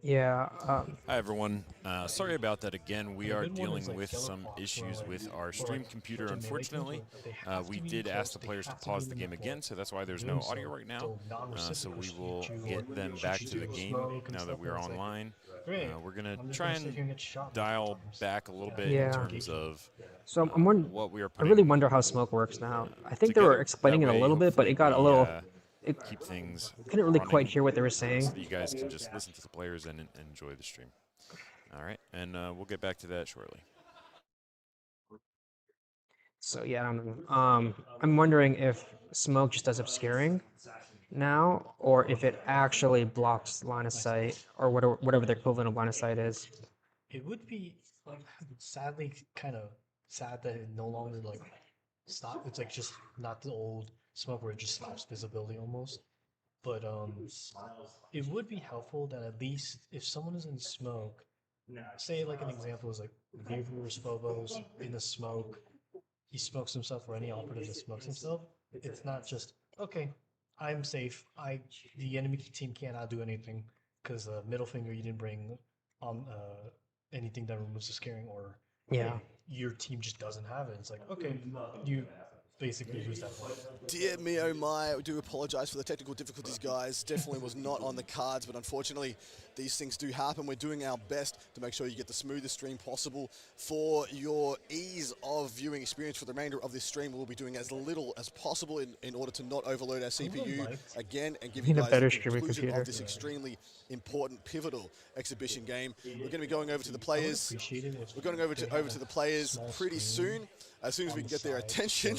S1: Yeah.
S6: Hi everyone. Sorry about that again. We
S10: And a
S6: are
S10: good one
S6: dealing
S10: is, like,
S6: with
S10: Yellow
S6: some
S10: Fox, where,
S6: issues
S10: like,
S6: with our
S10: or,
S6: stream
S10: like,
S6: computer,
S10: certain melee games
S6: unfortunately.
S10: where they have to
S6: We
S10: be
S6: did
S10: close,
S6: ask the
S10: they
S6: players to
S10: have to
S6: pause
S10: be
S6: the
S10: in
S6: game
S10: the
S6: again,
S10: floor.
S6: so that's why there's
S10: Doing
S6: no
S10: so,
S6: audio right now.
S10: they'll
S6: So
S10: non-reciprocally
S6: we
S10: shoot
S6: will
S10: you
S6: get
S10: or
S6: them
S10: shoot
S6: back
S10: you
S6: to the
S10: through
S6: game
S10: smoke and
S6: now that
S10: stuff,
S6: we're
S10: and it's like,
S6: online.
S10: great,
S6: We're going
S10: I'm
S6: to
S10: just
S6: try
S10: gonna sit here
S6: and
S10: and get shot
S6: dial
S10: multiple times.
S6: back a little bit
S1: Yeah.
S6: in terms of
S1: So I'm wondering.
S6: what we are
S1: I really
S6: putting
S1: wonder how smoke works now. I think they
S6: together.
S1: were explaining it
S6: That
S1: a
S6: way,
S1: little bit, but it got a
S6: hopefully we,
S1: little. It
S6: keep things
S1: couldn't really quite
S6: running
S1: hear what they were saying.
S6: so that you guys can just listen to the players and enjoy the stream. All right, and we'll get back to that shortly.
S1: So yeah, I don't know. I'm wondering if smoke just does obscuring now, or if it actually blocks line of sight, or whatever the equivalent of line of sight is.
S10: It would be sadly kind of sad that it no longer like stop. It's like just not the old smoke where it just stops visibility almost. But it would be helpful that at least if someone is in smoke, say like an example is like Beaver's Phobos in the smoke, he smokes himself or any operative that smokes himself. It's not just okay, I'm safe. The enemy team cannot do anything because middle finger you didn't bring on anything that removes the scaring or
S1: Yeah.
S10: your team just doesn't have it. It's like okay, you basically lose that point.
S5: Dear me, oh my, I do apologise for the technical difficulties, guys. Definitely was not on the cards, but unfortunately, these things do happen. We're doing our best to make sure you get the smoothest stream possible. For your ease of viewing experience for the remainder of this stream, we'll be doing as little as possible in order to not overload our CPU again and give you
S1: Need a
S5: guys
S1: better
S5: the
S1: streaming
S5: conclusion
S1: computer.
S5: of this extremely important, pivotal exhibition game. We're going to be going over to the players. We're going over to the players pretty soon. As soon as we can get their attention,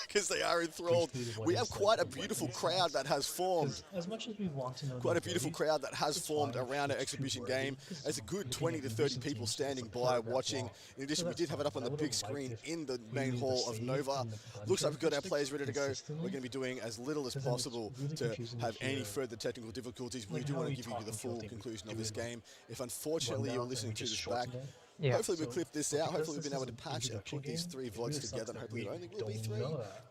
S5: because they are enthralled. We have quite a beautiful crowd that has formed.
S10: As much as we want to know,
S5: Quite a beautiful crowd that has formed around our exhibition game. There's a good 20 to 30 people standing by watching. In addition, we did have it up on the big screen in the main hall of Nova. Looks like we've got our players ready to go. We're going to be doing as little as possible to have any further technical difficulties. We do want to give you the full conclusion of this game. If unfortunately you're listening to this back,
S1: Yeah.
S5: hopefully we'll clip this out. Hopefully we've been able to patch and put these three vlogs together. And hopefully it only will be 3.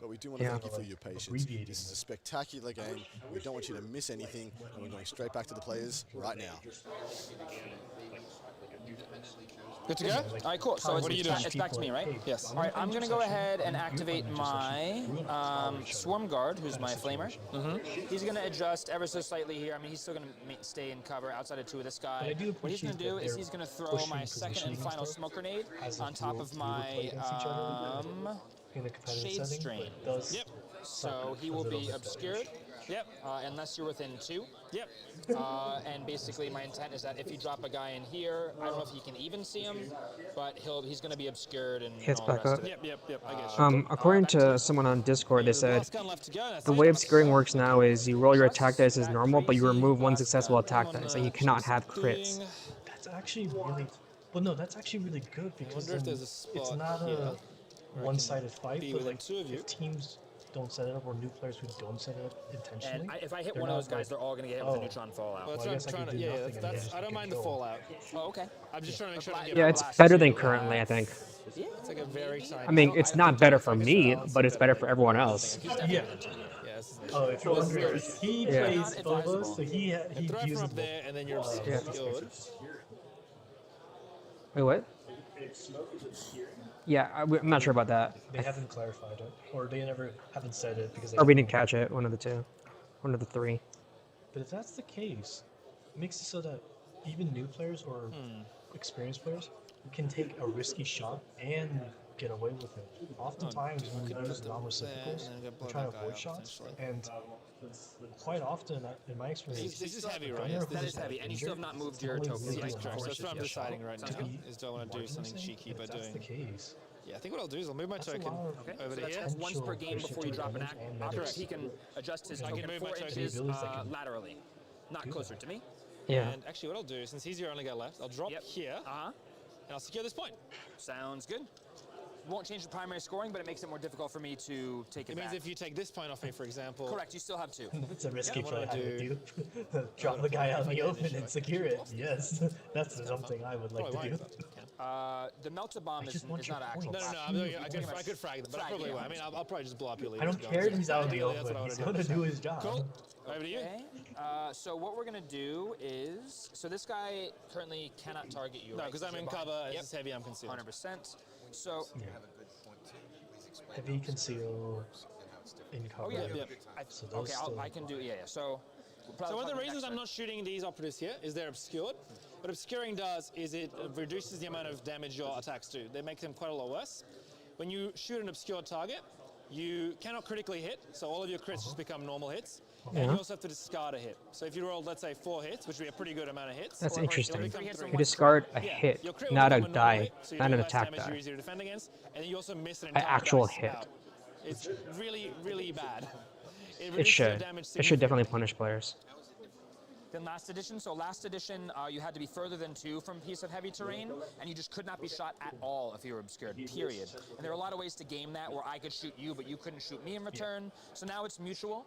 S5: But we do want to thank you for your patience. This is a spectacular game. We don't want you to miss anything. And we're going straight back to the players right now.
S7: Good to go? All right, cool. So it's back to me, right?
S4: Yes.
S7: All right, I'm going to go ahead and activate my Swarm Guard, who's my Flamer. He's going to adjust ever so slightly here. I mean, he's still going to stay in cover outside of 2 of this guy. What he's going to do is he's going to throw my second and final Smoke Grenade on top of my Shade Strain.
S4: Yep.
S7: So he will be obscured.
S4: Yep.
S7: Unless you're within 2.
S4: Yep.
S7: And basically my intent is that if you drop a guy in here, I don't know if you can even see him, but he's going to be obscured and
S1: Hits
S7: all the
S1: back
S7: rest
S1: up.
S7: of it.
S4: Yep. I guess you.
S1: According to someone on Discord, they said
S4: Last gun left to go. That's
S1: the
S4: it.
S1: way obscuring works now is you roll your attack dice as normal, but you remove one successful attack dice, so you cannot have crits.
S10: That's actually really, well, no, that's actually really good because
S4: wonder if
S10: then
S4: there's a
S10: it's
S4: spot
S10: not
S4: here
S10: a one-sided fight,
S4: be
S10: but
S4: within
S10: like
S4: 2 of you.
S10: if teams don't set it up or new players who don't set it up intentionally,
S7: And if I hit
S10: they're
S7: one of
S10: not
S7: those guys,
S10: like,
S7: they're all going to get hit with a neutron fallout.
S4: Well,
S10: Well, I
S4: that's
S10: guess
S4: what
S10: I
S4: I'm
S10: could
S4: trying to.
S10: do
S4: Yeah,
S10: nothing and
S4: that's.
S10: just
S4: I don't
S10: get
S4: mind the
S10: killed.
S4: fallout.
S7: Oh, okay.
S4: I'm just trying to make sure I don't get
S1: Yeah, it's
S4: blasted.
S1: better than currently, I think.
S7: Yeah.
S4: It's like a very exciting.
S1: I mean, it's not better for me, but it's better for everyone else.
S10: Yeah.
S4: Yeah, this is
S10: Oh, if you're wondering, he
S1: Yeah.
S10: plays
S7: Not advisable.
S10: Phobos, so he
S4: throw it from
S10: uses
S4: up there, and then you're
S1: Yeah.
S4: obscured.
S1: Wait, what? Yeah, I'm not sure about that.
S10: They haven't clarified it, or they haven't said it because they
S1: Or we didn't catch it, one of the 2. One of the 3.
S10: But if that's the case, it makes it so that even new players or experienced players can take a risky shot and get away with it. Oftentimes, when we use non-reciprocals, we try to avoid shots, and quite often, in my experience,
S4: This is heavy, right?
S10: gunner
S4: Yes,
S10: who
S7: That
S10: is
S7: is heavy, and you
S10: injured
S7: still have not moved your
S10: only
S7: token.
S10: really
S7: Right,
S10: does
S7: correct.
S4: So that's what I'm
S10: a
S4: deciding
S10: shot.
S4: right
S10: To
S4: now.
S10: be
S4: Is do I want to do something
S10: witnessing,
S4: cheeky by
S10: if that's the
S4: doing?
S10: case,
S4: Yeah, I think what I'll do is I'll move my
S10: that's a
S4: token
S10: lot of
S4: over
S7: So
S4: to here.
S7: that's once per game before you drop an operative. He can adjust his token
S4: move my
S7: 4
S4: token.
S7: inches
S10: Abilities that can
S7: laterally, not closer to me.
S1: Yeah.
S4: And actually, what I'll do, since he's your only guy left, I'll drop
S7: Yep.
S4: here,
S7: Uh-huh.
S4: and I'll secure this point.
S7: Sounds good. Won't change the primary scoring, but it makes it more difficult for me to take it
S4: It means
S7: back.
S4: if you take this point off me, for example.
S7: Correct, you still have 2.
S10: it's a risky
S4: what I
S10: play
S4: do-
S10: with you. Drop the guy out in the open and secure it. Yes, that's something I would like
S4: Probably
S10: to do.
S4: won't, but can.
S7: The melted bomb is
S10: just want your
S7: not actual.
S10: points.
S4: I could frag them, but I probably won't. I mean, I'll probably just blow up your lead.
S10: I don't care if he's out in the open. He's going to do his job.
S4: Cool. Over to you.
S7: Okay. So what we're gonna do is, so this guy currently cannot target you.
S4: No,
S7: right?
S4: because I'm in
S7: You're behind.
S4: cover.
S7: Yep.
S4: This is heavy. I'm concealed.
S7: 100%. So,
S10: Heavy conceal in cover.
S7: yeah.
S10: So those
S7: okay,
S10: still-
S7: I can do. Yeah. So. we'll probably
S4: So one of
S7: talk
S4: the
S7: about
S4: reasons
S7: next
S4: I'm
S7: turn.
S4: not shooting these operatives here is they're obscured. What obscuring does is it reduces the amount of damage your attacks do. They make them quite a lot worse. When you shoot an obscured target, you cannot critically hit, so all of your crits just become normal hits. And you also have to discard a hit. So if you roll, let's say, 4 hits, which would be a pretty good amount of hits.
S1: That's
S7: Or- or it'll
S1: interesting.
S7: become 3
S1: You discard a
S4: Yeah,
S1: hit,
S4: your crit will
S1: not a
S4: become normal
S1: die,
S4: hit, so you
S1: not
S4: do
S1: an
S4: less
S1: attack
S4: damage, you're
S1: die.
S4: easier to defend against, and then you also miss an
S1: An
S4: entire
S1: actual
S4: dice
S1: hit.
S4: out. It's really, really bad.
S1: It
S4: reduces your
S1: should.
S4: damage
S1: It should definitely
S4: significantly.
S1: punish players.
S7: than last edition. So last edition, you had to be further than 2 from a piece of heavy terrain, and you just could not be shot at all if you were obscured, period. And there are a lot of ways to game that where I could shoot you, but you couldn't shoot me in return. So now it's mutual.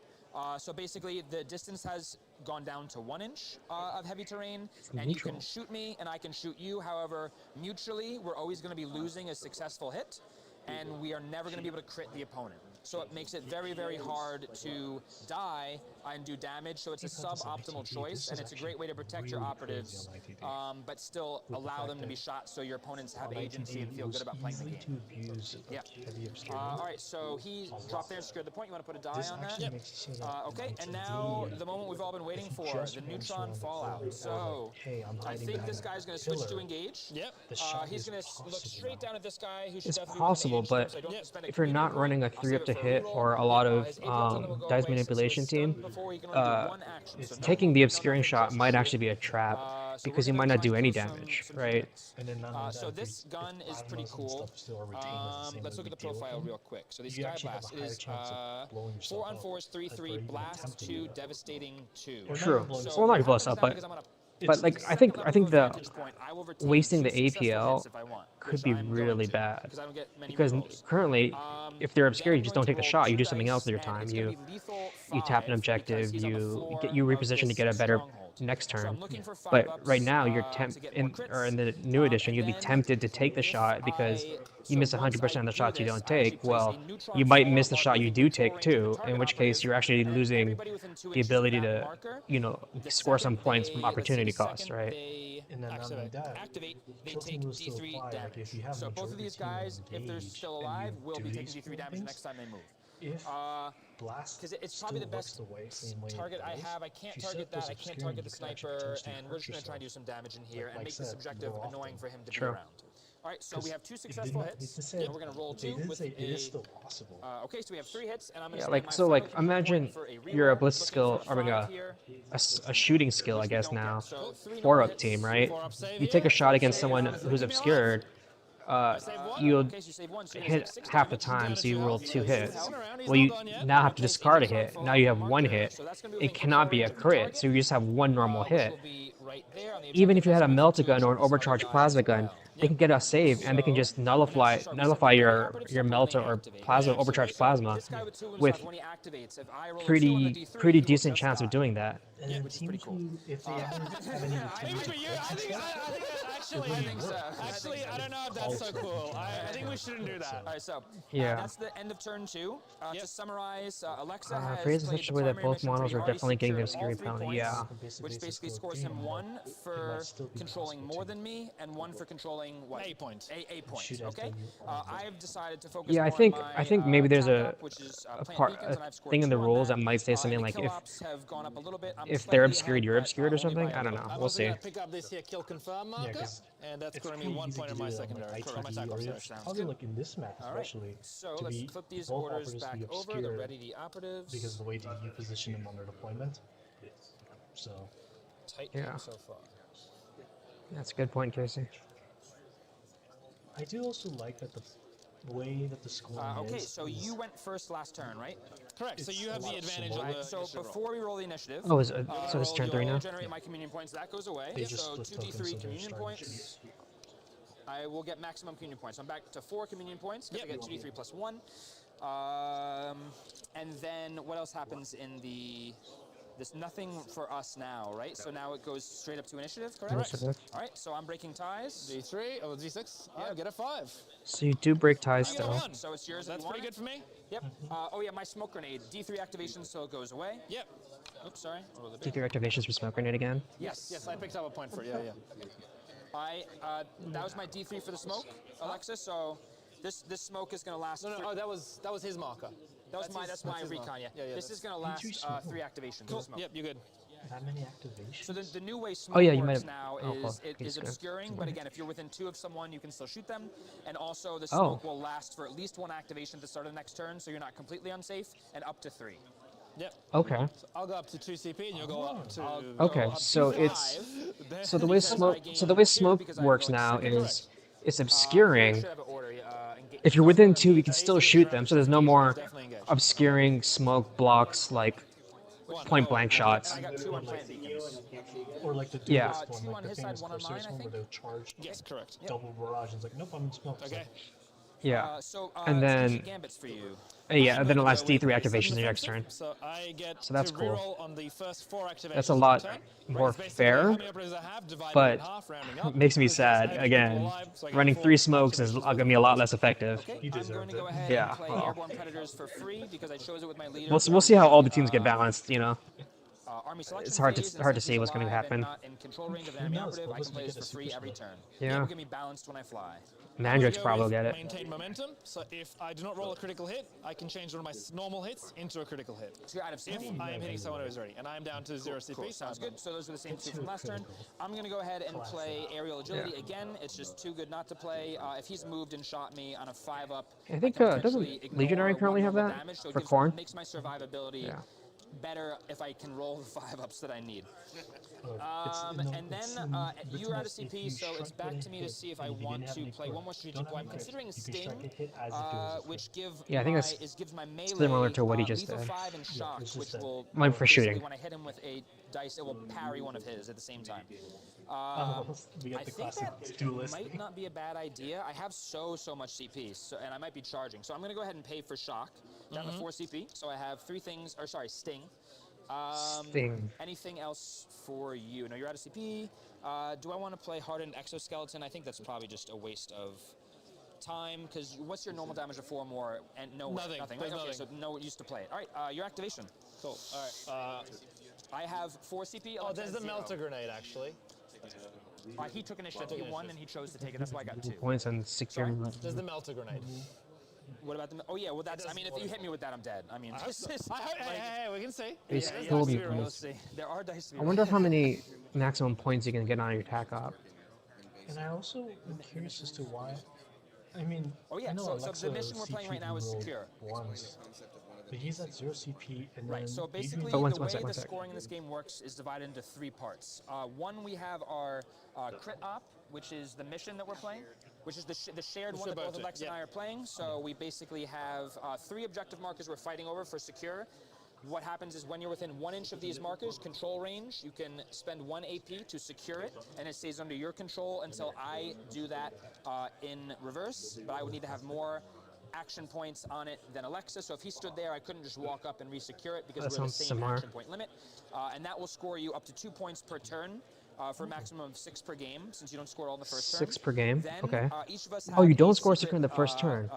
S7: So basically, the distance has gone down to 1 inch of heavy terrain, and you can shoot me, and I can shoot you. However, mutually, we're always going to be losing a successful hit, and we are never going to be able to crit the opponent. So it makes it very, very hard to die and do damage. So it's a suboptimal choice, and it's a great way to protect your operatives, but still allow them to be shot so your opponents have agency and feel good about playing the game. Yeah. All right, so he dropped there and secured the point. You want to put a die on that? Yep. Okay, and now the moment we've all been waiting for, the neutron fallout. So I think this guy's going to switch to engage. Yep. He's going to look straight down at this guy who should
S1: It's
S7: definitely
S1: possible, but if you're not running a 3-up to hit or a lot of dice manipulation team, taking the obscuring shot might actually be a trap because you might not do any damage, right?
S7: So this gun is pretty cool. Let's look at the profile real quick. So the Sky Blast is 4 on 4 is 3/3, blast 2, devastating 2.
S1: True. Well, not blow us up, but like I think the wasting the APL could be really bad because currently, if they're obscured, you just don't take the shot. You do something else with your time. You tap an objective. You reposition to get a better next turn. But right now, you're in the new edition, you'd be tempted to take the shot because you miss 100% of the shots you don't take. Well, you might miss the shot you do take too, in which case you're actually losing the ability to, score some points from opportunity cost, right?
S10: And then not only that, Kill Team will still apply. Like if you have
S7: so both of these guys, if they're still alive, will be taking D3 damage next time they move.
S10: If blast
S7: because it's probably the best target I have. I can't target that. I can't target the sniper, and we're just going to try and do some damage in here and make this objective annoying for him to be around. All right, so we have 2 successful hits, and we're going to roll 2 with
S10: it is still possible.
S7: Okay, so we have 3 hits, and I'm going to
S1: imagine you're a blitz skill, or a shooting skill, I guess now, 4-up team, right? You take a shot against someone who's obscured. You'll hit half the time, so you roll 2 hits. Well, you now have to discard a hit. Now you have 1 hit. It cannot be a crit, so you just have 1 normal hit. Even if you had a melta-gun or an overcharged plasma gun, they can get a save and they can just nullify your melta or overcharged plasma with pretty decent chance of doing that.
S10: And then teams who, if they ever have any
S4: Actually, I don't know if that's so cool. I think we shouldn't do that.
S7: All right, so that's the end of turn 2. To summarize, Alexa has
S1: phrase is such a way that both models are definitely getting their scary penalty. Yeah.
S7: Which basically scores him 1 for controlling more than me and 1 for controlling what?
S4: A point.
S7: A point. Okay. I've decided to focus.
S1: Yeah, I think maybe there's a thing in the rules that might say something like if they're obscured, you're obscured or something. I don't know. We'll see.
S4: Pick up this here kill confirm marker, and that's going to be 1 point in my secondary.
S10: Probably like in this map especially.
S7: So let's flip these orders back over. They're ready the operatives.
S10: Because of the way you position them under deployment. So
S7: tight game so far.
S1: That's a good point, Casey.
S10: I do also like that the way that the scoring
S7: okay, so you went first last turn, right?
S4: Correct. So you have the advantage of the
S7: So before we roll the initiative,
S1: so it's turn 3 now.
S7: Generate my communion points. That goes away. So 2d3 communion points. I will get maximum communion points. I'm back to 4 communion points. I get 2d3 plus 1. And then what else happens in the? There's nothing for us now, right? So now it goes straight up to initiative, correct? All right, so I'm breaking ties.
S4: D3 or D6. Yeah, get a 5.
S1: So you do break ties still.
S7: So it's yours.
S4: That's pretty good for me.
S7: Yep. Oh yeah, my smoke grenade. D3 activation, so it goes away.
S4: Yep.
S7: Oops, sorry.
S1: D3 activations for smoke grenade again.
S7: Yes.
S4: Yes, I picked up a point for it. Yeah.
S7: That was my D3 for the smoke, Alexa. So this smoke is gonna last.
S4: No, that was his marker.
S7: That's my recon, yeah. This is going to last 3 activations.
S4: Cool. Yep, you're good.
S10: That many activations?
S7: So the new way smoke works now is obscuring, but again, if you're within 2 of someone, you can still shoot them. And also, the smoke will last for at least 1 activation at the start of the next turn, so you're not completely unsafe, and up to 3.
S4: Yep.
S1: Okay.
S4: So I'll go up to 2 CP, and you'll go up to.
S1: Okay, so it's the way smoke works now is it's obscuring. If you're within 2, you can still shoot them, so there's no more obscuring smoke blocks like point blank shots.
S7: And I got 2 on plant beacons.
S10: Or like the
S1: Yeah.
S10: duelist one,
S7: 2
S10: like
S7: on
S10: the
S7: his side,
S10: famous
S7: 1 on mine,
S10: Corsair's
S7: I
S10: one where
S7: think.
S10: they'll charge
S4: Yes, correct.
S10: double barrage and it's like, nope, I'm in smoke. It's
S4: Okay.
S10: like,
S1: Yeah.
S7: So,
S1: And then-
S7: strategic gambits for you.
S1: Yeah, and then the
S4: I'm
S1: last
S4: gonna go
S1: D3
S4: with
S1: activation
S4: seven
S1: the next
S4: defensive,
S1: turn.
S4: So I get
S1: So that's
S4: to
S1: cool.
S4: reroll on the first 4 activations.
S1: That's a lot
S4: of the turn.
S1: more
S4: It's basically
S1: fair,
S4: how many operators I have divided
S1: but
S4: in half, rounding up,
S1: makes me
S4: because I
S1: sad.
S4: have people
S1: Again,
S4: alive, so I get
S1: running
S4: 4
S1: 3 smokes is
S4: activations.
S1: going to be a lot less effective.
S7: Okay,
S10: He
S7: I'm going
S10: deserved
S7: to go
S10: it.
S7: ahead
S1: Yeah,
S7: and play
S1: well.
S7: Airborne Predators for free because I chose it with my leader.
S1: We'll see how all the teams get balanced, you know.
S7: Army selection
S1: It's hard
S7: phase,
S1: to
S7: and
S1: hard to
S7: since
S1: see
S7: he's
S1: what's going to
S7: alive and
S1: happen.
S7: not in control range of the enemy
S10: knows?
S7: operative,
S10: What
S7: I
S10: was
S7: can
S10: he
S7: play this
S10: get
S7: for
S10: a
S7: free
S10: super
S7: every
S10: smoke?
S7: turn.
S1: Yeah.
S7: And we're going to be balanced when I fly.
S1: Mandrake's
S4: I'm
S1: probably will
S4: gonna
S1: get
S4: go
S1: it.
S4: with Maintain momentum. So if I do not roll a critical hit, I can change one of my normal hits into a critical hit.
S7: So you're out of
S4: If
S7: CP.
S4: I am hitting someone who is ready, and I am down to 0 CP.
S7: Cool, sounds good. So those are the same 2 from last turn.
S10: critical.
S7: I'm going to go ahead and play Aerial Agility
S1: Yeah.
S7: again. It's just too good not to play. If he's moved and shot me on a 5-up,
S1: I think,
S7: can
S1: doesn't
S7: potentially ignore
S1: Legionary
S7: 1
S1: currently have
S7: normal
S1: that
S7: damage, so it
S1: for
S7: gives-
S1: Khorne?
S7: makes my survivability
S1: Yeah.
S7: better if I can roll the 5-ups that I need.
S10: it's
S7: And then you're out of CP, so it's back to me to see if I want to play one more strategic. Well, I'm considering Sting, which gives
S1: Yeah, I think that's
S7: gives my melee
S1: similar to what he just
S7: lethal
S1: did.
S7: 5 and shock,
S10: it's
S7: which
S10: just
S7: will
S1: Mine for
S7: basically
S1: shooting.
S7: when I hit him with a dice, it will parry one of his at the same time.
S10: we
S7: I
S10: got the
S7: think
S10: classic
S7: that
S10: duelist.
S7: might not be a bad idea. I have so much CP, so, and I might be charging. So I'm going to go ahead and pay for shock down to 4 CP. So I have 3 things, or sorry, Sting.
S1: Sting.
S7: Anything else for you? No, you're out of CP. Do I want to play Hardened Exoskeleton? I think that's probably just a waste of time, because what's your normal damage of 4 more? And no,
S4: Nothing.
S7: Right?
S4: There's
S7: Okay,
S4: nothing.
S7: so no use to play it. All right, your activation.
S4: Cool. All right.
S7: I have 4 CP.
S4: Oh,
S7: Alexa
S4: there's
S7: has
S4: the
S7: 0.
S4: melter grenade, actually.
S7: He took initiative. He won, and he chose to take it. That's why I got 2.
S1: Points and secure.
S4: There's the melter grenade.
S7: What about the? Oh yeah, well that's. I mean, if you hit me with that, I'm dead. I mean,
S4: Hey, we can see.
S1: He's
S4: Yeah,
S1: still
S4: that's
S1: be
S4: zero.
S7: we'll
S1: points.
S7: see. There are dice to be
S1: I wonder how many maximum points you can get on your attack op.
S10: And I also am curious as to why. I mean,
S7: Oh, yeah,
S10: I know
S7: so
S10: Alexa
S7: the mission we're playing right now is
S10: rolled
S7: secure.
S10: Once, but he's at 0 CP, and
S7: Right,
S10: then
S7: so basically
S10: Adrian-
S1: But one
S7: the way
S1: sec, one
S7: the
S1: sec.
S7: scoring in this game works is divided into 3 parts. One, we have our crit op, which is the mission that we're playing, which is the shared one that both Alexa and I are playing. So we basically have 3 objective markers we're fighting over for secure. What happens is when you're within 1 inch of these markers, control range, you can spend 1 AP to secure it, and it stays under your control until I do that in reverse, but I would need to have more action points on it than Alexa, so if he stood there, I couldn't just walk up and re-secure it because
S1: That
S7: we're the
S1: sounds
S7: same
S1: similar.
S7: action point limit, and that will score you up to 2 points per turn. For a maximum of 6 per game, since you don't score all in the first turn.
S1: 6 per game?
S7: Then,
S1: Okay.
S7: Each of us
S1: Oh, you
S7: have
S1: don't
S7: a
S1: score
S7: secret,
S1: secure in the first turn.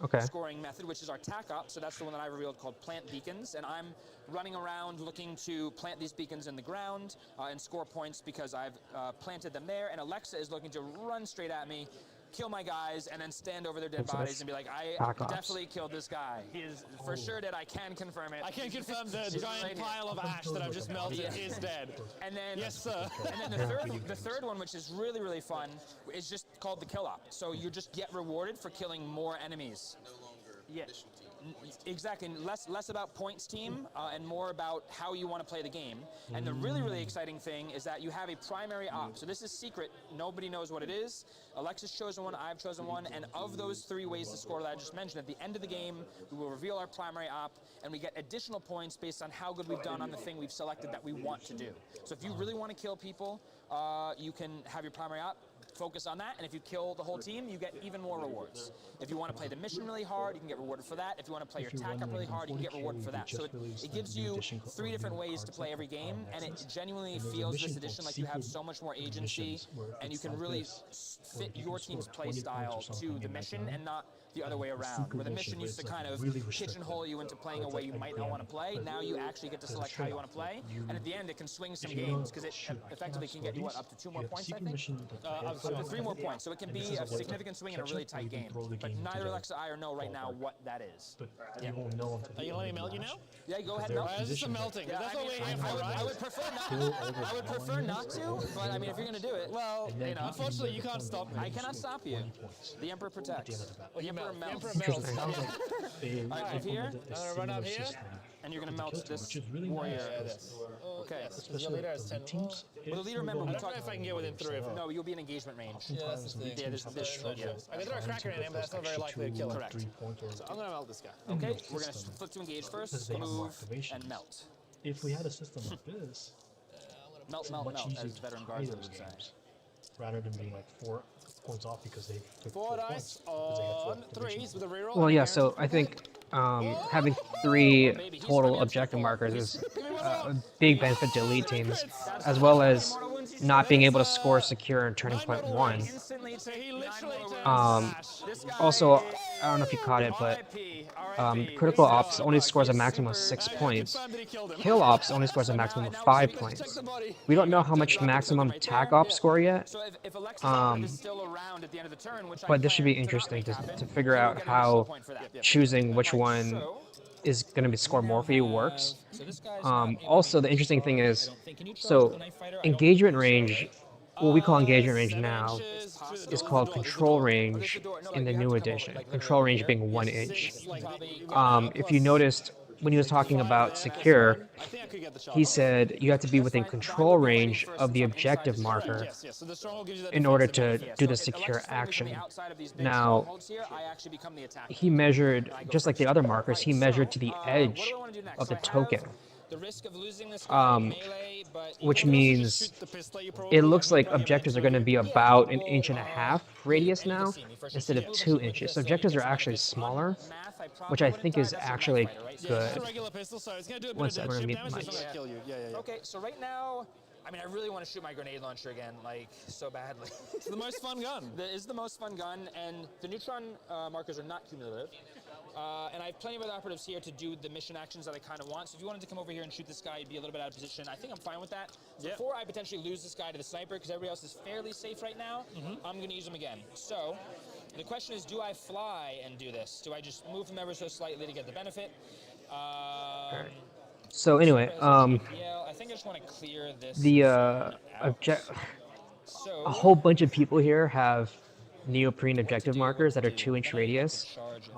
S1: Okay.
S7: Scoring method, which is our tack op. So that's the one that I revealed called plant beacons, and I'm running around looking to plant these beacons in the ground and score points because I've planted them there. And Alexa is looking to run straight at me, kill my guys, and then stand over their dead
S1: So
S7: bodies
S1: that's
S7: and be like, I
S1: tack ops.
S7: definitely killed this guy. He is for sure dead. I can confirm it.
S4: I can confirm the
S7: He's
S4: giant
S7: right here.
S4: pile of ash that I've just melted is dead.
S7: And then,
S4: Yes, sir.
S7: And then the third one, which is really fun, is just called the kill op. So you just get rewarded for killing more enemies. Yeah, exactly. Less about points team and more about how you want to play the game. And the really exciting thing is that you have a primary op. So this is secret. Nobody knows what it is. Alexa's chosen one. I've chosen one. And of those 3 ways to score that I just mentioned, at the end of the game, we will reveal our primary op, and we get additional points based on how good we've done on the thing we've selected that we want to do. So if you really want to kill people, you can have your primary op. Focus on that, and if you kill the whole team, you get even more rewards. If you want to play the mission really hard, you can get rewarded for that. If you want to play your attack up really hard, you can get rewarded for that. So it gives you 3 different ways to play every game, and it genuinely feels this edition like you have so much more agency, and you can really fit your team's play style to the mission and not the other way around, where the mission used to kind of pigeonhole you into playing a way you might not want to play. Now you actually get to select how you want to play, and at the end it can swing some games because it effectively can get you up to 2 more points, I think. Up to 3 more points, so it can be a significant swing in a really tight game. But neither Alexa or I know right now what that is.
S10: You won't know until
S4: Are you letting me melt you now?
S7: Yeah, go ahead, melt.
S4: This is some melting.
S7: Yeah,
S4: That's
S7: I
S4: what
S7: mean,
S4: we're here for, right?
S7: I would prefer not. I would prefer not to, but I mean, if you're gonna do it,
S4: Well,
S7: you know,
S4: unfortunately, you can't stop me.
S7: I cannot stop you. The Emperor protects. The Emperor
S4: The
S7: melts.
S4: Emperor melts.
S7: Alright, move here,
S4: I'm gonna run up here.
S7: and you're gonna melt this
S10: really
S7: warrior.
S4: Okay.
S10: Especially
S4: Your leader has 10.
S10: teams.
S7: Well, the leader, remember, we
S4: I don't know
S7: talked.
S4: if I can get within 3 of them.
S7: No, you'll be in engagement range.
S4: Yeah, that's the thing.
S7: Yeah, this. Yeah.
S4: I can throw a cracker in him, but that's not very likely to kill him.
S7: Correct.
S4: So I'm gonna melt this guy.
S7: Okay, we're gonna flip to engage first, move, and melt.
S10: if we had a system like this,
S7: Melt,
S10: it's
S7: melt,
S10: much
S7: melt,
S10: easier
S7: as
S10: to
S7: veteran
S10: play
S7: guardsmen
S10: those
S7: would say.
S10: games, rather than being like 4 points off because they took
S4: 4
S10: 4
S4: dice
S10: points because they had 4
S4: on
S10: activations.
S4: 3s with a reroll.
S1: Well,
S4: and a
S1: yeah. So I
S4: guaranteed
S1: think
S4: point.
S1: having
S7: Oh,
S1: 3
S7: baby, he's- I
S1: total
S7: mean, that's
S1: objective
S7: good for-
S1: markers
S7: he's-
S1: is
S4: Give me one
S1: a
S4: more.
S1: big benefit to elite
S4: Three
S1: teams,
S4: crits.
S1: as well as
S7: Mortal wounds he's
S1: not being
S7: doing.
S1: able to score secure and turning
S4: 9
S1: point
S4: mortal
S1: 1.
S4: wounds.
S7: Instantly
S4: So he
S7: take
S4: literally
S7: 9
S4: turns
S7: mortal wounds.
S4: Ash.
S7: This guy
S1: Also,
S7: is
S1: I don't know if you caught it, but
S7: RIP, RIP.
S1: critical
S7: This
S1: ops
S7: is
S1: only
S7: Buck.
S1: scores a
S7: He's
S1: maximum of
S7: super
S1: 6
S7: bad.
S1: points.
S4: Confirmed that he killed him.
S1: Kill ops only scores a maximum of 5 points.
S4: Check the body.
S1: We don't know how much
S7: Drop the token
S1: maximum
S7: right
S1: tac
S7: there.
S1: ops score yet,
S7: So if Alexis Operative is still around at the end of the turn, which I
S1: but this should be
S7: plan to not
S1: interesting
S7: make happen,
S1: to figure
S7: he will
S1: out
S7: get an additional
S1: how
S7: point for that.
S1: choosing which
S7: Right,
S1: one
S7: so
S1: is going to be score more for you works.
S7: so this guy's not able to
S1: Also, the
S7: be
S1: interesting thing
S7: charged,
S1: is,
S7: I don't think. Can you charge
S1: so
S7: the knife fighter? I don't
S1: engagement
S7: think so,
S1: range,
S7: right?
S1: what we call engagement range
S4: 7
S1: now,
S4: inches to
S1: is
S4: the
S1: called
S4: door.
S1: control
S7: Oh, there's
S1: range
S7: the door. No,
S1: in the
S7: you have
S1: new
S7: to come over,
S1: edition.
S7: like,
S1: Control
S7: literally
S1: range
S7: here.
S1: being 1
S4: Yes,
S1: inch.
S4: it's like
S1: If you noticed when he was talking about secure,
S4: I think I could get the shot
S1: he
S4: off.
S1: said you have to be within control range of the objective marker
S4: Yes, yes. So the stronghold gives you that
S1: in order
S4: defensive
S1: to
S4: benefit.
S1: do
S7: So
S1: the
S7: if
S1: secure
S7: Alexis Operative is on the
S1: action.
S7: outside of these big
S1: Now,
S7: strongholds here, I actually become the attacker.
S1: he measured,
S7: I go
S1: just like the
S7: first.
S1: other markers, he
S7: Right,
S1: measured
S7: so,
S1: to the
S7: what
S1: edge
S7: do I wanna do next?
S1: of the
S7: So I have
S1: token,
S7: the risk of losing this guy in melee, but
S1: which
S4: You can also just
S1: means
S4: shoot the pistol you probably
S1: it looks like
S4: have
S1: objectives are going to be about 1.5 inches radius now, instead of 2 inches. So objectives are actually smaller,
S7: math, I probably
S1: which I
S7: wouldn't
S1: think
S7: die.
S1: is
S7: That's a knife
S1: actually
S7: fighter, right? So
S4: Yeah, just a
S1: good.
S4: regular pistol, so it's going to do a bit
S1: One
S4: of
S1: sec,
S4: dead
S1: I'm gonna
S4: ship
S1: mute
S4: damage,
S1: the
S4: it's not
S1: mics.
S4: going to kill you. Yeah, yeah, yeah.
S7: Okay, so right now, I mean, I really want to shoot my grenade launcher again, like, so badly.
S4: It's the most fun gun.
S7: That is the most fun gun, and the neutron markers are not cumulative. And I have plenty of other operatives here to do the mission actions that I kind of want. So if you wanted to come over here and shoot this guy, you'd be a little bit out of position. I think I'm fine with that.
S4: Yep.
S7: Before I potentially lose this guy to the sniper, because everybody else is fairly safe right now, I'm going to use him again. So the question is, do I fly and do this? Do I just move him ever so slightly to get the benefit?
S1: So anyway,
S7: Yeah, I think I just want to clear this.
S1: the
S7: zone out. So
S1: a whole bunch of people here have neoprene objective markers that are 2-inch radius.
S7: charge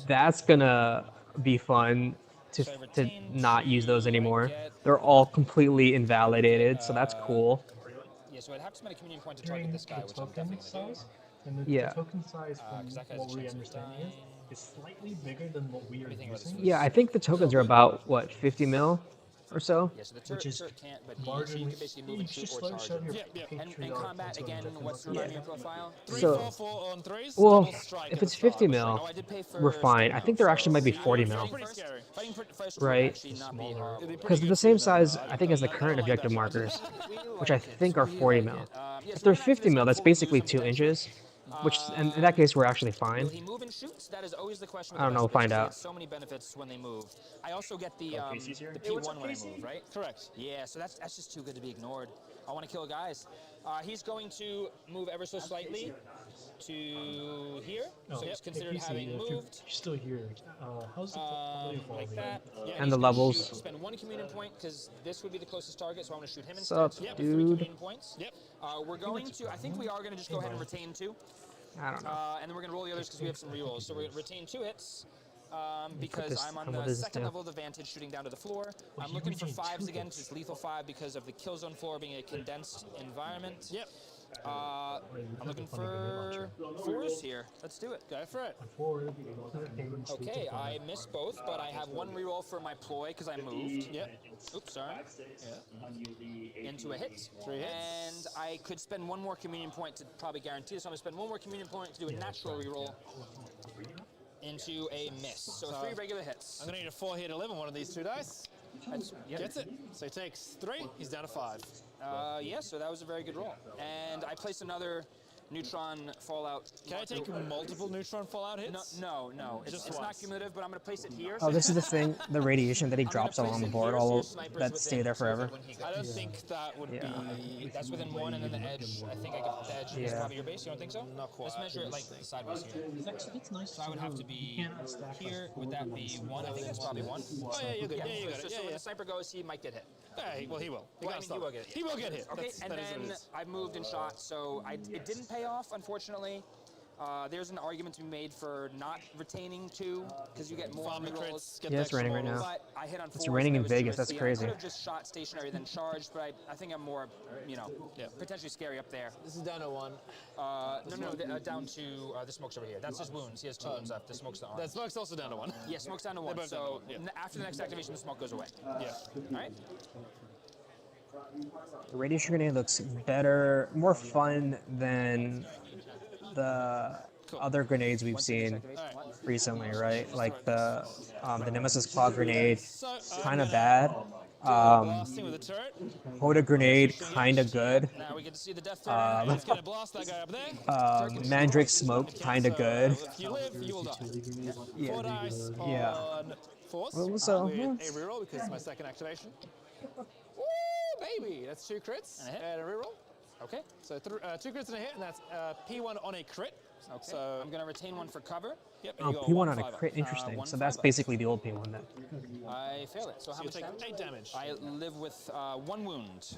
S1: That's gonna be fun to not use those anymore. They're all completely invalidated, so that's cool.
S7: yeah, so I'd have to spend a communion point to target
S10: During
S7: this guy,
S10: the
S7: which I'm
S10: token
S7: definitely going to do.
S10: size, and the
S1: Yeah.
S10: token size from
S7: 'cause that guy's
S10: what
S7: a
S10: we
S7: chance of
S10: understand
S7: dying.
S10: is slightly bigger than what we are
S7: think about this
S10: using.
S1: Yeah, I think the tokens are about what 50 mil or so.
S7: Yeah, so the
S10: Which
S7: turret,
S10: is
S7: turret can't, but he
S10: marginally.
S7: can basically move
S10: You
S7: and
S10: should
S7: shoot or
S10: show
S7: charge.
S10: your
S4: Yep, yep.
S7: And in
S10: patriotic
S7: combat,
S10: into
S7: again,
S10: objective
S7: what's
S10: marker.
S7: reminding your profile?
S4: 3,
S1: So-
S4: 4, 4 on 3s.
S1: Well,
S4: double strike
S1: if
S4: at
S1: it's
S4: the start.
S1: 50 mil,
S7: Oh, I did pay for
S1: we're fine. I think there actually might be 40 mil.
S4: Pretty scary.
S7: Fighting first
S1: Right.
S7: would actually not be horrible.
S4: It'd be
S1: Because
S4: pretty
S1: they're the
S4: good
S1: same
S4: for them.
S1: size, I think, as the current objective markers, which I think are
S7: We
S1: 40
S7: like
S1: mil.
S7: it. Yeah,
S1: If
S7: so
S1: they're
S7: we're not
S1: 50
S7: just
S1: mil, that's
S7: fully
S1: basically
S7: lose
S1: 2
S7: him
S1: inches, which in that case we're actually
S7: Will
S1: fine.
S7: he move and shoots? That is always the question. With
S1: I don't
S7: the
S1: know,
S7: best
S1: find
S7: picks. They
S1: out.
S7: get so many benefits when they move. I also get the
S2: Casey's here?
S7: the
S2: Hey, what's
S7: P1
S2: up,
S7: when I
S2: Casey?
S7: move, right?
S4: Correct.
S7: Yeah, so that's just too good to be ignored. I want to kill guys. He's going to move ever so slightly to here.
S10: No,
S7: So he's
S10: if
S7: considered
S10: you see,
S7: having
S10: if you're
S7: moved.
S10: still here, how's the
S7: Like that. Yeah,
S1: And
S7: he's
S1: the
S7: gonna
S1: levels.
S7: shoot- spend 1 communion point because this would be the closest target, so I want to shoot him instead.
S1: Sup,
S7: So yep,
S1: dude?
S7: 3 communion points.
S4: Yep.
S7: We're going to. I think we are going to just go ahead and retain 2.
S1: I don't know.
S7: And then we're going to roll the others because we have some rerolls. So we're going to retain 2 hits because
S1: this-
S7: I'm on
S1: what
S7: the
S1: does this
S7: second
S1: do?
S7: level of advantage shooting down to the floor. I'm
S10: you
S7: looking for
S10: retain
S7: 5s
S10: 2
S7: again
S10: hits.
S7: because it's lethal 5 because of the kill zone floor being a condensed environment.
S4: Yep.
S7: I'm looking for 4s here. Let's do it.
S4: Go for it.
S7: Okay, I missed both, but I have 1 reroll for my ploy because I moved.
S4: Yep.
S7: Oops, sorry. Into a hit.
S4: 3 hits.
S7: And I could spend 1 more communion point to probably guarantee this. So I'm going to spend 1 more communion point to do a natural reroll into a miss. So 3 regular hits.
S4: I'm going to need a 4 here to live on one of these 2 dice. Gets it. So he takes 3. He's down to 5.
S7: Yeah, so that was a very good roll. And I placed another neutron fallout.
S4: Can I take multiple neutron fallout hits?
S7: No. It's
S4: Just
S7: not
S4: once.
S7: cumulative, but I'm going to place it here.
S1: Oh, this is the thing, the radiation that he
S7: I'm gonna
S1: drops along
S7: place
S1: the
S7: it
S1: board,
S7: here so
S1: all
S7: your sniper's
S1: that stay
S7: within
S1: there
S7: 2
S1: forever.
S7: when he
S4: I don't
S7: gets
S4: think that would
S1: Yeah.
S4: be...
S7: That's within 1, and then the edge. I think I got the edge is
S1: Yeah.
S7: probably your base. You don't think so?
S4: Not quite.
S7: Let's measure it like sideways here.
S10: It's nice.
S7: So I would have to be here. Would that be 1? I think that's probably 1.
S4: Oh, yeah, you're good. Yeah, you got
S7: So,
S4: it.
S7: so
S4: Yeah,
S7: when
S4: yeah.
S7: the sniper goes, he might get hit.
S4: Yeah, well, he will.
S7: Well, I mean, he will get hit.
S4: He will get hit.
S7: Okay,
S4: That's,
S7: and
S4: that is what it
S7: then
S4: is.
S7: I moved and shot, so it didn't pay off, unfortunately. There's an argument to be made for not retaining 2 because you get more
S4: Farm the
S7: rerolls.
S4: crits, get
S1: Yeah,
S4: the
S1: it's raining right
S4: extra
S1: now.
S4: rolls.
S7: But I hit on 4.
S1: It's raining
S7: so
S1: in
S7: that was too
S1: Vegas, that's
S7: risky.
S1: crazy.
S7: I could have just shot stationary then charged, but I think I'm more, you know, potentially scary up there.
S4: This is down to 1.
S7: No, down to the smoke's over here. That's his wounds. He has 2 wounds left. The smoke's the arm.
S4: That smoke's also down to 1.
S7: Yeah, smoke's down to 1.
S4: both
S7: So
S4: down to 1, yeah.
S7: after the next activation, the smoke goes away.
S4: Yeah.
S7: All right.
S1: The radiation grenade looks better, more fun than the other grenades we've seen recently, right? Like the Nemesis Claw grenade, kind of bad.
S4: Blasting with the turret.
S1: Hoda grenade, kind of good.
S4: Now we get to see the death turret. He's going to blast that guy up there.
S1: Mandrake smoke, kind of good.
S4: If you live, you will die. 4 dice
S1: Yeah.
S4: on force.
S1: Well, so,
S4: with
S1: yeah.
S4: a reroll because it's my second activation. Woo, baby! That's 2 crits and a reroll.
S7: Okay.
S4: So 2 crits and a hit, and that's P1 on a crit.
S7: Okay.
S4: So
S7: I'm gonna retain 1 for cover.
S4: Yep. And
S1: Oh,
S4: you got
S1: P1 on a
S4: 1/5 up.
S1: crit, interesting.
S7: one
S1: So that's
S7: 5-up.
S1: basically the old P1 then.
S7: I fail it. So how
S4: So you
S7: much
S4: take
S7: damage?
S4: 8 damage.
S7: I live with 1 wound.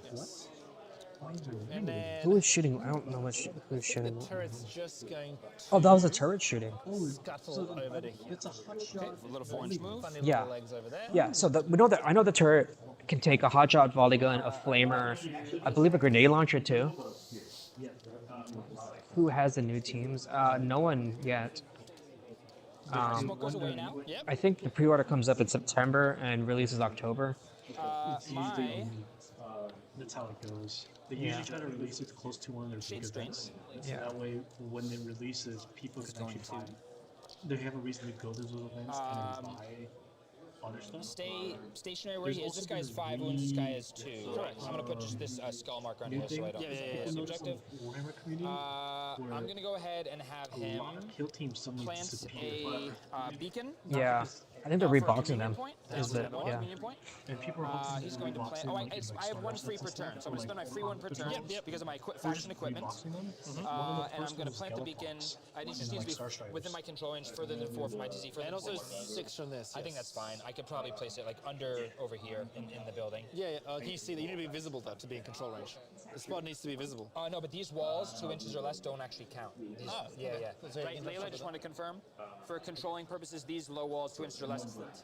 S4: And then
S1: Who is shooting? I don't know who's
S4: the
S1: shooting.
S4: turret's just going
S1: Oh, that was a turret shooting.
S4: to scuttle over to here.
S10: It's a hot shot.
S7: A little 4-inch move.
S4: Funny
S1: Yeah.
S4: little legs over there.
S1: Yeah, so we know that I know the turret can take a hotshot volley gun, a flamer, I believe a grenade launcher too. Who has the new teams? No one yet.
S7: Smoke goes away now.
S4: Yep.
S1: I think the pre-order comes up in September and releases October.
S7: My
S10: That's how it goes. They usually try to release it close to one of their big
S7: Shade strain.
S10: events. So
S1: Yeah.
S10: that way, when it releases, people can actually buy. They have a reason to go to those events and buy other stuff.
S7: stay stationary where
S10: There's
S7: he is.
S10: also
S7: This guy has
S10: been
S7: 5 wounds. This guy has 2.
S4: Correct.
S7: I'm gonna put just this skull marker on
S10: New
S7: here so I
S10: thing.
S7: don't.
S4: Yeah.
S7: miss the
S10: Notice on
S7: objective.
S10: Warhammer community,
S7: I'm gonna go ahead and have
S10: a lot
S7: him
S10: of kill teams suddenly
S7: plant
S10: disappear.
S7: a beacon.
S1: Yeah, I think they're
S7: for a
S1: reboxing
S7: communion
S1: them.
S7: point.
S1: Is the
S7: One
S1: yeah.
S7: communion point.
S10: And people are hoping
S7: He's
S10: to
S7: going to
S10: rebox
S7: play.
S10: them
S7: Oh,
S10: and like
S7: I have 1
S10: starter
S7: free
S10: sets
S7: per
S10: and
S7: turn,
S10: stuff,
S7: so I'm gonna spend my free 1 per turn because of my faction equipment.
S10: reboxing them.
S7: And I'm gonna plant the beacon. It just needs to be within my control range, further than 4 for my DC.
S4: And also 6 from this.
S7: I think that's fine. I could probably place it like under over here in the building.
S4: Yeah. Can you see that? You need to be visible though to be in control range. The spot needs to be visible.
S7: No, but these walls, 2 inches or less, don't actually count. These, yeah.
S4: That's very
S7: Right, Layla, just want to confirm. For controlling purposes, these low walls, 2 inches or less,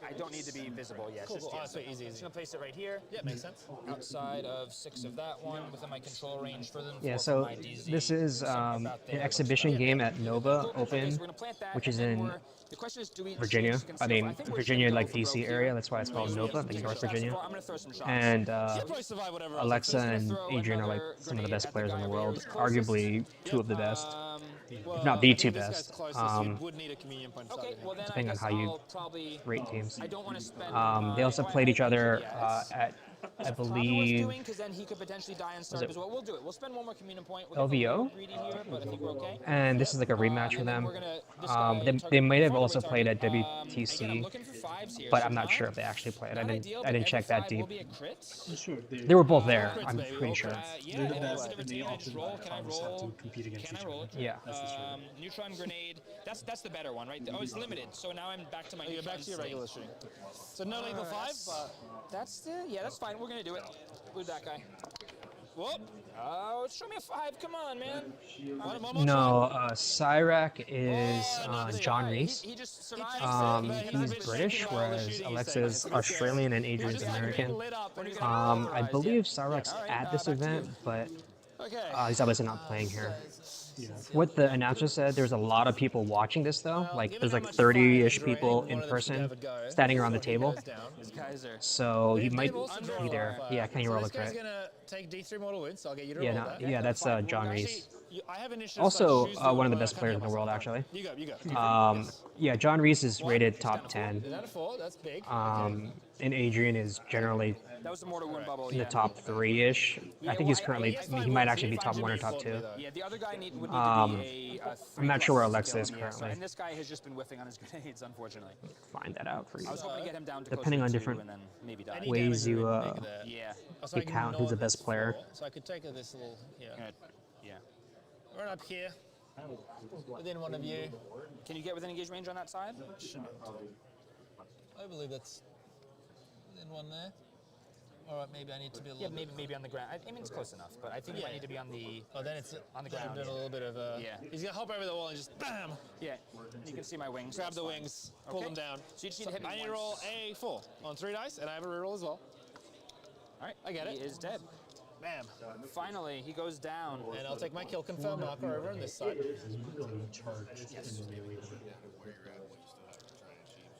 S7: I don't need to be visible yet.
S4: Cool.
S7: Just,
S4: Oh, that's very easy.
S7: Just gonna place it right here.
S4: Yeah, makes sense.
S7: Outside of 6 of that one, within my control range, further than 4
S1: Yeah,
S7: for
S1: so
S7: my DZ.
S1: this is
S7: Something
S1: an
S7: about there.
S1: exhibition game at Nova
S7: Okay,
S1: Open,
S7: so we're gonna plant that,
S1: which
S7: and
S1: is
S7: then
S1: in
S7: the question is, do we
S1: Virginia.
S7: change the
S1: I
S7: conceal?
S1: mean,
S7: think we're
S1: Virginia,
S7: just gonna
S1: like
S7: go for
S1: DC
S7: broke
S1: area.
S7: here.
S1: That's why it's called Nova, like
S7: Take
S1: North
S7: shots
S1: Virginia.
S7: before- I'm gonna throw some shots.
S1: And
S4: You'll probably survive whatever else.
S1: Alexa and
S7: throw
S1: Adrian are like
S7: another
S1: some of the
S7: grenade
S1: best
S7: at the
S1: players in
S7: guy
S1: the
S7: over here
S1: world,
S7: who's closest.
S1: arguably 2 of the best.
S4: Well,
S1: not the
S4: I think
S1: 2
S4: this guy's
S1: best.
S4: closest. You would need a communion point. to
S7: Okay,
S4: start
S7: well then
S1: Depending
S7: I
S1: on
S7: guess
S1: how you
S7: I'll probably.
S1: rate teams.
S7: I don't want to spend.
S1: They also played each other at, I
S7: Probably
S1: believe,
S7: worth because then he could potentially die and start
S1: it
S7: as well. We'll do it. We'll spend 1 more communion point. We're
S1: LVO?
S7: greedy here, but I think we're okay.
S1: and this is like a rematch for
S7: And then
S1: them.
S7: we're gonna- this guy
S1: They
S7: target-
S1: might have
S7: front
S1: also
S7: away
S1: played at
S7: target. Again, I'm
S1: WTC,
S7: looking for 5s here,
S1: but
S7: so
S1: I'm not
S7: not-
S1: sure if they actually played. I
S7: not
S1: didn't
S7: ideal,
S1: I
S7: but
S1: didn't
S7: every
S1: check that
S7: 5
S1: deep.
S7: will be a crit.
S10: Sure,
S1: They were both there.
S4: crits,
S1: I'm
S4: baby.
S1: pretty sure.
S7: Yeah,
S10: They're the
S7: and
S10: best,
S7: then
S10: and they
S7: damage
S10: often
S7: roll. Can I
S10: have to
S7: roll?
S10: compete against
S7: Can
S10: each
S7: I roll
S10: other.
S7: it?
S1: Yeah.
S10: That's the story.
S7: Neutron grenade. That's the better one, right? Oh, it's limited. So now I'm back to my.
S4: You're back to your regular shooting. So no lethal 5, but
S7: That's the that's fine. We're gonna do it with that guy.
S4: whoop.
S7: Oh, show me a 5. Come on, man.
S4: One more
S1: No, Cyrac is
S4: another
S1: John
S4: guy.
S1: Reese.
S7: He just survived.
S1: He's British, whereas Alexa's Australian and Adrian's
S4: Just like
S1: American.
S4: being lit up when you get
S1: I believe Cyrac's at this event, but
S4: Okay.
S1: he's obviously not playing here. What the announcer said, there's a lot of people watching this though. Like there's like 30-ish people in person standing around the table.
S7: Kaiser.
S1: So you might be there. Yeah, can you roll a
S4: This guy's
S1: crit?
S4: gonna take D3 mortal wounds, so I'll get you to
S1: Yeah,
S4: roll
S1: no,
S4: that.
S1: yeah, that's John Reese.
S4: I have initiative.
S1: Also,
S4: so choose
S1: one of the
S4: I
S1: best
S4: can't
S1: players in
S4: help
S1: the world,
S4: myself.
S1: actually.
S4: You go.
S1: Yeah, John Reese is rated top 10.
S4: Is that a 4? That's big.
S1: And Adrian is generally
S7: That was the mortal wound bubble.
S1: in the
S7: Yeah.
S1: top 3-ish. I think he's currently, he might actually be top 1 or top 2.
S7: Yeah, the other guy would need to be a
S1: I'm not sure where
S7: 3+
S1: Alexa
S7: skill.
S1: is
S7: Yeah, so-
S1: currently.
S7: and this guy has just been whiffing on his grenades, unfortunately.
S1: Find that out for you.
S7: I was hoping to get him down to
S1: Depending
S7: closer
S1: on
S7: to 2
S1: different
S7: and then maybe die.
S1: ways you
S7: Yeah.
S4: So I
S1: you
S4: can
S1: count who's the
S4: ignore
S1: best
S4: this
S1: player.
S4: 4, so I could take this little here.
S7: Good. Yeah.
S4: Run up here. Within one of you.
S7: Can you get within engage range on that side?
S4: I believe that's within one there. Or maybe I need to be a little
S7: Yeah, maybe on the ground. I mean, it's close enough, but I think you might need to be on the
S4: then it's
S7: on the
S4: then
S7: ground.
S4: doing a little bit of a.
S7: Yeah.
S4: He's gonna hop over the wall and just bam,
S7: Yeah, you can see my wings.
S4: grab
S7: that's
S4: the
S7: fine.
S4: wings, pull
S7: Okay.
S4: them down.
S7: So you just need to hit me
S4: I need to roll a 4 on 3 dice, and I have a reroll as well.
S7: All right,
S4: I get
S7: he
S4: it.
S7: is dead.
S4: Bam.
S7: Finally, he goes down.
S4: And I'll take my kill confirm marker over on this side.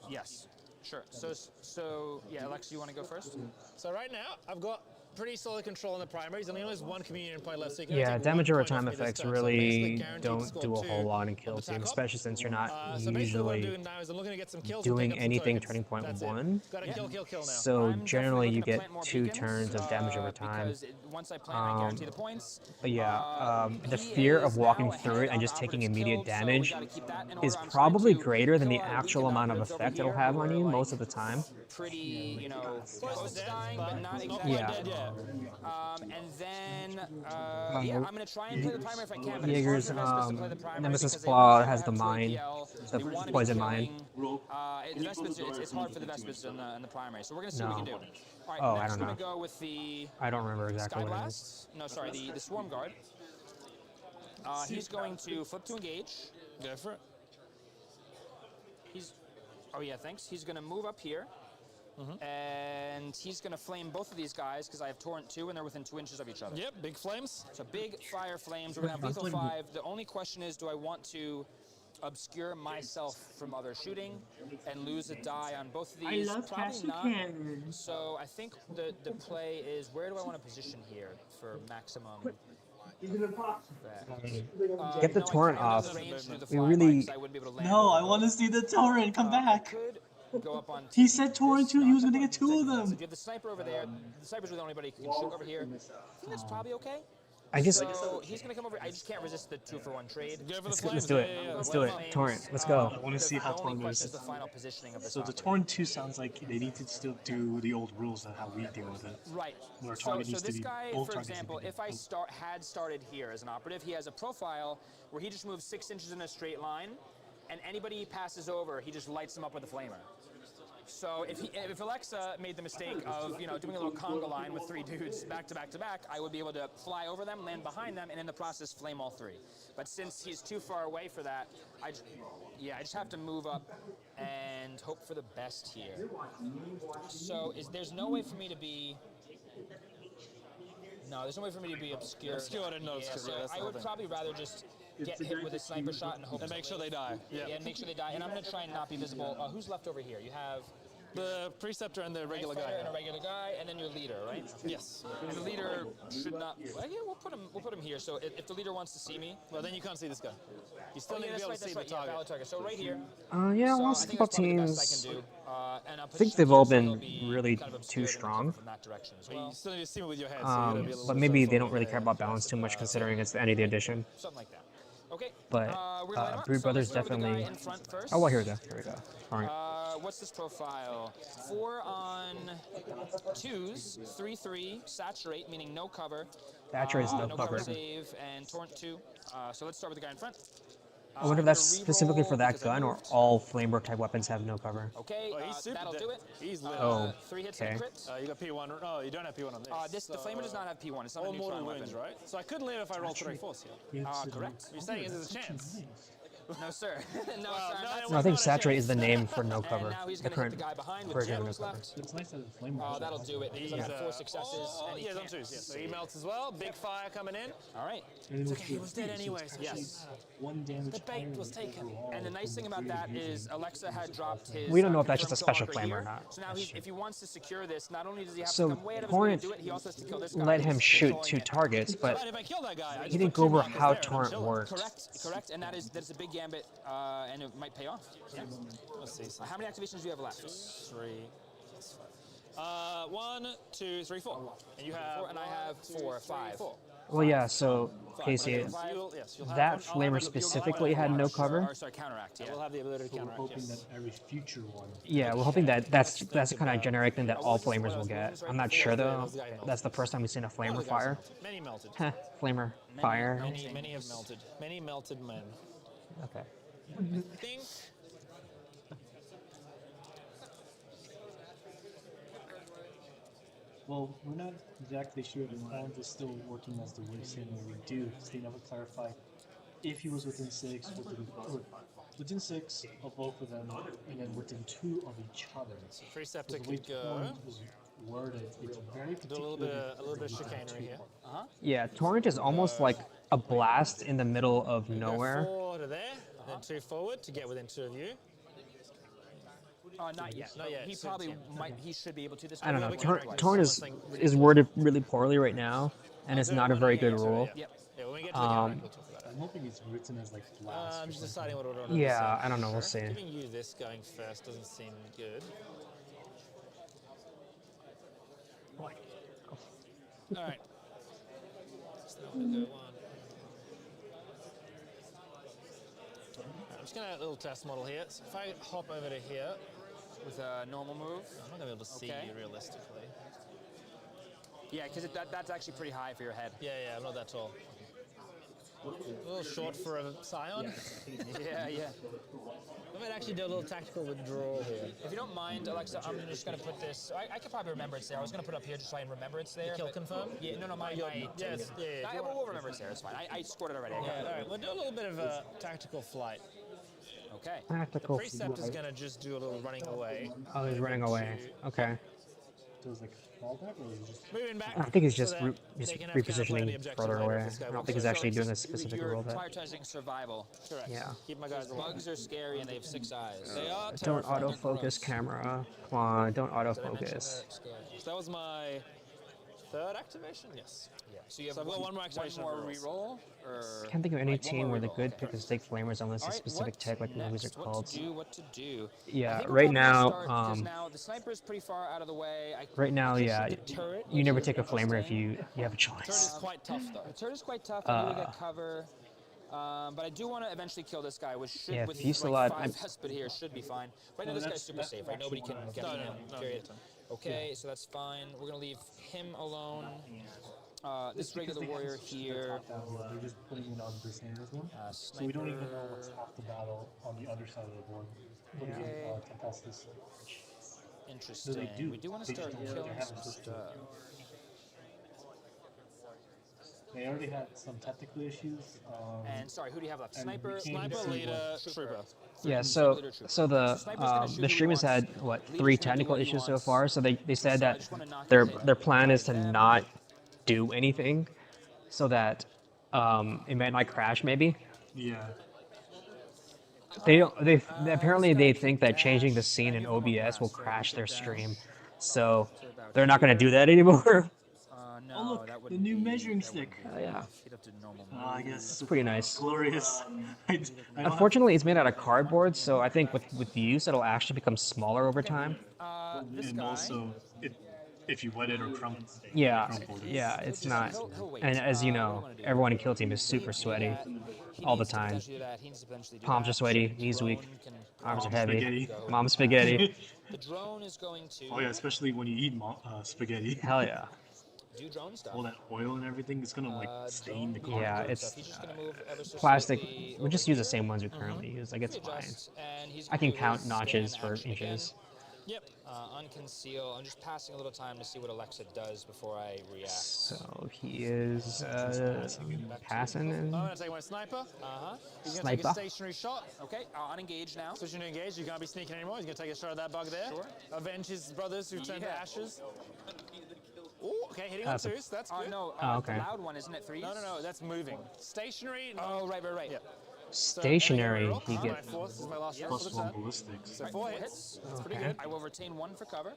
S7: Yes, sure. So yeah, Alexa, you want to go first?
S4: So right now, I've got pretty solid control on the primaries, and only has 1 communion point left. So you can
S1: Yeah,
S4: only take
S1: damage
S4: 1
S1: over
S4: point off
S1: time
S4: me this
S1: effects
S4: turn, so I'm basically
S1: really
S4: guaranteed to
S1: don't
S4: score
S1: do a
S4: 2
S1: whole lot in
S4: on
S1: Kill
S4: the
S1: Team,
S4: tackle.
S1: especially since you're not
S4: So basically what I'm
S1: usually
S4: doing now is I'm looking to get some kills.
S1: doing
S4: and take up some
S1: anything
S4: targets.
S1: turning point
S4: That's it.
S1: 1.
S4: Got a kill now.
S1: So
S7: I'm
S1: generally
S7: definitely
S1: you
S7: looking to
S1: get
S7: plant more
S1: 2
S7: beacons,
S1: turns of damage over time.
S7: Because once I plant, I guarantee the points.
S1: But yeah, the
S7: he
S1: fear
S7: is
S1: of walking
S7: now
S1: through
S7: ahead
S1: it and
S7: on
S1: just
S7: the
S1: taking
S7: operatives
S1: immediate
S7: killed, so we
S1: damage
S7: gotta keep that in
S1: is
S7: order. I'm
S1: probably
S7: trying to
S1: greater than
S7: kill
S1: the
S7: a lot of
S1: actual
S7: weakened
S1: amount of
S7: operatives over
S1: effect it'll
S7: here
S1: have
S7: who
S1: on
S7: are,
S1: you
S7: like,
S1: most of the time.
S7: Pretty, you know,
S4: Close
S7: close
S4: to
S7: to
S4: dead,
S7: dying, but not
S4: not
S7: exactly.
S4: quite dead yet.
S7: And then, yeah, I'm gonna try and play the primary if I can. But
S1: Jaeger's
S7: it's hard for Vespers to play the primary
S1: Nemesis
S7: because they
S1: Claw
S7: also
S1: has
S7: have
S1: the
S7: 2
S1: mine,
S7: APL,
S1: the
S7: they wanna be
S1: poison mine.
S7: killing, the Vespers, it's hard for the Vespers in the primary, so we're gonna see what we can
S1: No.
S7: do. All right,
S1: Oh, I
S7: next
S1: don't
S7: we're gonna
S1: know.
S7: go with the
S1: I don't remember exactly
S7: Sky
S1: what it is.
S7: Blast. No, sorry, the Swarm Guard. He's going to flip to engage.
S4: Go for it.
S7: Oh yeah, thanks. He's gonna move up here. And he's going to flame both of these guys because I have Torrent 2 and they're within 2 inches of each other.
S4: Yep, big flames.
S7: So big fire flames. We're going to have lethal 5. The only question is, do I want to obscure myself from other shooting and lose a die on both of these?
S8: I love
S7: Probably not.
S8: Cassican.
S7: So I think the play is, where do I want to position here for maximum?
S1: Get the
S7: no, I
S1: torrent
S7: can't have
S1: off.
S7: the range to do the
S1: We
S7: flyby
S1: really-
S7: 'cause I wouldn't be able to land
S10: No,
S7: over
S10: I want to
S7: both.
S10: see the torrent come back.
S7: Could go up on
S10: He said torrent too. He was gonna get 2 of
S7: So
S10: them.
S7: if you have the sniper over there, the sniper's the only buddy who can shoot over here. I think that's probably okay.
S1: I just
S7: So he's gonna come over. I just can't resist the 2-for-1 trade.
S4: Go for the
S1: let's
S4: flames.
S1: do it.
S4: Yeah, yeah, yeah.
S1: Let's do it. Torrent, let's go.
S10: I want to see how
S7: The only
S10: torrent
S7: question
S10: is.
S7: is the final positioning of this.
S10: So the
S7: operative.
S10: torrent 2 sounds like they need to still do the old rules of how we deal with it.
S7: Right.
S10: Where
S7: So,
S10: target
S7: so
S10: needs to
S7: this
S10: be-
S7: guy,
S10: both
S7: for
S10: targets need to
S7: example,
S10: be
S7: if I
S10: built.
S7: had started here as an operative, he has a profile where he just moves 6 inches in a straight line, and anybody he passes over, he just lights them up with a flamer. So if Alexa made the mistake of doing a little conga line with 3 dudes back to back to back, I would be able to fly over them, land behind them, and in the process flame all 3. But since he's too far away for that, I just have to move up and hope for the best here. So there's no way for me to be. No, there's no way for me to be obscured.
S4: Obscured and not
S7: Yeah,
S4: obscured,
S7: so
S4: yeah, that's the
S7: I
S4: whole
S7: would
S4: thing.
S7: probably rather just get hit with a sniper shot and hope
S4: And
S7: to
S4: make sure
S7: live.
S4: they die. Yeah.
S7: Yeah, and make sure they die. And I'm going to try and not be visible. Who's left over here? You have
S4: The preceptor and the regular guy.
S7: fighter and a regular guy, and then your leader, right?
S4: Yes.
S7: And the leader should not. Well, yeah, we'll put him here. So if the leader wants to see me,
S4: Well, then you can't see this guy. You still
S7: oh,
S4: need
S7: yeah,
S4: to be able
S7: that's
S4: to see
S7: right.
S4: the
S7: Yeah,
S4: target.
S7: valid target. So right here.
S1: Yeah,
S7: So
S1: well,
S7: I
S1: some
S7: think
S1: football
S7: that's probably the
S1: teams.
S7: best I can do. And
S1: I think they've all been really too strong.
S7: From that direction as
S4: You
S7: well.
S4: still need to see me with your head. So you gotta be a little
S1: But
S4: bit
S1: maybe
S4: careful
S1: they don't
S4: with
S1: really
S4: your
S1: care
S4: head.
S1: about balance too much, considering it's the end of the edition.
S7: Something like that. Okay.
S1: But
S7: we're gonna line 'em up.
S1: Brood
S7: So
S1: Brothers
S7: let's start with the guy
S1: definitely.
S7: in front first.
S1: Oh, well, here we go. Here we go. All right.
S7: What's this profile? 4 on 2s, 3/3, saturate, meaning no cover.
S1: Saturate is no
S7: no
S1: cover.
S7: save, and torrent 2. So let's start with the guy in front.
S1: I wonder if that's specifically for that gun or all flamethrower type weapons have no cover.
S7: Okay,
S4: Oh, he's super
S7: that'll
S4: dead.
S7: do it.
S4: He's lit.
S1: Oh,
S7: 3 hits
S1: okay.
S7: and a crit.
S4: You got P1. No, you don't have P1 on this.
S7: The flamer does not have P1. It's not a
S4: All mortal
S7: neutron
S4: wounds,
S7: weapon.
S4: right? So I could live if I roll 3 force here.
S7: Correct.
S4: You're saying there's a chance.
S7: No, sir. No,
S4: no,
S7: sir.
S1: No, I think
S4: not a
S1: Saturate is
S4: chance.
S1: the name for no
S7: And
S1: cover.
S7: now he's
S1: The
S7: going to hit the
S1: current
S7: guy behind with
S1: version
S7: 2
S1: of no
S7: moves
S1: cover.
S7: left.
S10: It's nice that the flame
S7: That'll do it because I have 4 successes. And he
S4: Yeah,
S7: can't.
S4: on 2s. Yeah. So he melts as well. Big fire coming in.
S7: All right.
S4: It's okay. He was dead anyway. So
S7: Yes.
S10: 1 damage.
S4: the bait was taken.
S7: And the nice thing about that is Alexa had dropped his.
S1: We don't know if that's just a
S7: confirmed
S1: special
S7: kill marker
S1: flame or
S7: here.
S1: not.
S7: So now, if he wants to secure this, not only does he have
S1: So
S7: to come way out of his way to
S1: Torrent
S7: do it, he also has to kill this guy.
S1: let him
S7: who's
S1: shoot
S7: controlling
S1: 2
S7: it.
S1: targets, but
S4: But if I kill that guy, I
S1: he
S4: just
S1: didn't
S4: put
S1: go
S4: 2
S1: over
S4: markers
S1: how
S4: there and I'm
S1: Torrent
S4: chilling.
S1: works.
S7: Correct, and that's a big gambit, and it might pay off. Yeah.
S4: Let's see.
S7: How many activations do you have left?
S4: 3. 1, 2, 3, 4. And you have
S7: 4, and I have 4, 5.
S4: 4.
S1: well, yeah. So Casey,
S4: Yes, you'll have
S1: that
S4: one- I'll
S1: flamer
S4: have
S1: specifically had no cover.
S7: Or, sorry, counteract. Yeah.
S4: We'll have the ability to
S10: We're
S4: counteract.
S10: hoping
S4: Yes.
S10: that every future one.
S1: Yeah, we're hoping that that's the kind of generic thing that all flamers will get. I'm not sure though. That's the first time we've seen a flamer fire.
S4: Many melted.
S1: Heh, flamer fire.
S4: Many have melted. Many melted men.
S1: Okay.
S4: I think.
S10: Well, we're not exactly sure. The Horns is still working as the way saying we do, because they never clarified if he was within 6, within 6 of both of them, and then within 2 of each other.
S4: So free
S10: So
S4: septic
S10: the way
S4: could go.
S10: Torrent is worded, it's very
S4: Do a
S10: particular.
S4: little bit of chicanery here.
S1: Yeah, Torrent is almost like a blast in the middle of nowhere.
S4: 4 to there, then 2 forward to get within 2 of you.
S7: Not yet.
S4: Not yet.
S7: He
S4: So,
S7: probably
S4: yeah.
S7: might. He should be able to this.
S1: I don't know.
S4: we can try.
S1: Torrent is worded really poorly right now, and it's not a very good rule.
S4: Yep. Yeah, when we get to the camera, we'll talk about it.
S10: I'm hoping it's written as like blast.
S4: I'm
S10: or
S4: just
S10: something.
S4: deciding what order.
S1: Yeah, I don't know. We'll see.
S4: Giving you this going first doesn't seem good. All right. So now we'll go 1. I'm just going to add a little test model here. So if I hop over to here,
S7: With a normal move.
S4: I'm not going to be able to see
S7: Okay.
S4: you realistically.
S7: Yeah, because that's actually pretty high for your head.
S4: Yeah, I'm not that tall. A little short for a scion.
S7: Yeah.
S4: I might actually do a little tactical withdrawal here.
S7: If you don't mind, Alexa, I'm just going to put this. I could probably remember it's there. I was going to put it up here just so I can remember it's there.
S4: Kill
S7: but-
S4: confirm?
S7: Yeah, no, my.
S4: Yes, yeah.
S7: We'll remember it's there. It's fine. I scored it already. I got
S4: Yeah,
S7: it.
S4: all right. We'll do a little bit of a tactical flight.
S7: Okay.
S1: Tactical
S4: Precept is
S1: flight.
S4: going to just do a little running away.
S1: Oh, he's running away. Okay.
S10: So it's like fallback, or is it just
S4: Moving back.
S1: I think he's
S4: so
S1: just
S4: that
S1: just
S4: they can have counterplay on the
S1: repositioning
S4: objective
S1: further
S4: later
S1: away.
S4: if this guy
S1: I don't
S4: wants
S1: think he's
S4: to.
S1: actually doing a specific
S7: You're
S1: rule that.
S7: prioritizing survival.
S4: Correct.
S1: Yeah.
S4: Keep my guys alive.
S7: Bugs are scary and they have 6 eyes.
S4: They are
S1: Don't
S4: terrifying.
S1: autofocus camera. Come on, don't
S4: Did I mention
S1: autofocus.
S4: they're scary? So that was my 3rd activation? Yes.
S7: So you have
S4: I've got one more activation.
S7: One more
S4: of rerolls.
S7: reroll, or
S1: Can't think of any
S7: like, one
S1: team
S7: more
S1: where the
S7: reroll.
S1: good
S7: Okay.
S1: pick is take flamers unless
S7: All
S1: it's
S7: right,
S1: specific
S7: what
S1: tech like the movies are
S7: next?
S1: called.
S7: What to do? I
S1: Yeah,
S7: think we're
S1: right
S7: probably gonna
S1: now,
S7: start, 'cause now the sniper is pretty far out of the way.
S1: right now, yeah,
S7: the turret,
S1: you
S7: which
S1: never
S7: is
S1: take a flamer if
S7: interesting.
S1: you have a
S4: Turret is
S1: choice.
S4: quite tough though.
S7: The turret is quite tough. I need to get cover. But I do want to eventually kill this guy, which should,
S1: Yeah,
S7: with
S1: Fusillade,
S7: like
S1: I'm-
S7: 5 Hesped here, should be fine. Right now, this guy's super safe, right? Nobody can get
S4: No,
S7: him.
S4: no,
S7: Carry it.
S4: no.
S7: Okay, so that's fine. We're going to leave him alone. This
S10: because
S7: regular
S10: they have
S7: warrior
S10: to shoot the
S7: here.
S10: top down here, they're just putting it on this end as well. So we don't even know what's half the battle on the other side of the board. Looking
S7: Okay.
S10: to test this.
S7: Interesting.
S10: they do.
S7: We do want to
S10: They just
S7: start
S10: don't really
S7: killing
S10: have
S7: some
S10: a system.
S7: stuff.
S10: They already had some technical issues.
S7: And sorry, who do you have left?
S10: And
S7: Sniper,
S10: we can't
S4: Sniper,
S10: see
S4: leader,
S10: what-
S4: trooper.
S1: Yeah, so the
S7: Sniper's gonna shoot
S1: the
S7: who he
S1: streamers had
S7: wants.
S1: what
S7: Leader's
S1: 3
S7: gonna do
S1: technical
S7: what he
S1: issues so
S7: wants.
S1: far. So they said
S7: So I
S1: that
S7: just wanna knock
S1: their
S7: his head.
S1: their plan is to
S7: Them.
S1: not do anything, so that it might not crash. Maybe
S10: Yeah.
S1: they don't. They apparently they think that changing the scene in OBS will crash their stream, so they're not going to do that anymore.
S7: No,
S10: Oh look,
S7: that
S10: the
S7: wouldn't
S10: new
S7: be-
S10: measuring
S7: that wouldn't
S10: stick.
S7: be-
S1: Yeah.
S7: He'd have to do normal
S10: I
S7: move.
S10: guess
S1: It's pretty nice.
S10: glorious. I don't have-
S1: Unfortunately, it's made out of cardboard, so I think with use it'll actually become smaller over time.
S7: This
S10: and
S7: guy.
S10: also, if you wet it or crumble.
S1: Yeah,
S10: crumple it.
S1: yeah, it's
S7: He'll
S1: not.
S7: he'll wait.
S1: And as you
S7: What do
S1: know,
S7: wanna do?
S1: everyone in Kill Team is super
S7: He
S1: sweaty
S7: needs to
S1: all the time.
S7: potentially do that. He needs to potentially do
S1: Palms
S7: that.
S1: are sweaty, knees
S7: Drone
S1: weak,
S7: can
S1: arms are
S7: probably
S1: heavy,
S10: Spaghetti.
S7: go.
S1: mom's spaghetti.
S7: The drone is going to
S10: Oh yeah, especially when you eat spaghetti.
S1: Hell yeah.
S7: do drone stuff.
S10: All that oil and everything is gonna like stain the
S7: drone-
S10: car.
S1: Yeah,
S7: drone
S1: it's
S7: stuff. He's just gonna move ever so
S1: plastic.
S7: slightly
S1: We just
S7: over
S1: use the
S7: here.
S1: same ones we currently use. Like it's fine.
S7: Readjust, and he's
S1: I
S7: gonna
S1: can
S7: do
S1: count
S7: his
S1: notches
S7: scan
S1: for
S7: action again.
S1: inches.
S4: Yep.
S7: Unconceal. I'm just passing a little time to see what Alexa does before I react.
S1: So he is passing
S4: I'm
S1: and
S4: going to take my sniper. He's going to take
S1: Sniper.
S4: a stationary shot.
S7: Okay, unengaged now.
S4: Switching to engage, you can't be sneaking anymore. He's going to take a shot at that bug there.
S7: Sure.
S4: Avenge his brothers who turned to
S7: Yeah.
S4: ashes. Ooh, okay, hitting on
S1: That's a-
S4: twos. That's good.
S7: No,
S1: Oh, okay.
S7: the loud one, isn't it? 3?
S4: No, that's moving. Stationary.
S7: Oh, right.
S4: Yeah.
S1: stationary. He
S4: My
S1: gets.
S4: fourth is my last roll
S10: Plus
S4: for the
S10: one
S4: turn.
S10: ballistics.
S4: So 4 hits. That's pretty
S1: Okay.
S4: good.
S7: I will retain 1 for cover.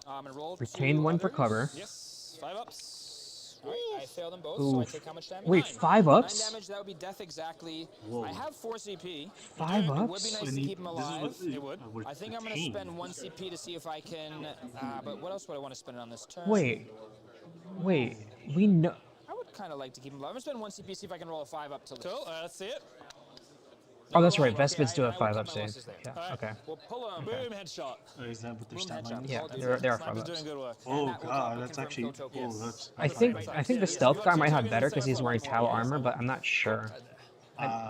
S7: I'm gonna roll.
S1: Retain
S7: 2
S1: 1 for
S7: others.
S1: cover.
S4: Yes. 5 ups.
S7: All right, I fail them both, so I
S1: Oof.
S7: take how much damage?
S1: Wait,
S7: 9.
S1: 5
S7: 9
S1: ups?
S7: damage. That would be death exactly.
S10: Whoa.
S7: I have 4 CP.
S1: 5
S7: It would be
S1: ups?
S7: nice
S10: And
S7: to
S10: he-
S7: keep him
S10: this is
S7: alive.
S10: what
S4: It would.
S10: would
S7: I think I'm gonna
S10: retain.
S7: spend 1 CP to see if I can. But what else would I want to spend it on this turn?
S1: Wait. We know.
S7: I would kind of like to keep him alive. I'm gonna spend 1 CP, see if I can roll a 5 up to live.
S4: Cool. Let's see it.
S1: Oh, that's right.
S7: Okay,
S1: Vespids do
S7: I
S1: a
S7: will
S1: 5
S7: cut
S1: up
S7: my
S1: save.
S7: losses there.
S1: Yeah.
S4: Alright.
S1: Okay.
S7: We'll pull him.
S4: Boom, headshot.
S10: Is that what their
S7: Boom,
S10: stat
S7: headshot.
S10: line is?
S1: Yeah,
S7: I'll do
S1: there
S7: that.
S1: are 5
S4: Sniper's doing
S1: ups.
S4: good work.
S10: Oh
S7: that will
S10: god,
S7: drop
S10: that's
S7: the
S10: actually.
S7: confirmed kill
S10: Oh,
S7: tokens.
S10: that's.
S1: I think the stealth guy might have better because he's wearing Tower armor, but I'm not sure.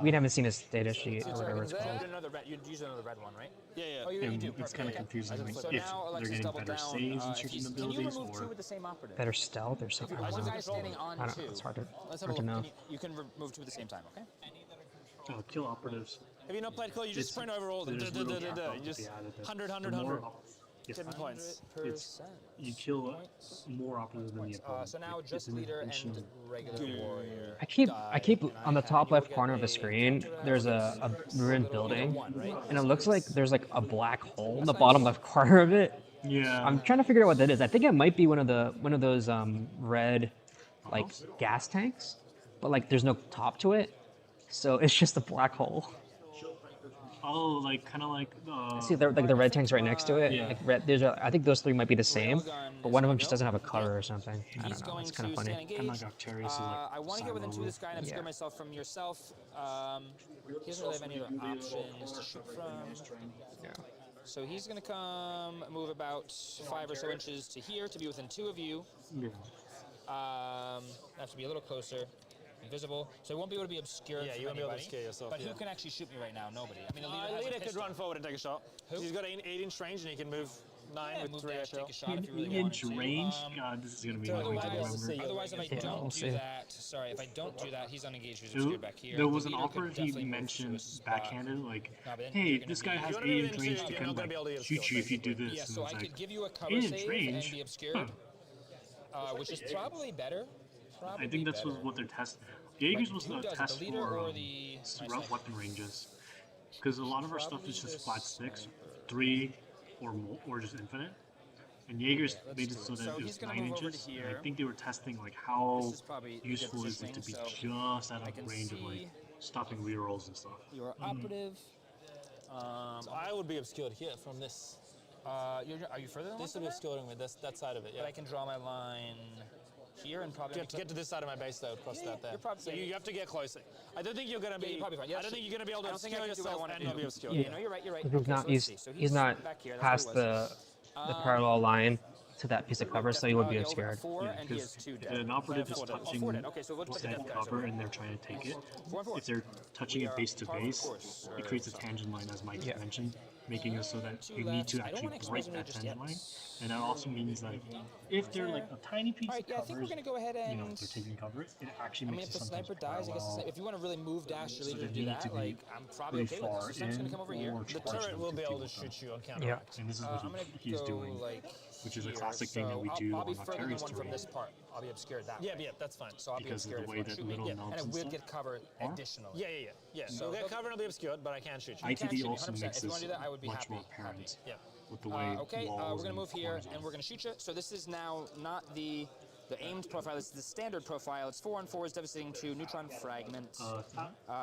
S1: We haven't seen his data sheet or
S7: So
S1: whatever it's
S7: you'd
S1: called.
S7: you'd use another red one, right?
S4: Yeah, yeah.
S7: Oh, you
S10: And
S7: do.
S10: it's
S7: Perfect,
S10: kind of
S7: okay.
S10: confusing like,
S7: So
S10: if
S7: now
S10: they're
S7: Alexis
S10: getting
S7: double
S10: better
S7: down.
S10: saves in
S7: If
S10: certain
S7: he's, can you
S10: abilities,
S7: remove two
S10: or
S7: with the same operative?
S1: Better stealth or something. I
S7: One
S1: don't know.
S7: guy's standing on
S1: I don't
S7: two.
S1: know. It's hard to,
S4: Let's have a
S1: hard to
S4: look.
S1: know.
S7: You can remove two at the same time, okay?
S10: kill operatives.
S4: Have you not played Kill? You just sprint over all of them.
S10: There's little cap
S4: You
S10: up
S4: just
S10: to be added that
S4: 100,
S10: the
S4: 100,
S10: more
S4: 100.
S10: yes,
S4: Getting points.
S10: it's you kill more operators than the opponent.
S7: So now
S10: Like,
S7: just
S10: it's an
S7: leader and
S10: addition.
S7: regular warrior.
S1: I keep on the top left corner of the screen. There's a ruined building, and it looks like there's like a black hole in the bottom left corner of it.
S10: Yeah.
S1: I'm trying to figure out what that is. I think it might be one of those red, like gas tanks, but like there's no top to it, so it's just a black hole.
S10: Oh, like kind of like
S1: See, like the red tank's right next to it.
S10: Yeah.
S1: Like I think those three might be the same, but one of them just doesn't have a cover or something. I don't know. It's kind of funny.
S10: kind of like Octarius is like
S7: I want to get within two of this guy and obscure
S1: Yeah.
S7: myself from yourself. He doesn't really have any other options to shoot from.
S1: Yeah.
S7: So he's going to come, move about 5 or so inches to here to be within two of you.
S10: yeah.
S7: Have to be a little closer. Invisible. So he won't be able to be obscured.
S4: Yeah,
S7: from
S4: you won't be able to
S7: anybody.
S4: obscure yourself,
S7: But
S4: yeah.
S7: who can actually shoot me right now? Nobody. I mean, a leader, has a
S4: Leader could
S7: pistol.
S4: run forward and take a shot.
S7: Who?
S4: He's got an 8-inch range and he can move 9
S7: Yeah,
S4: with
S7: move
S4: 3
S7: dash,
S4: HL.
S7: take a shot if you really
S10: 8-inch
S7: wanted to.
S10: range? God, this is gonna be annoying to
S7: Otherwise,
S10: remember.
S7: otherwise, if I
S1: Yeah,
S7: don't
S1: we'll
S7: do
S1: see.
S7: that, sorry, if I don't do that, he's unengaged. He's
S10: There,
S7: obscured back here.
S10: there
S7: The
S10: was an
S7: leader could
S10: operative he
S7: definitely move to a
S10: mentioned
S7: spot.
S10: backhanded, like,
S7: No, but then
S10: hey,
S7: you're gonna
S10: this guy
S7: be-
S10: has
S4: If you wanna be
S10: 8-inch
S4: within
S10: range
S4: two,
S10: to
S4: you're
S10: kind
S4: not
S10: of
S4: gonna be able to
S10: like
S4: get
S10: shoot you if you do
S4: basically.
S10: this.
S7: Yeah,
S10: And
S7: so I
S10: it's
S7: could
S10: like,
S7: give you a cover
S10: 8-inch
S7: save
S10: range?
S7: and be obscured,
S10: Huh.
S7: which is probably better.
S10: I think that's what they're testing. Jaeger's was
S7: Who
S10: the
S7: does it,
S10: test
S7: the leader
S10: for
S7: or the
S10: weapon ranges. Because a lot of our stuff is just flat sticks, 3 or more, or just infinite. And Jaeger's made it so that
S7: So
S10: it
S7: he's
S10: was
S7: gonna
S10: 9
S7: move over
S10: inches.
S7: to
S10: And I
S7: here.
S10: think they were testing like how
S7: This is probably a
S10: useful
S7: good
S10: is it to be
S7: positioning,
S10: just out
S7: I
S10: of
S7: can
S10: range of like
S7: see
S10: stopping rerolls and stuff.
S7: your operative.
S4: So I would be obscured here from this.
S7: Are you further than
S4: This
S7: one
S4: would be
S7: from there?
S4: obscuring me, that side of it, yeah.
S7: But I can draw my line here and probably
S4: Get to this side of my base though, cross
S7: Yeah,
S4: that there.
S7: you're probably-
S4: So
S7: yeah,
S4: you have to get closer. I don't think you're going to be.
S7: you're probably fine. Yeah,
S4: I don't think you're going to be able to
S7: I don't think I
S4: obscure
S7: can do what I
S4: yourself
S7: wanna
S4: and
S7: do.
S4: not be obscured.
S7: Yeah, no, you're right. You're right.
S1: He's
S7: Okay,
S1: not
S7: so let's see. So
S1: he's not
S7: back here. That's
S1: past
S7: what it was.
S1: the parallel line to that piece of cover, so he would be
S7: Yeah,
S1: obscured.
S7: 4,
S10: Yeah,
S7: and he has
S10: because
S7: 2
S10: if
S7: dead.
S10: an operative is
S7: Oh,
S10: touching
S7: 4 dead. Okay, so let's put the
S10: said
S7: death guys
S10: cover
S7: over.
S10: and they're trying to take it,
S7: 4 and 4.
S10: if they're touching
S7: We
S10: it
S7: are
S10: base to
S7: par for
S10: base,
S7: course,
S10: it creates a tangent line, as Mike
S1: Yeah.
S10: mentioned, making it so that
S7: Two
S10: you need to
S7: left. I don't
S10: actually
S7: wanna expose
S10: break
S7: them
S10: that
S7: just
S10: tangent
S7: yet.
S10: line. And that also means that if they're like a tiny piece
S7: All right,
S10: of
S7: yeah, I
S10: cover,
S7: think we're gonna go ahead
S10: you know,
S7: and.
S10: if they're taking cover, it actually
S7: I mean,
S10: makes
S7: if
S10: it
S7: the
S10: sometimes
S7: sniper dies, I guess
S10: parallel
S7: if you want to really move dash your
S10: so
S7: leader
S10: they
S7: to do
S10: need
S7: that,
S10: to be
S7: like I'm probably
S10: pretty
S7: okay with
S10: far
S7: this. So I'm just gonna
S10: in
S7: come over here.
S10: or
S4: The
S10: charge
S4: turret
S10: them
S4: will be able to
S10: 50%.
S4: shoot you on
S1: Yeah.
S4: counteract.
S10: And this is
S7: I'm
S10: what
S7: gonna
S10: he's
S7: go
S10: doing,
S7: like
S10: which is a
S7: here.
S10: classic thing that we
S7: So
S10: do
S7: I'll be
S10: on
S7: further than
S10: Octarius
S7: one from
S10: terrain.
S7: this part. I'll be obscured that
S4: Yeah,
S7: way.
S4: yeah, that's fine.
S7: So I'll be
S10: Because of
S7: obscured
S10: the
S7: if
S10: way
S7: you want to
S10: that
S7: shoot me.
S10: little
S7: Yeah,
S10: nubs
S7: and it
S10: and
S7: will
S10: stuff
S7: get covered
S10: are.
S7: additionally.
S4: Yeah. So they're covered and they'll be obscured, but I can't shoot you.
S7: You can
S10: ITD
S7: shoot me,
S10: also
S7: 100%.
S10: makes
S7: If you want
S10: this
S7: to do that, I would be
S10: much
S7: happy.
S10: more apparent
S4: Yeah.
S10: with the way
S7: Okay,
S10: walls
S7: we're gonna
S10: and
S7: move here
S10: corners
S7: and
S10: are.
S7: we're gonna shoot you. So this is now not the aimed profile. This is the standard profile. It's 4 on 4 is devastating to neutron fragment,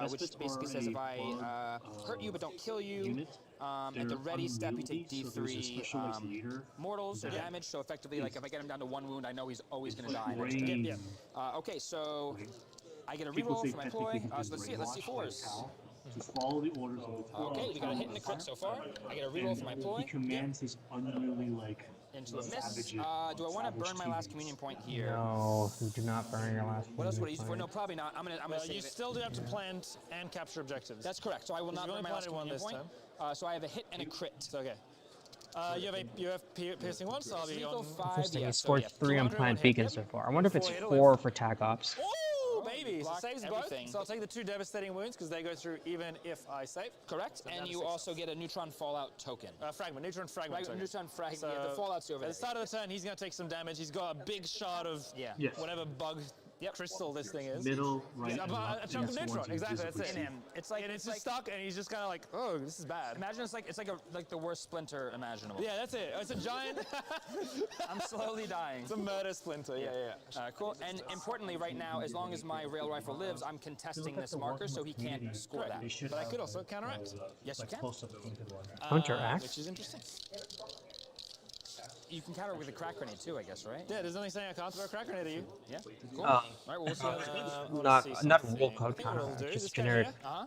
S7: which
S10: Vespas
S7: basically
S10: are
S7: says
S10: a
S7: if I
S10: blood,
S7: hurt you but don't kill you,
S10: unit.
S7: at the
S10: They're
S7: ready step you take
S10: unwieldy, so there's a
S7: D3
S10: specialized leader
S7: mortals or
S10: that
S7: damage. So effectively, like if I get him down to 1 wound, I know he's always gonna die.
S10: brain.
S7: Okay, so I get a
S10: People
S7: reroll
S10: say
S7: for my
S10: technically
S7: ploy.
S10: he
S7: So let's see it. Let's see
S10: brainwash,
S7: 4s.
S10: like Hal, to follow the orders of the
S7: Okay, we got a hit and a crit so far. I get a reroll for my ploy.
S10: He commands his unruly like
S7: Into a miss.
S10: savage-
S7: Do I want to burn
S10: savage
S7: my last
S10: teammates.
S7: communion point here?
S1: No, you do not burn your last.
S7: What else would I
S1: communion
S7: use it for?
S1: point.
S7: No, probably not. I'm gonna
S4: Well,
S7: save
S4: you
S7: it.
S4: still do have to plant and capture objectives.
S7: That's correct. So I will not
S4: You've
S7: burn
S4: only
S7: my last
S4: planted one
S7: communion
S4: this
S7: point. So I have a hit and a crit.
S4: It's okay. You have piercing one, so I'll be
S7: Lethal
S4: on.
S7: 5.
S1: Interesting.
S7: Yeah,
S1: He
S7: so
S1: scored
S7: yeah,
S1: 3 on
S4: 200
S1: plant
S4: hit.
S1: beacons so far. I wonder if it's
S4: 4 hit
S1: 4
S4: left.
S1: for tac ops.
S4: Oh, baby! So
S7: block
S4: saves
S7: everything.
S4: both. So I'll take the 2 devastating wounds because they go through even if I save.
S7: Correct. And you also get a neutron fallout token.
S4: Fragment, neutron fragment. token.
S7: Neutron fragment.
S4: So
S7: Yeah, the fallout's over
S4: At the
S7: there.
S4: start of the turn, he's going to take some damage. He's got a big shard of
S7: Yeah.
S10: Yes.
S4: whatever bug crystal this thing is.
S10: middle, right,
S4: Yeah,
S10: and
S4: but
S10: left.
S4: a chunk of
S10: and so
S4: neutron,
S10: once you
S4: exactly,
S10: visibly
S4: that's it.
S10: see-
S7: Him. It's like
S4: And it's just stuck, and he's just kind of like, oh, this is bad.
S7: Imagine it's like the worst splinter imaginable.
S4: Yeah, that's it. It's a giant.
S7: I'm slowly dying.
S4: It's a murder splinter. Yeah.
S7: Cool. And importantly, right now, as long as my rail rifle lives, I'm contesting this marker, so he can't score that.
S4: But I could also counteract.
S7: Yes, you can.
S1: Counteract?
S4: Which is interesting.
S7: You can counter with a crack grenade too, I guess, right?
S4: Yeah, there's nothing saying I can't throw a crack grenade at you.
S7: Yeah. Cool.
S1: Um,
S7: All right, well, we'll see.
S4: Let's
S1: not
S4: see
S1: not
S4: something.
S1: rule
S4: I
S1: code
S4: think what it'll
S1: counteract,
S4: do is
S1: just
S4: this guy
S1: generic
S4: here,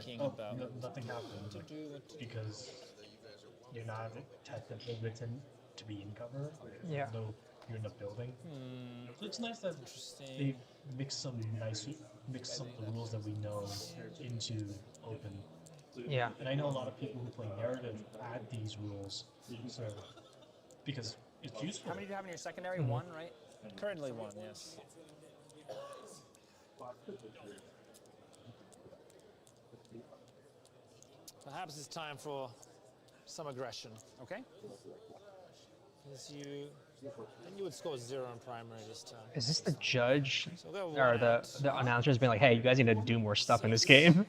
S4: thinking
S10: like,
S4: about
S10: nothing happened
S4: to do, what to do.
S10: because you're not technically written to be in cover.
S1: Yeah.
S10: Though you're in the building. So it's nice that
S4: Interesting.
S10: they mix some of the rules that we know into open.
S1: Yeah.
S10: And I know a lot of people who play narrative add these rules, so because it's useful.
S7: How many do you have in your secondary?
S1: Mm-hmm.
S7: One, right?
S4: Currently one, yes. Perhaps it's time for some aggression.
S7: Okay.
S4: As you Then you would score 0 on primary this turn.
S1: Is this the judge
S4: So we'll go
S1: or
S4: one
S1: the
S4: out.
S1: announcers being like, "Hey, you guys need to do more stuff in this game.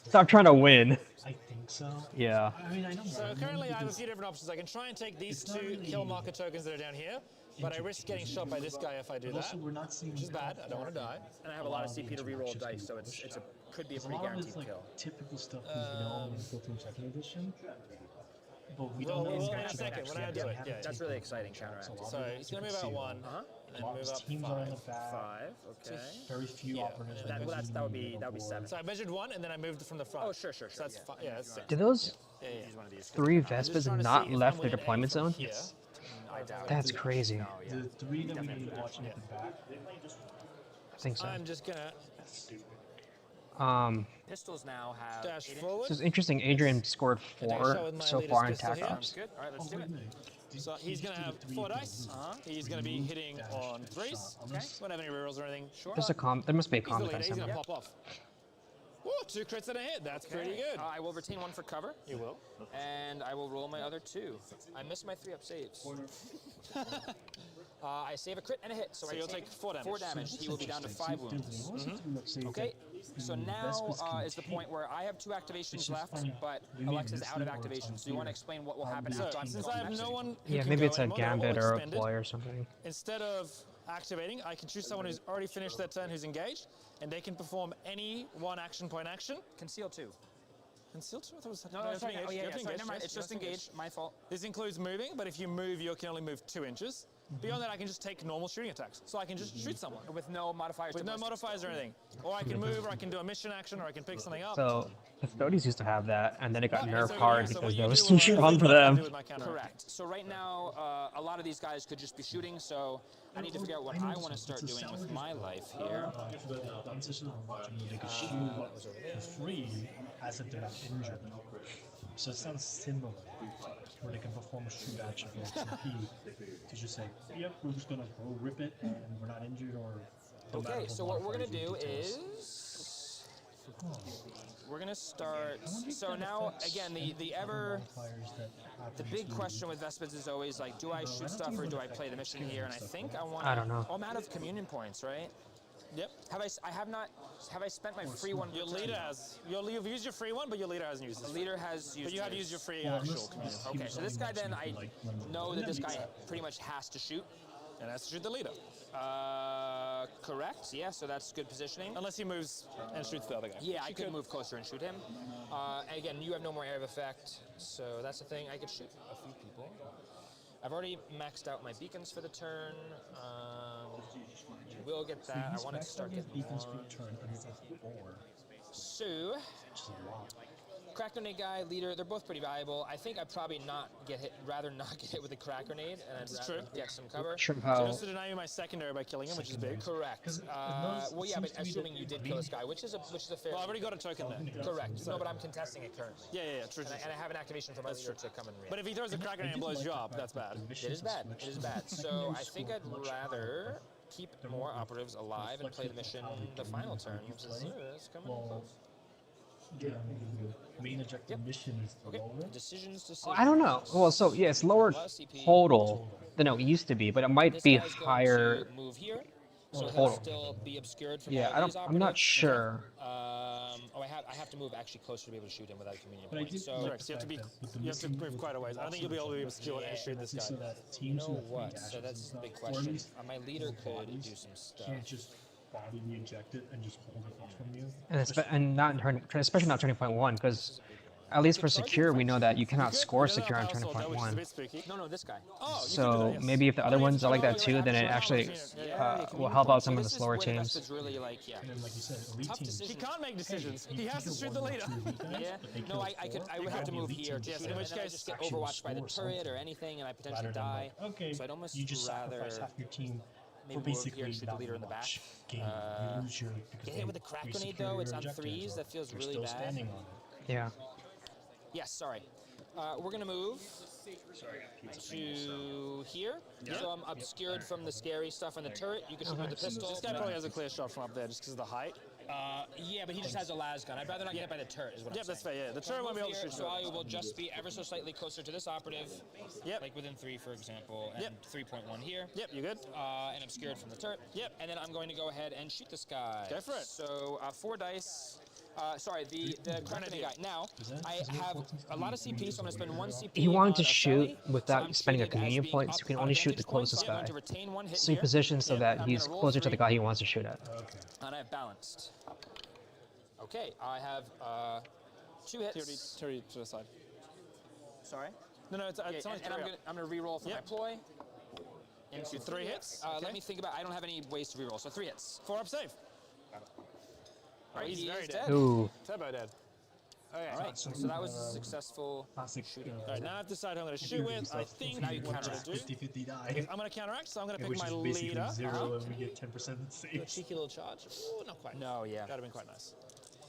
S1: Stop trying to win."
S10: I think so.
S1: Yeah.
S10: I mean, I know.
S4: So currently I have a few different options. I can try and take these two kill marker tokens that are down here, but I risk getting shot by this guy if I do that,
S10: Also, we're not seeing
S4: which is bad. I don't want to die.
S7: And I have a lot of CP to reroll dice, so it's a could be a
S10: A
S7: pretty
S10: lot of
S7: guaranteed
S10: it's like
S7: kill.
S10: typical stuff we know in Kill Team Second Edition, but we
S4: Well,
S10: don't know
S4: we'll
S10: if
S4: in a second when I do it. Yeah,
S7: That's really exciting counteracting.
S4: So he's gonna move out 1, and then move up
S10: teams are in the
S4: 5.
S10: back.
S7: 5, okay.
S10: Very few
S4: Yeah.
S10: operatives.
S7: That would be 7.
S4: So I measured 1, and then I moved from the front.
S7: Oh, sure.
S4: So that's yeah, that's 6.
S1: Do those
S4: Yeah, yeah.
S1: 3
S4: I'm just
S1: Vespas
S4: trying to
S1: not
S4: see if
S1: left
S4: I'm
S1: their
S4: winning
S1: deployment
S4: from
S1: zone?
S4: here.
S7: I doubt
S1: That's crazy.
S10: The 3 that we need watching at the back.
S1: I think so.
S4: I'm just gonna
S7: Pistols now have
S4: dash
S7: 8
S4: forward.
S1: So it's interesting. Adrian scored
S4: Okay,
S1: 4
S4: showing my
S1: so
S4: leader's
S1: far in
S4: pistol
S1: tac
S4: here.
S1: ops.
S7: Good. All right, let's do it.
S4: So he's gonna have 4 dice. He's gonna be hitting on 3s. Okay. Won't have any rerolls or anything. Sure.
S1: There's a there must be a
S4: He's the
S1: calm
S4: leader.
S1: defense
S4: He's gonna
S1: somewhere.
S4: pop off. Ooh, 2 crits and a hit. That's pretty good.
S7: I will retain 1 for cover.
S4: You will.
S7: And I will roll my other 2. I missed my 3 up saves. I save a crit and a hit, so I
S4: you'll
S7: take
S4: take 4 damage.
S7: 4 damage. He will be down to 5 wounds. Okay, so now is the point where I have 2 activations left, but Alexa's out of activation. So you want to explain what will happen after I'm
S4: Since
S7: gone
S4: I have
S7: next?
S4: no one who
S1: Yeah,
S4: can
S1: maybe
S4: go
S1: it's a
S4: anymore, they're all
S1: gambit or a
S4: expended.
S1: ploy or something.
S4: Instead of activating, I can choose someone who's already finished their turn who's engaged, and they can perform any 1 action point action.
S7: Conceal 2.
S4: Conceal 2? I thought it was
S7: No,
S4: you
S7: it's
S4: have to
S7: not.
S4: be
S7: Oh,
S4: engaged. You
S7: yeah,
S4: have to be
S7: sorry,
S4: engaged,
S7: never mind.
S4: yes,
S7: It's
S4: you
S7: just
S4: have to be
S7: engaged. My fault.
S4: This includes moving, but if you move, you can only move 2 inches. Beyond that, I can just take normal shooting attacks. So I can just shoot someone.
S7: With no modifiers.
S4: With
S7: to
S4: no
S7: my
S4: modifiers or anything. Or I can move, or I can do a mission action, or I can pick something up.
S1: So Custodies used to have that, and then it got
S4: Yeah,
S1: nerfed
S4: so
S1: hard
S4: yeah, so
S1: because
S4: what
S1: that
S4: you
S1: was
S4: do
S1: too
S4: is
S1: strong for
S4: what I
S1: them.
S4: do with my counter.
S7: Correct. So right now, a lot of these guys could just be shooting, so I need to figure out what I want to start doing with my life here.
S10: The emphasis on watching they can shoot for free as if they're not injured. So it sounds similar, where they can perform a shoot action for XP to just say, yep, we're just gonna go rip it and we're not injured or. no matter
S7: Okay, so what we're gonna
S10: modifiers
S7: do
S10: we can tell us.
S7: is we're gonna start. So now again, the big question with Vespas is always like, do I shoot stuff or do I play the mission here? And I think I want.
S1: I don't know.
S7: Oh, I'm out of communion points, right?
S4: Yep.
S7: Have I spent my free one?
S4: Your
S7: per turn?
S4: leader has. You've used your free one, but your leader hasn't used
S7: The
S4: it.
S7: leader has used.
S4: But you have
S7: his.
S4: used your free
S10: Well,
S4: actual
S10: unless-
S4: community.
S10: he
S7: Okay,
S10: was
S7: so this
S10: only
S7: guy then
S10: watching
S7: I
S10: like when we're
S7: know that this
S10: doing
S7: guy
S10: that.
S7: pretty much has to shoot.
S4: And has to shoot the leader.
S7: Correct. Yeah, so that's good positioning.
S4: Unless he moves and shoots the other guy.
S7: Yeah, I
S4: He
S7: could move closer and shoot him. And again, you have no more area of effect, so that's the thing. I could shoot a few people. I've already maxed out my beacons for the turn. You will get that. I wanted to start getting
S10: beacons
S7: more.
S10: per turn, and it's at 4,
S7: So,
S10: which is a lot.
S7: crack grenade guy, leader, they're both pretty valuable. I think I'd probably rather not get hit with a crack grenade, and I'd rather
S4: true.
S7: get some cover.
S1: Shrimp
S4: So
S1: how
S4: also deny me my secondary by killing him, which is big.
S7: Correct.
S10: notice
S7: Well,
S10: it
S7: yeah, but
S10: seems to me
S7: assuming
S10: that
S7: you did kill this guy, which is a fair.
S4: Well, I've already got a token there.
S7: Correct. No, but I'm contesting it currently.
S4: Yeah, true.
S7: And I have an activation for my leader to come and react.
S4: But if he throws a crack grenade and blows you up, that's bad.
S7: It is bad. It is bad. So I think I'd rather keep more operatives alive and play the mission the final turn, which is it's coming in close.
S10: Yeah, main objective mission is
S7: Okay.
S10: lower.
S7: Decisions.
S1: I don't know. Well, so yeah, it's lower total than it used to be, but it might
S7: This
S1: be
S7: guy's going
S1: higher.
S7: to move here, so he'll
S1: total.
S7: still be obscured from
S1: Yeah,
S7: all these
S1: I'm not
S7: operatives.
S1: sure.
S7: I have to move actually closer to be able to shoot him without a communion
S10: But I
S7: point.
S10: did
S7: So
S10: like
S4: Correct. So you have to
S10: the fact that with the
S4: you have to
S10: missing
S4: move quite a ways. I don't think you'll be able to be obscured and shoot this
S10: so
S4: guy.
S10: that
S7: you
S10: teams
S7: know
S10: with
S7: what?
S10: free
S7: So
S10: dashes
S7: that's
S10: is
S7: the
S10: not-
S7: big
S10: or at
S7: question.
S10: least
S7: My leader
S10: the
S7: could
S10: bodies
S7: do some stuff.
S10: Can't just body the ejected and just hold it off from you.
S1: And not in turn, especially not turning point 1, because at least for secure, we know that you cannot score secure on turning point 1.
S7: No, this guy.
S4: Oh, you
S1: So
S4: can do that, yes.
S1: maybe if the other ones are like that too, then it actually will help out some of the slower
S7: This
S1: teams.
S7: is really like, yeah.
S10: And then, like you said, elite
S7: Tough
S10: teams.
S4: He
S7: decision.
S4: can't make decisions. He has to shoot the leader.
S7: Yeah. No, I would have to move here to shoot him,
S4: in
S7: and
S4: which
S7: then I
S4: case,
S7: just get
S10: actually
S7: overwatched by the
S10: score
S7: turret or
S10: something.
S7: anything, and I potentially
S10: Rather than
S7: die.
S10: like, okay,
S7: So I'd almost
S10: you just
S7: rather
S10: sacrifice half your team
S7: maybe
S10: for
S7: move here
S10: basically
S7: and shoot the
S10: not
S7: leader in the back.
S10: much gain. You lose your because
S7: Get
S10: they
S7: hit with a crack grenade
S10: re-secure
S7: though.
S10: your
S7: It's on
S10: objectives,
S7: threes.
S10: or
S7: That feels
S10: they're
S7: really
S10: still
S7: bad.
S10: standing on it.
S1: Yeah.
S7: Yes, sorry. We're gonna move to here. So I'm obscured from the scary stuff on the turret. You can shoot with the pistol.
S4: This guy probably has a clear shot from up there just because of the height.
S7: Yeah, but he just has a las gun. I'd rather not get hit by the turret, is what I'm saying.
S4: that's fair, yeah. The turret won't be able to shoot
S7: So I will just be ever so slightly closer to this operative. Like within 3, for example, and 3.1 here.
S4: You good?
S7: And obscured from the turret. And then I'm going to go ahead and shoot this guy.
S4: Go for it.
S7: So 4 dice. Sorry, the grenade guy. Now, I have a lot of CP, so I'm going to spend 1 CP.
S1: He wanted to
S7: on a
S1: shoot
S7: felly,
S1: without
S7: so I'm
S1: spending a
S7: treated as
S1: communion
S7: being
S1: point,
S7: up
S1: so you can
S7: on
S1: only shoot the
S7: vantage points,
S1: closest
S7: so I'm
S1: guy.
S7: going to retain 1 hit
S1: So he
S7: here.
S1: positions so that
S7: I'm
S1: he's
S7: gonna roll
S1: closer to the
S7: 3.
S1: guy he wants to shoot at.
S7: And I have balanced. Okay, I have 2 hits.
S4: Terry to the side.
S7: Sorry?
S4: No, it's
S7: and I'm gonna re-roll for my ploy.
S4: Into 3 hits.
S7: Let me think about. I don't have any ways to re-roll, so 3 hits.
S4: 4 up save.
S7: All right,
S4: he's
S7: he
S4: very
S7: is
S4: dead.
S7: dead.
S1: Ooh.
S4: Turbo dead. Okay.
S7: All right, so that was a successful shooting.
S4: All right, now I have to decide who I'm going to shoot with. I think
S7: Now you
S4: what I'm
S7: counteract.
S4: going to do.
S10: 50-50 die.
S4: I'm going to counteract, so I'm going to pick
S10: Which
S4: my
S10: is basically
S4: leader.
S10: 0 and we get 10%
S4: A
S10: saves.
S4: cheeky little charge. Ooh, not quite.
S7: No, yeah.
S4: That'd have been quite nice.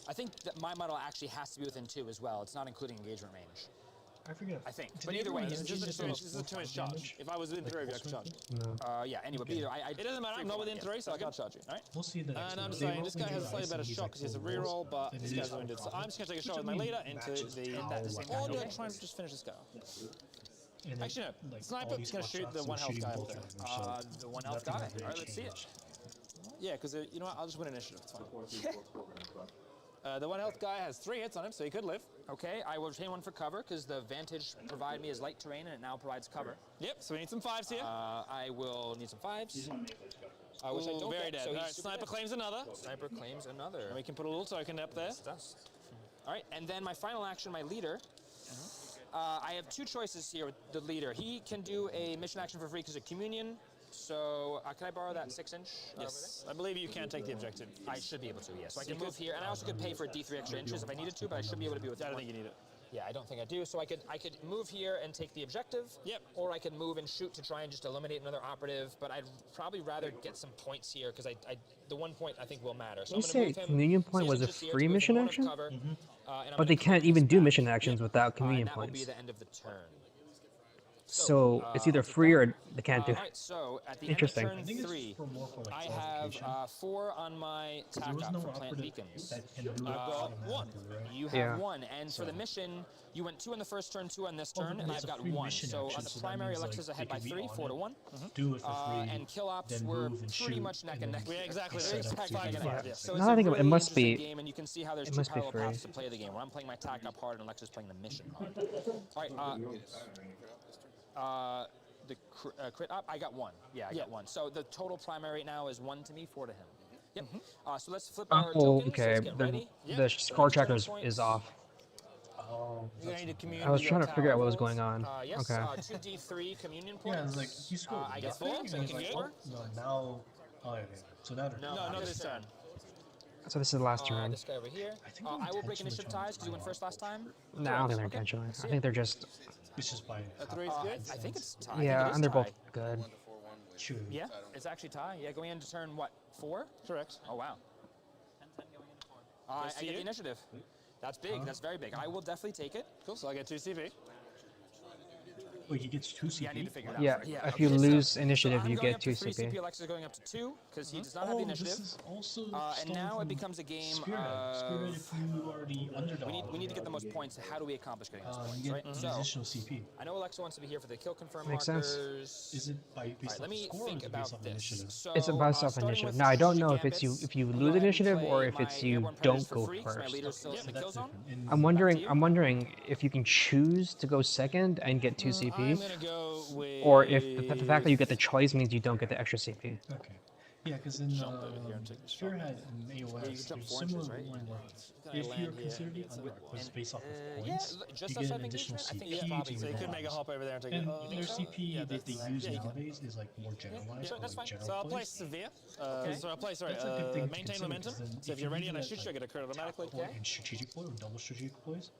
S7: I think that my model actually has to be within 2 as well. It's not including engagement range.
S10: I forget.
S7: I think.
S10: Did
S7: But
S10: he
S7: either
S10: ever
S7: way,
S10: mention
S7: it's
S10: this
S7: just
S10: is
S4: This is a 2 inch charge.
S10: damage?
S4: If I was within 3 of you, I could charge you.
S1: No.
S7: Yeah. Anyway, but either
S4: It doesn't matter. I'm not within 3, so I can't charge you.
S7: All right.
S10: We'll see the next
S4: And I'm
S10: one.
S4: saying
S10: They
S4: this
S10: roll
S4: guy has a
S10: the
S4: slightly
S10: dice
S4: better
S10: and he's
S4: shot
S10: like
S4: because he has a
S10: full rolls,
S4: reroll, but
S10: and
S4: this
S10: it
S4: guy's
S10: is
S4: wounded. So
S10: profit.
S4: I'm just going to take a shot
S10: Which,
S4: with my
S10: I mean,
S4: leader into
S10: matches
S4: the.
S10: how
S7: at the same
S10: what
S7: time.
S4: Or do I
S7: Okay.
S4: try and just finish this guy off?
S10: And
S4: Actually, no.
S10: like,
S4: Sniper
S10: all
S4: is
S10: these
S4: gonna shoot
S10: one-shots
S4: the
S10: and
S4: one health
S10: shooting
S4: guy up
S10: both
S4: there.
S10: of them, so
S7: The 1 health
S10: nothing
S7: guy.
S10: really
S7: All right, let's see it.
S10: changed.
S4: Yeah, because you know what? I'll just win initiative. It's fine. The 1 health guy has 3 hits on him, so he could live.
S7: Okay, I will retain 1 for cover because the vantage provided me as light terrain and it now provides cover.
S4: Yep. So we need some 5s here.
S7: I will need some 5s. Which I
S4: Ooh,
S7: don't
S4: very
S7: get,
S4: dead.
S7: so
S4: All
S7: he's
S4: right,
S7: super
S4: sniper
S7: dead.
S4: claims another.
S7: Sniper claims another.
S4: And we can put a little token up there.
S7: Dust. All right, and then my final action, my leader. I have 2 choices here with the leader. He can do a mission action for free because of communion. So can I borrow that 6 inch?
S4: Yes. I believe you can take the objective.
S7: I should be able to, yes. So I can move here, and I also could pay for D3 extra inches if I needed to, but I should be able to be with.
S4: I don't think you need it.
S7: Yeah, I don't think I do. So I could move here and take the objective.
S4: Yep.
S7: Or I could move and shoot to try and just eliminate another operative. But I'd probably rather get some points here because the 1 point I think will matter. So
S1: You
S7: I'm gonna
S1: say
S7: move him
S1: communion point
S7: 6
S1: was a
S7: inches here to
S1: free
S7: move him
S1: mission
S7: out of
S1: action?
S7: cover, and I'm
S1: But
S7: gonna
S1: they can't
S7: click
S1: even
S7: this
S1: do
S7: back.
S1: mission actions without communion
S7: and that will be
S1: points.
S7: the end of the turn.
S1: So it's either free or they can't do.
S7: All right, so at the
S1: Interesting.
S7: end of turn 3, I have 4 on my tack
S10: There was
S7: up
S10: no
S7: for plant
S10: operative
S7: beacons.
S10: that can do it
S4: got
S10: automatically,
S4: 1.
S10: right?
S7: You have
S1: Yeah.
S7: 1, and for the mission, you went 2 on the first turn, 2 on this turn,
S10: but
S7: and
S10: it's
S7: I've
S10: a
S7: got
S10: free
S7: 1.
S10: mission
S7: So
S10: action,
S7: on the
S10: so that
S7: primary,
S10: means,
S7: Alexa's
S10: like,
S7: ahead
S10: they
S7: by
S10: could be
S7: 3,
S10: on
S7: 4 to
S10: it,
S7: 1.
S10: Do it for free.
S7: And kill ops
S10: then
S7: were
S10: move and
S7: pretty
S10: shoot,
S7: much neck and
S10: and
S7: neck.
S10: then
S4: Yeah, exactly.
S10: set up
S7: Exactly.
S10: to do
S7: Yeah.
S10: that.
S7: So
S1: Now
S7: it's
S1: I
S7: a
S1: think it
S7: really
S1: must be-
S7: interesting game, and you can see how there's
S1: it
S7: 2
S1: must be
S7: parallel
S1: free.
S7: paths to play the game. Where I'm playing my tack up hard, and Alexa's playing the mission hard. All right. The crit up, I got 1. Yeah, I got 1. So the total primary right now is 1 to me, 4 to him. Yep. So let's flip our
S1: Oh,
S7: tokens.
S1: okay.
S7: Let's get ready.
S1: The score tracker is off.
S10: Oh,
S4: You're going to need to communion
S1: I was
S4: with
S1: trying
S4: your
S1: to figure out what was
S4: towers.
S1: going on.
S7: Yes,
S1: Okay.
S7: 2 D3 communion
S10: yeah,
S7: points.
S10: it's like you scored.
S7: I get
S10: nothing,
S7: 4,
S10: and
S7: so
S10: it's
S7: you can
S10: like,
S7: get 4.
S10: oh, no, now. Oh, okay. So now they're
S7: No,
S4: No, this turn.
S1: So this is the last turn.
S7: This guy over here.
S10: I think
S7: I will break
S10: intentionally
S7: initiative
S10: trying to
S7: ties because you went
S10: tie
S7: first last time.
S1: No, I don't think they're intentionally. I think they're just.
S10: It's just by.
S4: A 3 is good.
S7: I think it's tie. I think
S1: Yeah,
S7: it is
S1: and they're
S7: tie.
S1: both good.
S10: True.
S7: Yeah, it's actually tie. Yeah, going into turn what? 4?
S4: Correct.
S7: Oh wow. I get the initiative. That's big. That's very big. I will definitely take it.
S4: Cool. So I get 2 CV.
S10: Wait, he gets 2 CP.
S7: Yeah, I need to figure it out.
S1: Yeah,
S7: first.
S1: if you
S7: okay,
S1: lose
S7: so
S1: initiative,
S7: I'm
S1: you
S7: going
S1: get
S7: up to
S1: 2
S7: 3
S1: CP.
S7: Alex is going up to 2 because he does not have
S10: Oh,
S7: the
S10: this
S7: initiative.
S10: is also
S7: And
S10: stolen
S7: now it
S10: from
S7: becomes a game
S10: Spirit.
S7: of.
S10: Spirit, if you already underdog.
S7: We need to get the most points. How do we accomplish getting those
S10: You
S7: points,
S10: get
S7: right?
S10: an
S7: So
S10: additional CP.
S7: I know Alexa wants to be here for the kill confirm
S1: Makes sense.
S7: markers.
S10: Is it by based
S7: All right,
S10: off
S7: let me
S10: score or
S7: think
S10: is it
S7: about
S10: based off
S7: this.
S10: initiative?
S7: So,
S1: It's about self
S7: starting
S1: initiative.
S7: with
S1: Now I don't know if
S7: strategic
S1: it's you if you
S7: gambits,
S1: lose
S7: I'm gonna
S1: initiative
S7: play
S1: or if
S7: my
S1: it's you
S7: airborne
S1: don't
S7: predators for
S1: go
S7: free, 'cause My
S1: first.
S7: leader's still in the kill zone.
S10: And
S1: I'm wondering if you can choose to go second and get 2
S4: I'm
S1: CP,
S4: going to go with.
S1: or if the fact that you get the choice means you don't get the extra CP.
S10: okay. Yeah, because in
S4: Jump over here and take the
S10: Spirit had in AOS,
S7: jump
S10: there's
S7: 4
S10: similar
S7: inches, right?
S10: one where
S4: Gonna
S10: if
S4: land
S10: you're
S4: here,
S10: considered the
S4: it's a
S10: underdog was
S7: And,
S10: based off of
S7: yeah,
S10: points,
S7: just
S10: you
S7: as
S10: get
S7: an
S10: an additional
S7: engagement, I think
S10: CP
S7: it's probably
S10: to
S4: So you
S10: your
S4: could make a
S10: bonus.
S4: hop over there and take
S10: And
S4: it.
S10: their CP
S4: Yeah,
S10: that they
S4: that's-
S10: use
S4: yeah, you can.
S10: nowadays is like more generalized.
S7: Sure,
S10: for,
S7: that's
S10: like,
S7: fine.
S10: general
S4: So I'll play
S10: plays.
S4: severe.
S7: Okay.
S4: So I'll play, sorry,
S10: That's a good thing to
S4: maintain
S10: consider,
S4: momentum.
S10: 'cause then
S4: So if
S10: if
S4: you're
S10: you
S4: ready
S10: do
S4: and I
S10: that,
S4: shoot you, I get a crit automatically.
S10: Or in strategic play or double strategic plays,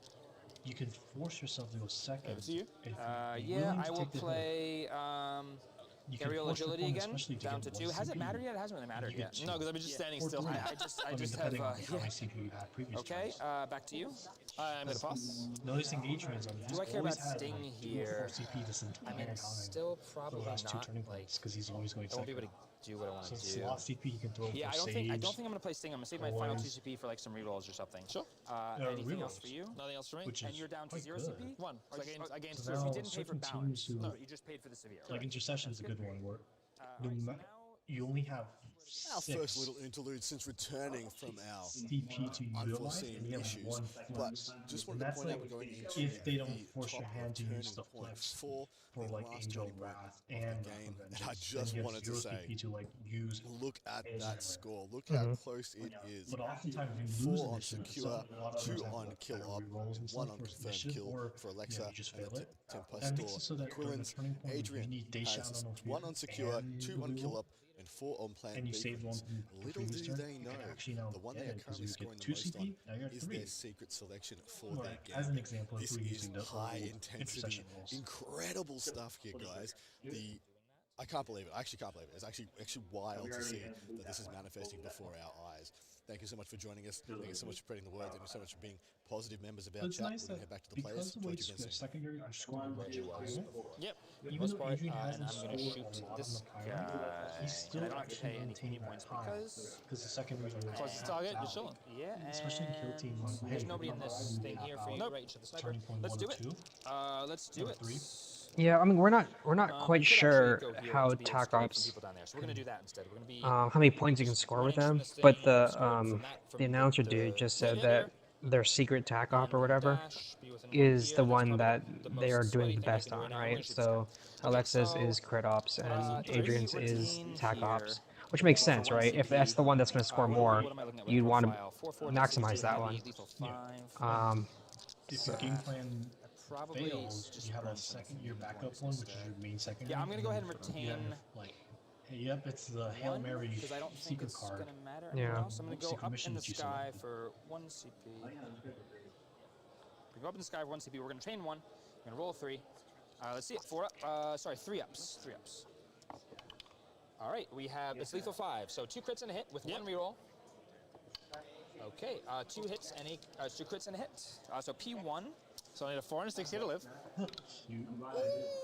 S10: you can force yourself to go second.
S4: Over to you.
S10: if you're
S7: Yeah,
S10: willing
S7: I
S10: to
S7: will
S10: take the hit.
S7: play
S10: You can
S7: aerial
S10: force your
S7: agility
S10: opponent,
S7: again,
S10: especially to
S7: down
S10: get
S7: to
S10: one
S7: 2. Has it
S10: CP.
S7: mattered yet? It hasn't really mattered
S10: You
S7: yet.
S10: get
S4: No, because I've been just standing
S10: Or
S4: still.
S10: three.
S7: I just
S10: I mean,
S7: have.
S10: depending on how many CP you had previous
S7: Okay,
S10: turns.
S7: back to you.
S4: I'm going to pass.
S10: Notice engagements on
S7: Do I care
S10: always
S7: about
S10: had
S7: Sting
S10: like 2 or
S7: here?
S10: 4 CP this
S7: I
S10: entire
S7: mean,
S10: time.
S7: still
S10: The
S7: probably
S10: last 2
S7: not.
S10: turning
S7: Like,
S10: points because he's always going
S7: I won't be
S10: second.
S7: able to do what I want
S10: So
S7: to do.
S10: slot CP you can throw
S7: Yeah,
S10: for
S7: I don't
S10: saves.
S7: think I'm gonna play Sting. I'm gonna save my final 2
S10: Otherwise-
S7: CP for like some rerolls or something.
S4: Sure.
S7: Anything else for
S10: rerolls.
S7: you?
S4: Nothing else for me.
S10: Which
S7: And
S10: is
S7: you're down to
S10: quite
S7: 0
S10: good.
S7: CP?
S4: One. So I gained
S10: So
S7: So
S10: now
S7: you didn't pay for
S10: certain
S7: balance.
S10: teams who-
S7: No, you just paid for the severe.
S10: Like Intercession's a good one where no
S7: Alright, so
S10: ma-
S7: now
S10: you only have
S5: Our
S10: 6
S5: first little interlude since returning from our
S10: CP to utilize,
S5: unforeseen
S10: and you have
S5: issues.
S10: 1
S5: But
S10: flex.
S5: just
S10: And
S5: wanted to
S10: that's
S5: point out
S10: like
S5: we're going into
S10: if they don't
S5: the
S10: force your
S5: top
S10: hand to use
S5: turning
S10: the
S5: point
S10: flex
S5: for the
S10: like
S5: last
S10: Angel
S5: 20 point
S10: Wrath
S5: of
S10: and
S5: the game.
S10: Vengeance,
S5: And I
S10: then
S5: just
S10: you have
S5: wanted to
S10: 0
S5: say,
S10: CP to like use.
S5: look at
S10: Angel
S5: that
S10: Wrath.
S5: score. Look how close it is.
S10: But oftentimes you lose
S5: 4 on
S10: initiative.
S5: secure,
S10: So a lot of
S5: 2
S10: others have,
S5: on
S10: like,
S5: kill
S10: better
S5: up,
S10: rerolls and
S5: and
S10: stuff
S5: 1 on
S10: for
S5: confirmed
S10: initiative,
S5: kill
S10: or,
S5: for Alexa,
S10: you just
S5: and
S10: fail
S5: then
S10: it.
S5: Tempest
S10: That makes it so that during the
S5: Quillen's,
S10: turning point, you
S5: Adrian
S10: need day
S5: has
S10: shadow
S5: 1 on secure,
S10: and
S5: 2 on
S10: the
S5: kill
S10: reroll,
S5: up, and 4 on plant
S10: and you saved one
S5: beacons.
S10: from the
S5: Little
S10: previous
S5: do
S10: turn,
S5: they
S10: you
S5: know,
S10: can actually now
S5: the one they
S10: get
S5: are
S10: it because
S5: currently
S10: you
S5: scoring
S10: get
S5: the
S10: 2
S5: most
S10: CP,
S5: on
S10: now you're at
S5: is
S10: 3.
S5: their secret selection for
S10: Or,
S5: their game.
S10: as an example, if
S5: This
S10: we're
S5: is
S10: using the
S5: high
S10: old
S5: intensity,
S10: intercession rolls.
S5: incredible stuff here, guys. I can't believe it. I actually can't believe it. It's actually wild to see that this is manifesting before our eyes. Thank you so much for joining us. Thank you so much for spreading the word. Thank you so much for being positive members of our
S10: But it's
S5: chat.
S10: nice
S5: We're going to
S10: that
S5: head back to the players.
S10: because the way
S5: Talk to you again
S10: the
S5: soon.
S10: secondary are scoring much higher,
S4: Yep.
S10: even
S7: Most
S10: though
S7: part,
S10: Adrian
S7: and
S10: hasn't
S7: I'm gonna
S10: scored
S7: shoot
S10: a lot
S7: this
S10: on the Pyro,
S7: guy,
S10: he's still
S7: and I don't have to
S10: actually
S7: pay any
S10: maintaining
S7: points
S10: that high
S7: because
S10: the secondaries are
S4: Closest target, you're chilling.
S7: yeah,
S10: especially in Kill Team. Like,
S7: there's
S10: hey,
S7: nobody in
S10: we're
S7: this
S10: not
S7: thing
S10: gonna
S7: here
S10: tap
S7: for you,
S10: out
S7: right? To the sniper.
S10: turning point
S7: Let's
S10: 1
S7: do
S10: or
S7: it.
S10: 2.
S7: Let's do
S10: Or
S7: it.
S10: 3.
S1: Yeah, I mean we're not
S7: I
S1: quite
S7: could
S1: sure
S7: actually go here
S1: how
S7: to be able to
S1: tac
S7: escape from
S1: ops
S7: people down there. So we're gonna do that instead. We're gonna be
S1: how many points you can score with them, but the announcer dude just said that their secret tac op or whatever is the one that they are doing the best on, right? So Alexa's is crit ops and Adrian's is tac ops, which makes sense, right? If that's the one that's going to score more, you'd want to maximize that one.
S10: If
S1: So-
S10: your game plan
S7: probably
S10: fails,
S7: just
S10: you have
S7: burn
S10: a
S7: some
S10: second year backup one, which is your main secondary.
S7: Yeah, I'm gonna go ahead and
S10: you
S7: retain
S10: have, like, hey, yep, it's the Hail
S7: one,
S10: Mary
S7: because I don't think
S10: secret
S7: it's
S10: card.
S7: gonna matter
S1: Yeah.
S7: anywhere else. I'm gonna go
S10: Secret
S7: up
S10: mission
S7: in the
S10: that you
S7: sky
S10: selected.
S7: for 1 CP. We go up in the sky for 1 CP. We're gonna chain 1. We're gonna roll 3. Let's see it. 4 up. Sorry, 3 ups. 3 ups. All right, we have it's lethal 5. So 2 crits and a hit with 1 reroll. Okay, 2 hits and 2 crits and a hit. So P1.
S4: So I need a 4 and a 6 here to live.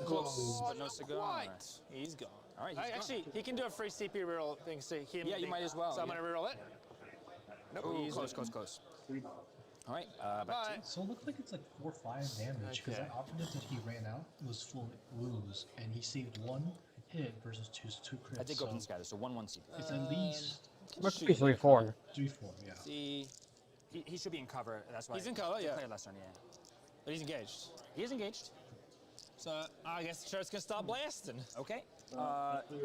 S7: Close, but no cigar.
S4: He's gone.
S7: All right, he's gone.
S4: Actually, he can do a free CP reroll thing. So he can
S7: Yeah, you might as well,
S4: So I'm
S7: yeah.
S4: gonna reroll it. Nope.
S7: Ooh,
S4: he's
S7: close,
S4: gone.
S7: close, close. All right, back
S4: Bye.
S10: So it looked like it's like 4 or 5 damage because
S4: Okay.
S10: that operative that he ran out was full wounds, and he saved 1 hit versus 2 crits.
S7: to. I did go up in the
S10: so
S7: sky, so 1 CP.
S10: it's at least
S1: Must be 3-4.
S10: 3-4, yeah.
S7: See, he should be in cover. That's why
S4: He's in cover,
S7: he
S4: yeah.
S7: played last turn, yeah.
S4: But he's engaged.
S7: He is engaged.
S4: So I guess the turret's gonna start blasting.
S7: Okay.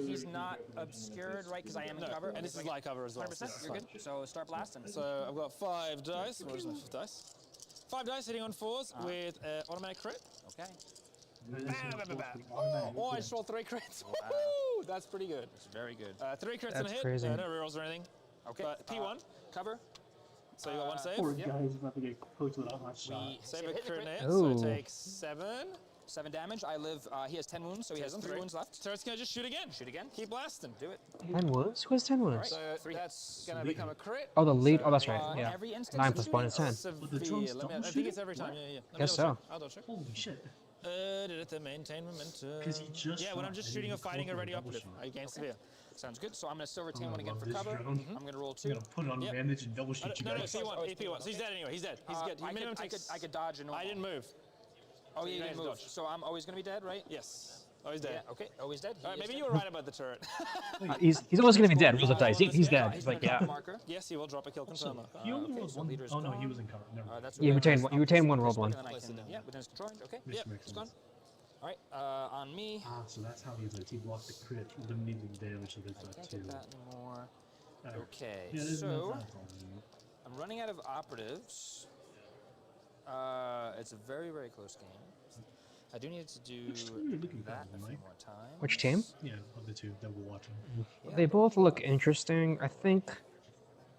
S7: He's not obscured, right? Because I am in cover.
S4: And this is light cover as well.
S7: 100%.
S4: so
S7: You're
S4: it's
S7: good. So start blasting.
S4: fine. So I've got 5 dice. Where's my 5 dice? 5 dice hitting on 4s with automatic crit.
S7: Okay.
S4: Oh, I just rolled 3 crits. Woohoo! That's pretty good.
S7: It's very good.
S4: 3 crits and a
S1: That's
S4: hit.
S1: crazy.
S4: No rerolls or anything.
S7: Okay.
S4: But P1.
S7: Cover.
S4: So you got 1 save.
S10: Poor
S7: Yep.
S10: guy's about to get coached with a hot shot.
S7: We
S4: Save
S7: hit
S4: a
S7: the
S4: crit and a
S7: crit.
S4: hit. So
S1: Ooh.
S4: it takes 7.
S7: 7 damage. I live. He has 10 wounds, so he has 3 wounds left.
S4: Turret's gonna just shoot again.
S7: Shoot again.
S4: Keep blasting.
S7: Do it.
S1: 10 wounds? Who has 10 wounds?
S4: So
S7: 3
S4: that's gonna become a crit.
S1: Oh, the lead. Oh, that's right. Yeah.
S7: Every instance
S1: 9
S7: of
S1: plus
S7: shooting
S1: 1 is 10.
S4: Severe.
S10: the drone's
S4: Let me,
S10: double
S4: I think
S10: shooting?
S4: it's every time. Yeah. Let me
S1: Guess
S4: double
S1: so.
S4: check. I'll double check.
S10: Holy shit.
S4: Did it to maintain momentum?
S10: 'Cause he just
S4: Yeah, when I'm
S10: shot
S4: just
S10: and
S4: shooting
S10: he
S4: or fighting a
S10: caught
S4: ready
S10: the double
S4: operative,
S10: shot.
S4: I gain severe.
S7: Sounds good. So I'm gonna still retain
S10: Oh,
S7: 1
S10: I
S7: again
S10: love
S7: for
S10: this
S7: cover.
S10: drone.
S7: I'm gonna roll
S10: I'm
S7: 2.
S10: gonna put it on
S4: Yep.
S10: advantage and double shoot you
S4: No,
S10: guys.
S4: P1.
S7: Oh, it's
S4: P1. So he's dead anyway. He's dead. He's good. He minimum takes.
S7: I could dodge and
S4: I didn't move.
S7: Oh, yeah, you
S4: you
S7: didn't
S4: guys
S7: move.
S4: dodged.
S7: So I'm always gonna be dead, right?
S4: Yes. Oh, he's dead.
S7: Yeah. Okay. Oh, he's dead.
S4: All right,
S7: He is
S4: maybe
S7: dead.
S4: you were right about the turret.
S1: He's almost going to be dead. Rolls of dice. He's dead.
S7: He's
S1: It's like,
S7: gonna drop
S1: yeah.
S7: a marker.
S4: Yes, he will drop a kill confirmer.
S10: He only
S7: Okay,
S10: rolled
S7: so
S10: one.
S7: leader's
S10: Oh no, he
S7: gone.
S10: was in cover. Never mind.
S7: That's
S1: You
S7: okay.
S1: retain one, rolled one.
S7: And then I can, yeah, within his control. Okay.
S10: This
S4: Yep,
S10: makes
S7: It's
S10: sense.
S7: gone. All right. On me.
S10: Ah, so that's how he did. He blocked the crit, eliminating the damage of his
S7: I can't
S10: too.
S7: get that anymore.
S10: Alright.
S7: Okay.
S10: Yeah, there's
S7: So
S10: no problem.
S7: I'm running out of operatives. It's a very, very close game. I do need to do
S10: Which team are you looking for,
S7: that a few
S10: Mike?
S7: more times.
S1: Which team?
S10: Yeah, of the two that we're watching.
S1: They both look interesting. I think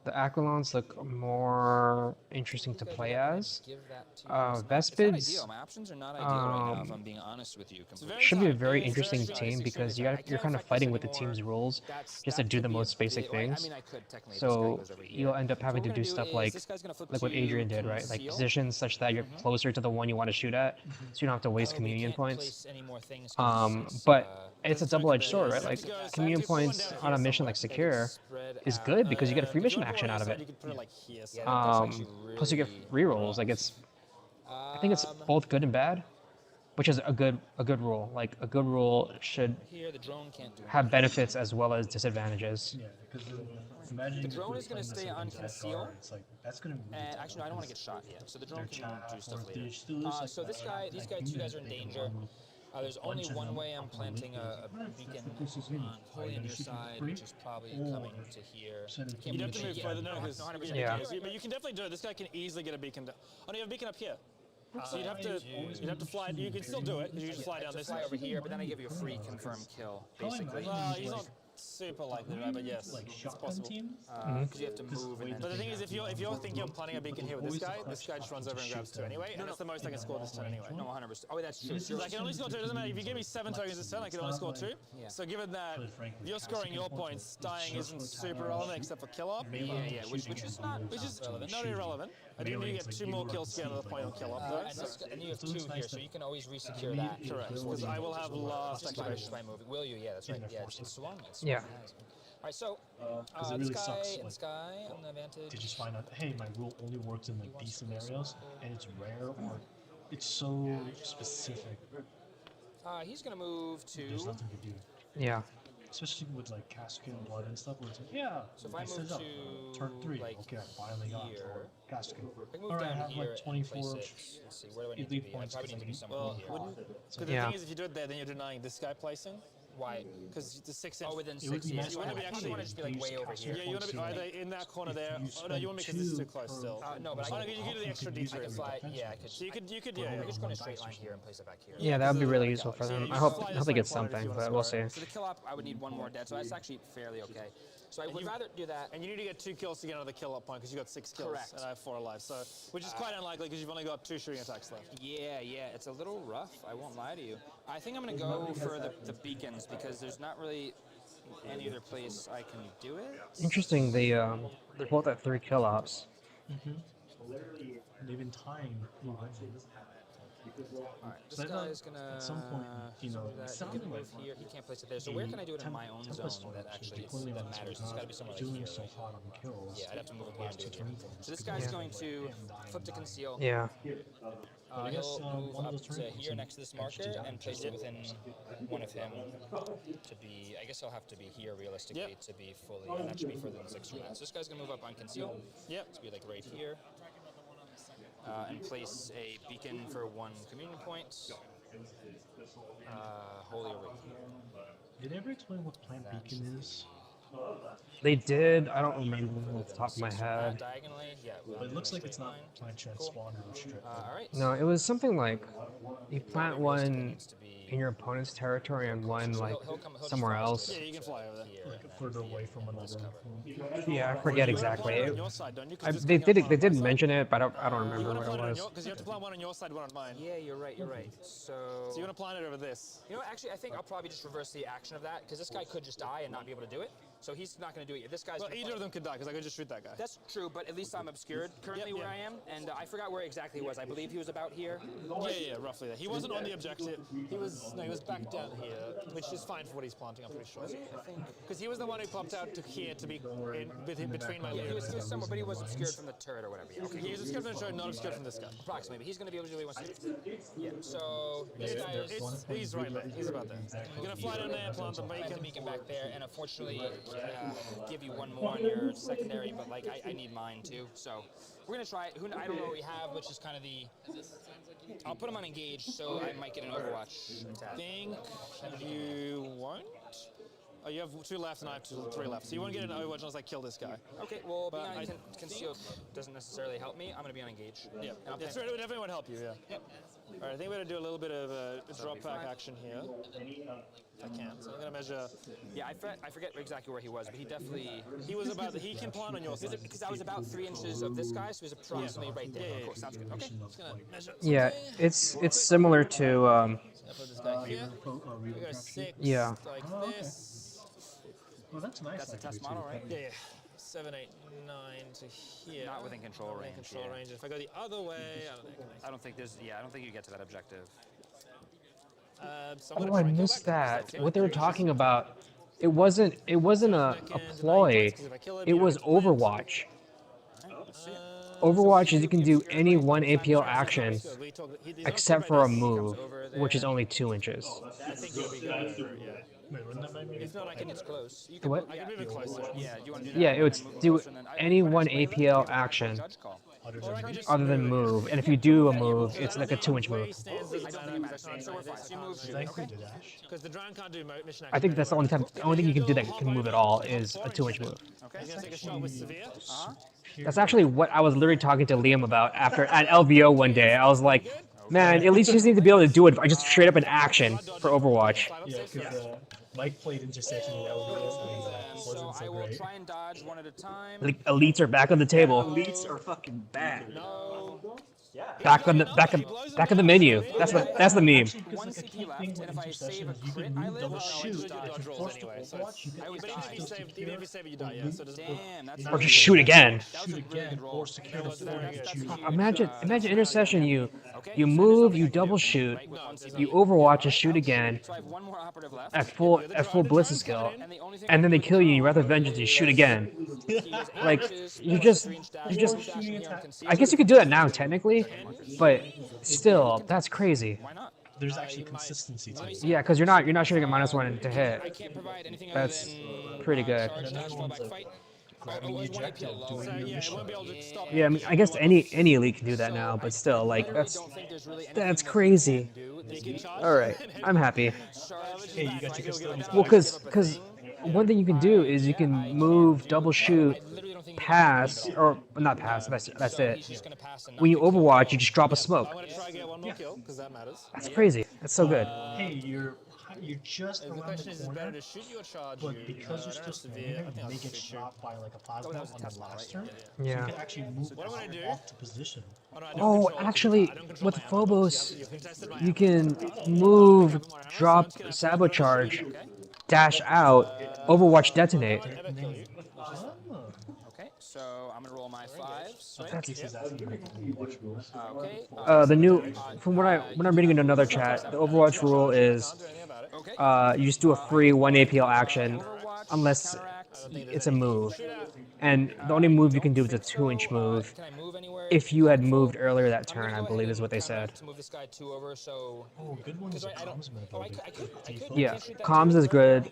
S1: The Aquilons look more interesting to play as.
S7: Give that to you. It's not ideal.
S1: Vespids
S7: My options are not ideal right now, if
S1: um,
S7: I'm being honest with you.
S1: should be a very interesting team because you're kind of fighting with the team's rules just to do the most basic
S7: I
S1: things.
S7: mean, I could technically. If this guy
S1: So
S7: goes over here.
S1: you'll end up having
S7: So
S1: to
S7: what we're
S1: do
S7: gonna
S1: stuff
S7: is
S1: like
S7: this guy's gonna flip
S1: what
S7: to
S1: Adrian did, right? Like
S7: conceal.
S1: positions such that you're closer to the one you want to shoot at, so you don't have to waste
S7: We
S1: communion
S7: can't
S1: points.
S7: place any more things 'cause it's,
S1: But it's a double-edged sword, right? Like communion points on a mission like Secure is good because you get a free mission action out of it. Plus you get rerolls. Like I think it's both good and bad, which is a good rule. Like a good rule should
S7: Here, the drone can't do
S1: have benefits as well as disadvantages.
S10: Yeah, because imagine
S7: The
S10: if
S7: drone
S10: we're
S7: is gonna
S10: playing this
S7: stay on
S10: against
S7: conceal.
S10: Edgar, it's like that's gonna be
S7: And actually, no, I don't want to get shot yet. So the drone can do stuff later.
S10: like
S7: So this guy, these guys, two guys are in danger. There's only one way I'm planting a beacon on Holy on your side, which is probably coming to here.
S4: You'd have to move further, no, because
S7: 100%.
S1: Yeah.
S4: but you can definitely do it. This guy can easily get a beacon down. Oh, no, you have a beacon up here. So you'd have to fly. You can still do it. You just fly down this
S7: Fly
S4: way.
S7: over here, but then I give you a free confirmed kill, basically.
S4: Well, he's not super likely, right? But yes, it's possible.
S7: Because you have to move and then.
S4: But the thing is, if you're thinking you're planning a beacon here with this guy just runs over and grabs 2 anyway, and that's the most I can score this turn anyway.
S7: No, 100%. Oh, that's true.
S4: So I can only score 2. It doesn't matter. If you give me 7 tokens this turn, I can only score 2.
S7: Yeah.
S4: So given that if you're scoring your points, dying isn't super relevant except for kill up.
S7: Yeah, which is not
S4: Not irrelevant. I do need to get 2 more kills to get another point on kill up though.
S7: and you have 2 here, so you can always resecure that.
S4: Correct, because I will have last
S7: Just
S4: activation.
S7: by moving. Will you? Yeah, that's right. Yeah, it's so long.
S1: Yeah.
S7: All right, so
S10: it really
S7: this guy
S10: sucks,
S7: and
S10: like,
S7: this guy on the advantage.
S10: to just find out, hey, my rule only works in like these scenarios, and it's rare or it's so specific.
S7: He's gonna move to.
S10: There's nothing to do.
S1: Yeah.
S10: Especially with like Cascade and Blood and stuff, where it's like, yeah,
S7: So if I
S10: set
S7: move
S10: up.
S7: to,
S10: Turn 3,
S7: like,
S10: okay, I finally got
S7: here,
S10: Cascade.
S7: I can move
S10: Alright, I
S7: down
S10: have
S7: here
S10: like
S7: and place
S10: 24
S7: it. Let's see, where do I need to
S10: elite
S7: be? I
S10: points
S7: probably need to be somewhere
S4: Well,
S7: here.
S4: because the
S1: Yeah.
S4: thing is, if you do it there, then you're denying this guy placing.
S7: Why?
S4: Because the 6 inch.
S7: Oh, within
S10: It would
S7: 6
S10: be
S7: years.
S10: nice
S4: You want to be
S10: to
S4: actually.
S7: want to just be like
S10: use
S7: way over
S10: Cascade
S7: here.
S4: Yeah, you want to be
S10: points
S4: either in that corner there.
S10: you
S4: Oh no, you want to because this is too
S10: spend
S4: close
S10: 2
S4: still.
S7: No, but
S4: Oh,
S7: I
S4: no, you can do the extra
S7: I
S4: D3.
S7: could fly. Yeah, I could.
S4: So you could,
S7: I
S4: yeah.
S7: could just go in a straight line here and place it back here.
S1: Yeah, that would be really useful for
S4: So
S1: them.
S4: you
S1: I
S4: just
S1: hope
S4: fly
S1: I
S4: this
S1: hope they
S4: way
S1: get
S4: forward if
S1: something,
S4: you wanna
S1: but we'll
S4: score.
S1: see.
S7: So the kill up, I would need 1 more dead, so that's actually fairly okay. So I would rather do that.
S4: And you need to get 2 kills to get another kill up point because you got 6 kills.
S7: Correct.
S4: And I have 4 alive. So, which is quite unlikely because you've only got 2 shooting attacks left.
S7: Yeah, it's a little rough. I won't lie to you. I think I'm gonna go for the beacons because there's not really any other place I can do it.
S1: Interesting. They're both at 3 kill ops.
S10: They've been tying.
S7: Alright, this
S10: So I thought
S7: guy's gonna.
S10: at some point, you know,
S7: do
S10: it
S7: that. He
S10: sounded
S7: can
S10: like
S7: move here. He can't place it there. So where can I do it in my own zone that actually that matters? It's got to be somewhere like
S10: doing
S7: here.
S10: so hot on kills.
S7: Yeah, I'd have to move up here and do it here. So this guy's going to flip to conceal.
S1: Yeah.
S10: I guess,
S7: He'll move
S10: one of
S7: up
S10: those
S7: to
S10: turns
S7: here
S10: is
S7: next to this
S10: extra
S7: marker and
S10: damage.
S7: place it within one of him to be. I guess he'll have to be here realistically to be fully. And that should be further than 6 units. So this guy's gonna move up on conceal.
S4: Yep.
S7: To be like right here. And place a beacon for 1 communion point. Holy over here.
S10: Did they ever explain what plant beacon is?
S1: They did. I don't remember off the top of my head.
S7: Diagonally, yeah.
S10: But it looks like it's not plant transponder or strip.
S7: All right.
S1: No, it was something like you plant one in your opponent's territory and one like somewhere else.
S4: Yeah, you can fly over there.
S10: Further away from another.
S1: Yeah, I forget exactly.
S4: On your side, don't you? 'Cause it's
S1: They
S4: coming up
S1: did
S4: on my side.
S1: mention it, but I don't
S4: You
S1: remember
S4: want to
S1: what
S4: plant
S1: it
S4: it on
S1: was.
S4: your, because you have to plant one on your side, one on mine.
S7: Yeah, you're right. So
S4: So you want to plant it over this.
S7: you know, actually, I think I'll probably just reverse the action of that because this guy could just die and not be able to do it. So he's not going to do it. This guy's.
S4: Well,
S7: gonna
S4: either
S7: play.
S4: of them could die because I could just shoot that guy.
S7: That's true, but at least I'm obscured currently
S4: Yep,
S7: where
S4: yeah.
S7: I am, and I forgot where exactly he was. I believe he was about here.
S4: Yeah, roughly there. He wasn't on the objective. He was back down here, which is fine for what he's planting. I'm pretty sure. Because he was the one who popped out to here to be between my
S7: Yeah, he was
S4: leaders.
S7: somewhere, but he was obscured from the turret or whatever. Yeah, okay,
S4: He was obscured from the show, not obscured from this guy.
S7: approximately, but he's going to be able to do what he wants to do. Yeah. So this guy is.
S4: He's right there. He's about there. You're gonna fly down there, plant the
S7: Plant the
S4: bacon.
S7: beacon back there, and unfortunately, give you 1 more on your secondary, but like I need mine too. So we're gonna try it. I don't know what we have, which is kind of the. I'll put him on engage, so I might get an Overwatch attack.
S4: Think you won't? Oh, you have 2 left, and I have 3 left. So you won't get an Overwatch unless I kill this guy.
S7: Okay, well,
S4: But
S7: being on concealed doesn't necessarily help me. I'm gonna be on engage.
S4: Yeah,
S7: And I'll
S4: yeah,
S7: plant-
S4: so it definitely would help you. Yeah.
S7: Yep.
S4: All right, I think we're going to do a little bit of a drop back action here. If I can. So I'm going to measure.
S7: Yeah, I forget exactly where he was, but he definitely...
S4: He was about, he can plant on your side.
S7: Because I was about 3 inches of this guy, so he was approximately right there. Cool, sounds good. Okay.
S4: Just going to measure.
S1: Yeah, it's similar to
S4: I'll put this guy here. We go 6
S1: yeah.
S4: like this.
S10: Well, that's nice.
S7: That's a test model, right?
S4: Yeah, 7, 8, 9 to here.
S7: Not within control range.
S4: Control range. If I go the other way,
S7: I don't think there's... Yeah, I don't think you get to that objective.
S4: So
S1: Oh, I missed that. What they were talking about, it wasn't a ploy. It was Overwatch. Overwatch is you can do any one APL action except for a move, which is only 2 inches.
S4: I think it would be good for, yeah. If not, I can get close. You can,
S1: What?
S4: I can move it closer.
S7: Yeah, do you want to do that?
S1: Yeah, it would do any one APL action other than move, and if you do a move, it's like a 2-inch move.
S7: I don't think it matters. So we're fine. So you move, shoot. Okay.
S4: Because the drone can't do mission action.
S1: I think that's the only thing you can do that can move at all is a 2-inch move.
S7: Okay.
S4: He's going to take a shot with Severe.
S1: That's actually what I was literally talking to Liam about after at LVO one day. I was like, man, at least you just need to be able to do it just straight up in action for Overwatch.
S10: Yeah, because Mike played intersection in LVS and wasn't
S7: So I
S10: so
S7: will
S10: great.
S7: try and dodge one at a time.
S1: Like elites are back on the table.
S2: Elites are fucking bad.
S7: No.
S1: Back on the menu. That's the meme.
S7: One CP left, and if I save a crit, I live.
S4: Dodge rolls anyway. So
S7: I always die.
S4: even if you save it, you die. Yeah. So
S7: Damn, that's
S1: Or just shoot again.
S7: That was a really good roll.
S1: Imagine intercession. You move, you double shoot, you Overwatch and shoot again
S7: So I have one more operative left.
S1: at full Bliss skill, and then they kill you. You rather vengeance, you shoot again. Like you just. I guess you could do that now technically, but still, that's crazy.
S7: Why not?
S10: There's actually consistency to it.
S1: Yeah, because you're not shooting at -1 to
S7: I
S1: hit.
S7: can't provide anything
S1: That's
S7: other than
S1: pretty good.
S7: charge, dash, fall back, fight.
S10: Grabbing the ejector, doing your
S4: yeah, it
S10: mission.
S4: won't be able to stop.
S1: Yeah, I mean, I guess any elite can do that now, but still, like that's crazy. All right, I'm happy.
S10: Hey, you got your custodian.
S1: Well, because one thing you can do is you can move, double shoot, pass, or not pass. That's it. When you Overwatch, you just drop a smoke.
S4: I'm going to try and get one more kill because that matters.
S1: That's crazy. That's so good.
S10: Hey, you're just
S4: The
S10: around
S4: question
S10: the
S4: is it better
S10: corner,
S4: to shoot you or charge
S10: but
S4: you?
S10: because you're still standing there,
S4: I think
S10: you
S4: I'll
S10: may get
S4: shoot.
S10: shot by like a plasma on the last turn. So
S1: Yeah.
S10: you can actually move
S4: What am I
S10: out
S4: gonna do?
S10: off the position.
S4: Oh, no, I don't
S1: Oh,
S4: control it.
S1: actually,
S4: I don't control
S1: with
S4: my ammo.
S1: Phobos,
S4: You've contested my
S1: you
S4: ammo.
S1: can move, drop, sabocharge, dash out, Overwatch detonate.
S4: Never kill you.
S7: Okay, so I'm gonna roll my 5s. Right?
S10: That's because that's the Overwatch rules.
S7: Okay.
S1: The new, from what I'm reading in another chat, the Overwatch rule is you just do a free 1 APL action unless it's a move. And the only move you can do is a 2-inch move.
S7: Can I move anywhere?
S1: If you had moved earlier that turn, I believe is what they said.
S7: To move this guy 2 over, so.
S10: Oh, good one is a
S7: I don't.
S10: comms
S7: Oh, I
S10: ability.
S7: could.
S1: Yeah, comms is good.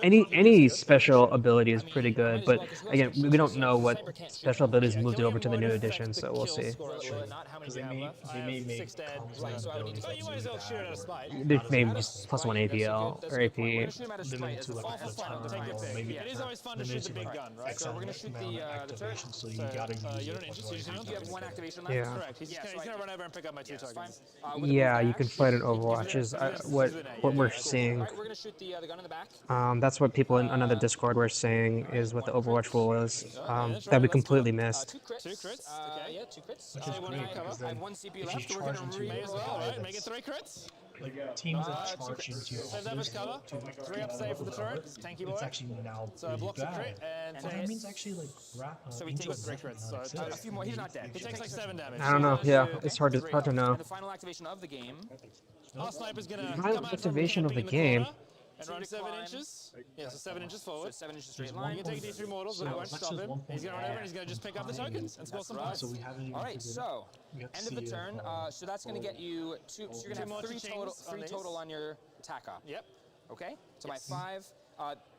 S1: Any special ability is pretty good, but again, we don't know what special abilities moved over to the new edition, so we'll see.
S10: Because they may make comms abilities
S4: Oh, you might as well shoot out of spite.
S1: They maybe just +1 APL or AP.
S10: limited to like a turn or maybe
S4: It is always fun to shoot the big gun, right?
S10: X
S7: So we're gonna shoot
S10: amount
S7: the
S10: of
S7: turret.
S10: activation, so you gotta use
S4: you're
S10: it
S4: not interested,
S10: otherwise
S4: you
S7: You have 1 activation left.
S1: Yeah.
S4: Correct. He's
S7: Yeah,
S4: just
S7: so
S4: going to run over and pick up my 2
S7: Fine.
S4: tokens.
S7: With a
S1: Yeah,
S7: move
S1: you can
S7: dash.
S1: fight in Overwatch is what we're seeing.
S7: Alright, we're gonna shoot the gun in the back.
S1: That's what people in another Discord were saying is what the Overwatch rule is that we completely missed.
S7: 2 crits.
S4: 2 crits, okay.
S7: Yeah, 2 crits.
S10: Which is great, because
S7: I have
S10: then
S7: 1 CP
S10: if
S7: left,
S10: you
S7: so we're
S10: charge
S7: gonna
S10: into
S7: re-
S10: it,
S4: Alright, make it 3 crits.
S10: like teams that charge into your
S4: Save that much cover. 3 up save for the turret. Tanky boy.
S10: it's actually now
S4: So
S10: really
S4: blocks a
S10: bad.
S4: crit and
S10: And that means actually like
S7: So he
S10: Angel
S7: takes
S4: 3
S10: Death
S4: crits.
S10: does
S4: So
S10: not
S4: it's
S10: exist.
S7: a few more. He's not dead.
S4: He takes like 7 damage.
S1: I don't know. Yeah, it's hard to know.
S7: And the final activation of the game.
S4: Our sniper's going to
S1: Final
S4: come out
S1: activation
S4: from
S1: of the
S4: camping in
S1: game.
S4: corner and run 7 inches. Yeah, so 7 inches
S7: So
S4: forward.
S7: 7 inches straight
S10: There's
S7: line.
S4: You can take these 3 mortals, but it won't
S10: that's
S4: stop
S10: just
S4: him.
S10: 1
S4: He's going to run over and he's
S10: point
S4: going to just pick up the tokens and score some points.
S10: So we haven't even
S7: All right,
S10: figured
S7: so
S10: we have to
S7: end of the
S10: see
S7: turn.
S10: if,
S7: So that's going to get you 2. So you're going to
S4: more
S7: have 3
S4: cha-chings
S7: total.
S4: on
S7: 3
S4: these.
S7: total on your attack op.
S4: Yep.
S7: Okay. So my 5.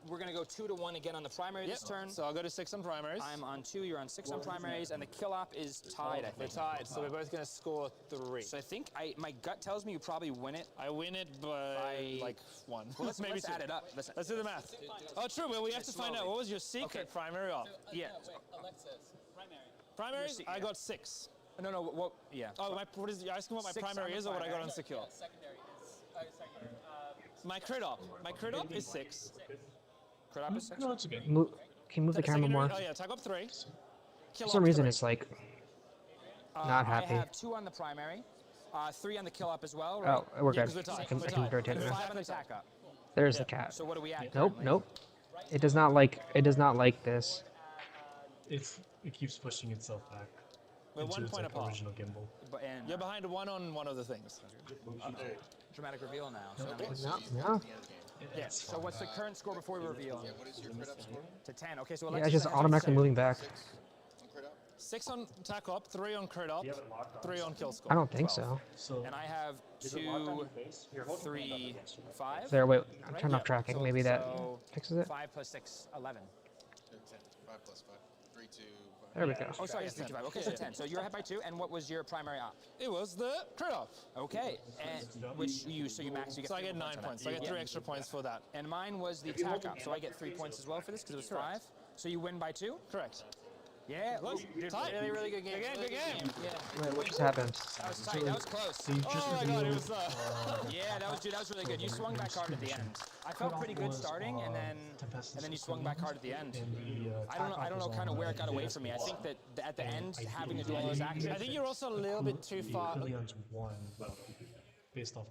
S7: We're going to go 2 to 1 again on the primary this turn.
S4: So I'll go to 6 on primaries.
S7: I'm on 2. You're on 6 on primaries, and the kill op is tied. I
S4: We're
S7: think.
S4: tied, so we're both going to score 3.
S7: So I think my gut tells me you probably win it.
S4: I win it by like 1.
S7: Well, let's
S4: Maybe 2.
S7: add it up. Listen.
S4: Let's do the math. Oh, true. Well, we have to find out what was your secret primary op.
S7: Yeah.
S4: Primaries, I got 6.
S7: No, no, what, yeah.
S4: Oh, what is, you're asking what my
S7: 6
S4: primary
S7: on the
S4: is or what I got
S7: primary.
S4: on secure? My crit up is 6.
S7: Crit up is 6?
S10: No, it's okay.
S1: Can you move the camera
S4: Secondary,
S1: more?
S4: oh yeah, attack up 3. Kill
S1: For some
S4: up
S1: reason,
S4: 3.
S1: it's like not happy.
S7: I have 2 on the primary, 3 on the kill up as well, right?
S1: Oh, we're
S4: Yeah,
S1: good.
S4: 'cause we're tied.
S1: I can
S4: We're tied.
S1: rotate it
S7: And
S1: now.
S7: 5 on the attack up.
S1: There's the cat.
S7: So what are we at?
S1: Nope,
S7: currently?
S1: nope. It does not like. It does not like this.
S10: It keeps pushing itself back
S4: We're
S10: into
S4: 1
S10: its
S4: point
S10: like,
S4: apart.
S10: original gimbal.
S7: And
S4: You're behind 1 on one of the things.
S7: dramatic reveal now. So now
S1: No.
S7: yes. So what's the current score before we reveal?
S8: What is your crit up score?
S7: To 10. Okay, so
S1: Yeah,
S7: Alexis,
S1: it's just
S7: I have to
S1: automatically
S7: say-
S1: moving back.
S8: On crit up?
S4: 6 on attack up, 3 on crit up, 3 on kill score.
S1: I don't think so.
S10: So
S7: And I have 2, 3, 5.
S1: There, wait. I'm turning off tracking.
S7: So-
S1: Maybe that
S7: so
S1: fixes it.
S7: 5 plus 6, 11.
S8: 10. 5 plus 5. 3, 2, 5.
S1: There we go.
S7: Oh, sorry, yes, 3, 2, 5. Okay, so 10. So you're ahead by 2, and what was your primary op?
S4: It was the crit up.
S7: Okay, and which you max, you get
S4: So I
S7: 3
S4: get 9
S7: on that.
S4: points. So I get 3 extra points for that.
S7: And mine was the attack op, so I get 3 points as well for this because it was 5. So you win by 2?
S4: Correct.
S7: Yeah, look, dude,
S4: Tight.
S7: really, really good game.
S4: Good game.
S7: Yeah,
S1: Wait, what just happened?
S7: that was tight. That was close.
S10: so you just
S4: Oh my god, it
S10: revealed,
S4: was
S7: Yeah, that was really good. You swung back hard at the end. I felt pretty good starting, and then you swung back hard at the end.
S10: and the
S7: I don't know kind of where it got away from me. I think that at the end, having to do all those actions.
S4: I think you're also a little bit too far.
S10: Leon's won based off.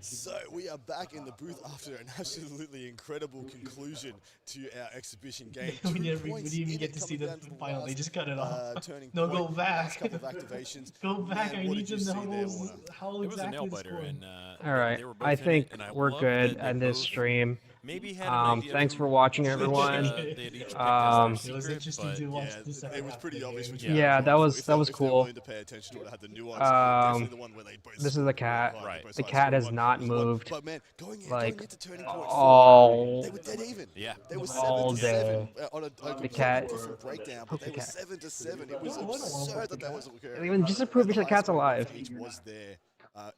S5: So we are back in the booth after an absolutely incredible conclusion to our exhibition game.
S10: we
S5: 2
S10: didn't
S5: points
S10: even
S5: in
S10: get
S5: it
S10: to see
S5: coming
S10: the
S5: down to
S10: final. They
S5: last,
S10: just cut it off.
S5: turning
S10: No,
S5: point,
S10: go back.
S5: last couple of activations.
S10: Go back.
S5: Man,
S10: I
S5: what
S10: need
S5: did
S10: to
S5: you
S10: know
S5: see there, Warner?
S10: how
S6: It was a
S10: exactly
S6: nail
S10: the
S6: biter,
S10: score.
S6: and
S1: All right.
S6: they were both
S1: I
S6: in it,
S1: think
S6: and I
S1: we're
S6: loved
S1: good
S6: that they
S1: at this
S6: both
S1: stream.
S6: Maybe had an idea
S1: Thanks
S6: who-
S1: for watching,
S6: which,
S1: everyone.
S6: they had each picked as their
S1: Um,
S10: It was
S6: secret,
S10: interesting
S6: but
S10: to watch
S5: Yeah,
S10: the second
S5: it was
S10: half
S5: pretty
S10: of the
S5: obvious.
S10: game.
S5: Which
S1: Yeah, that was
S5: if they're
S1: cool.
S5: willing to pay attention to it, it had the nuance. Definitely the one where they both
S1: This is the cat.
S5: scored
S6: Right.
S5: both
S1: The
S5: sides
S1: cat
S5: scored
S1: has
S5: one,
S1: not
S5: was one.
S1: moved,
S5: But man, going
S1: like,
S5: into turning point 4,
S1: all
S5: they were dead even.
S6: Yeah.
S5: They were
S1: all
S5: 7 to 7 on a completely
S1: cat-
S5: different breakdown, but they were
S1: cat.
S5: 7 to 7. It was absurd that wasn't occurring.
S1: Even just to prove
S5: And
S1: the cat's
S5: highest
S1: alive.
S5: score each was their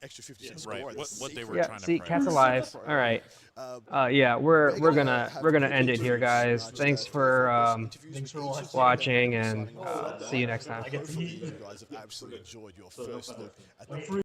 S5: extra 50%
S6: Right,
S5: score.
S6: what they were
S1: Yeah,
S6: trying to
S1: see,
S6: prioritize.
S1: cat's alive. All right. Yeah, we're gonna end it here, guys. Thanks for
S10: Thanks for watching.
S1: watching, and see you next time.
S10: I get to
S5: Hopefully you guys have absolutely enjoyed your first look at the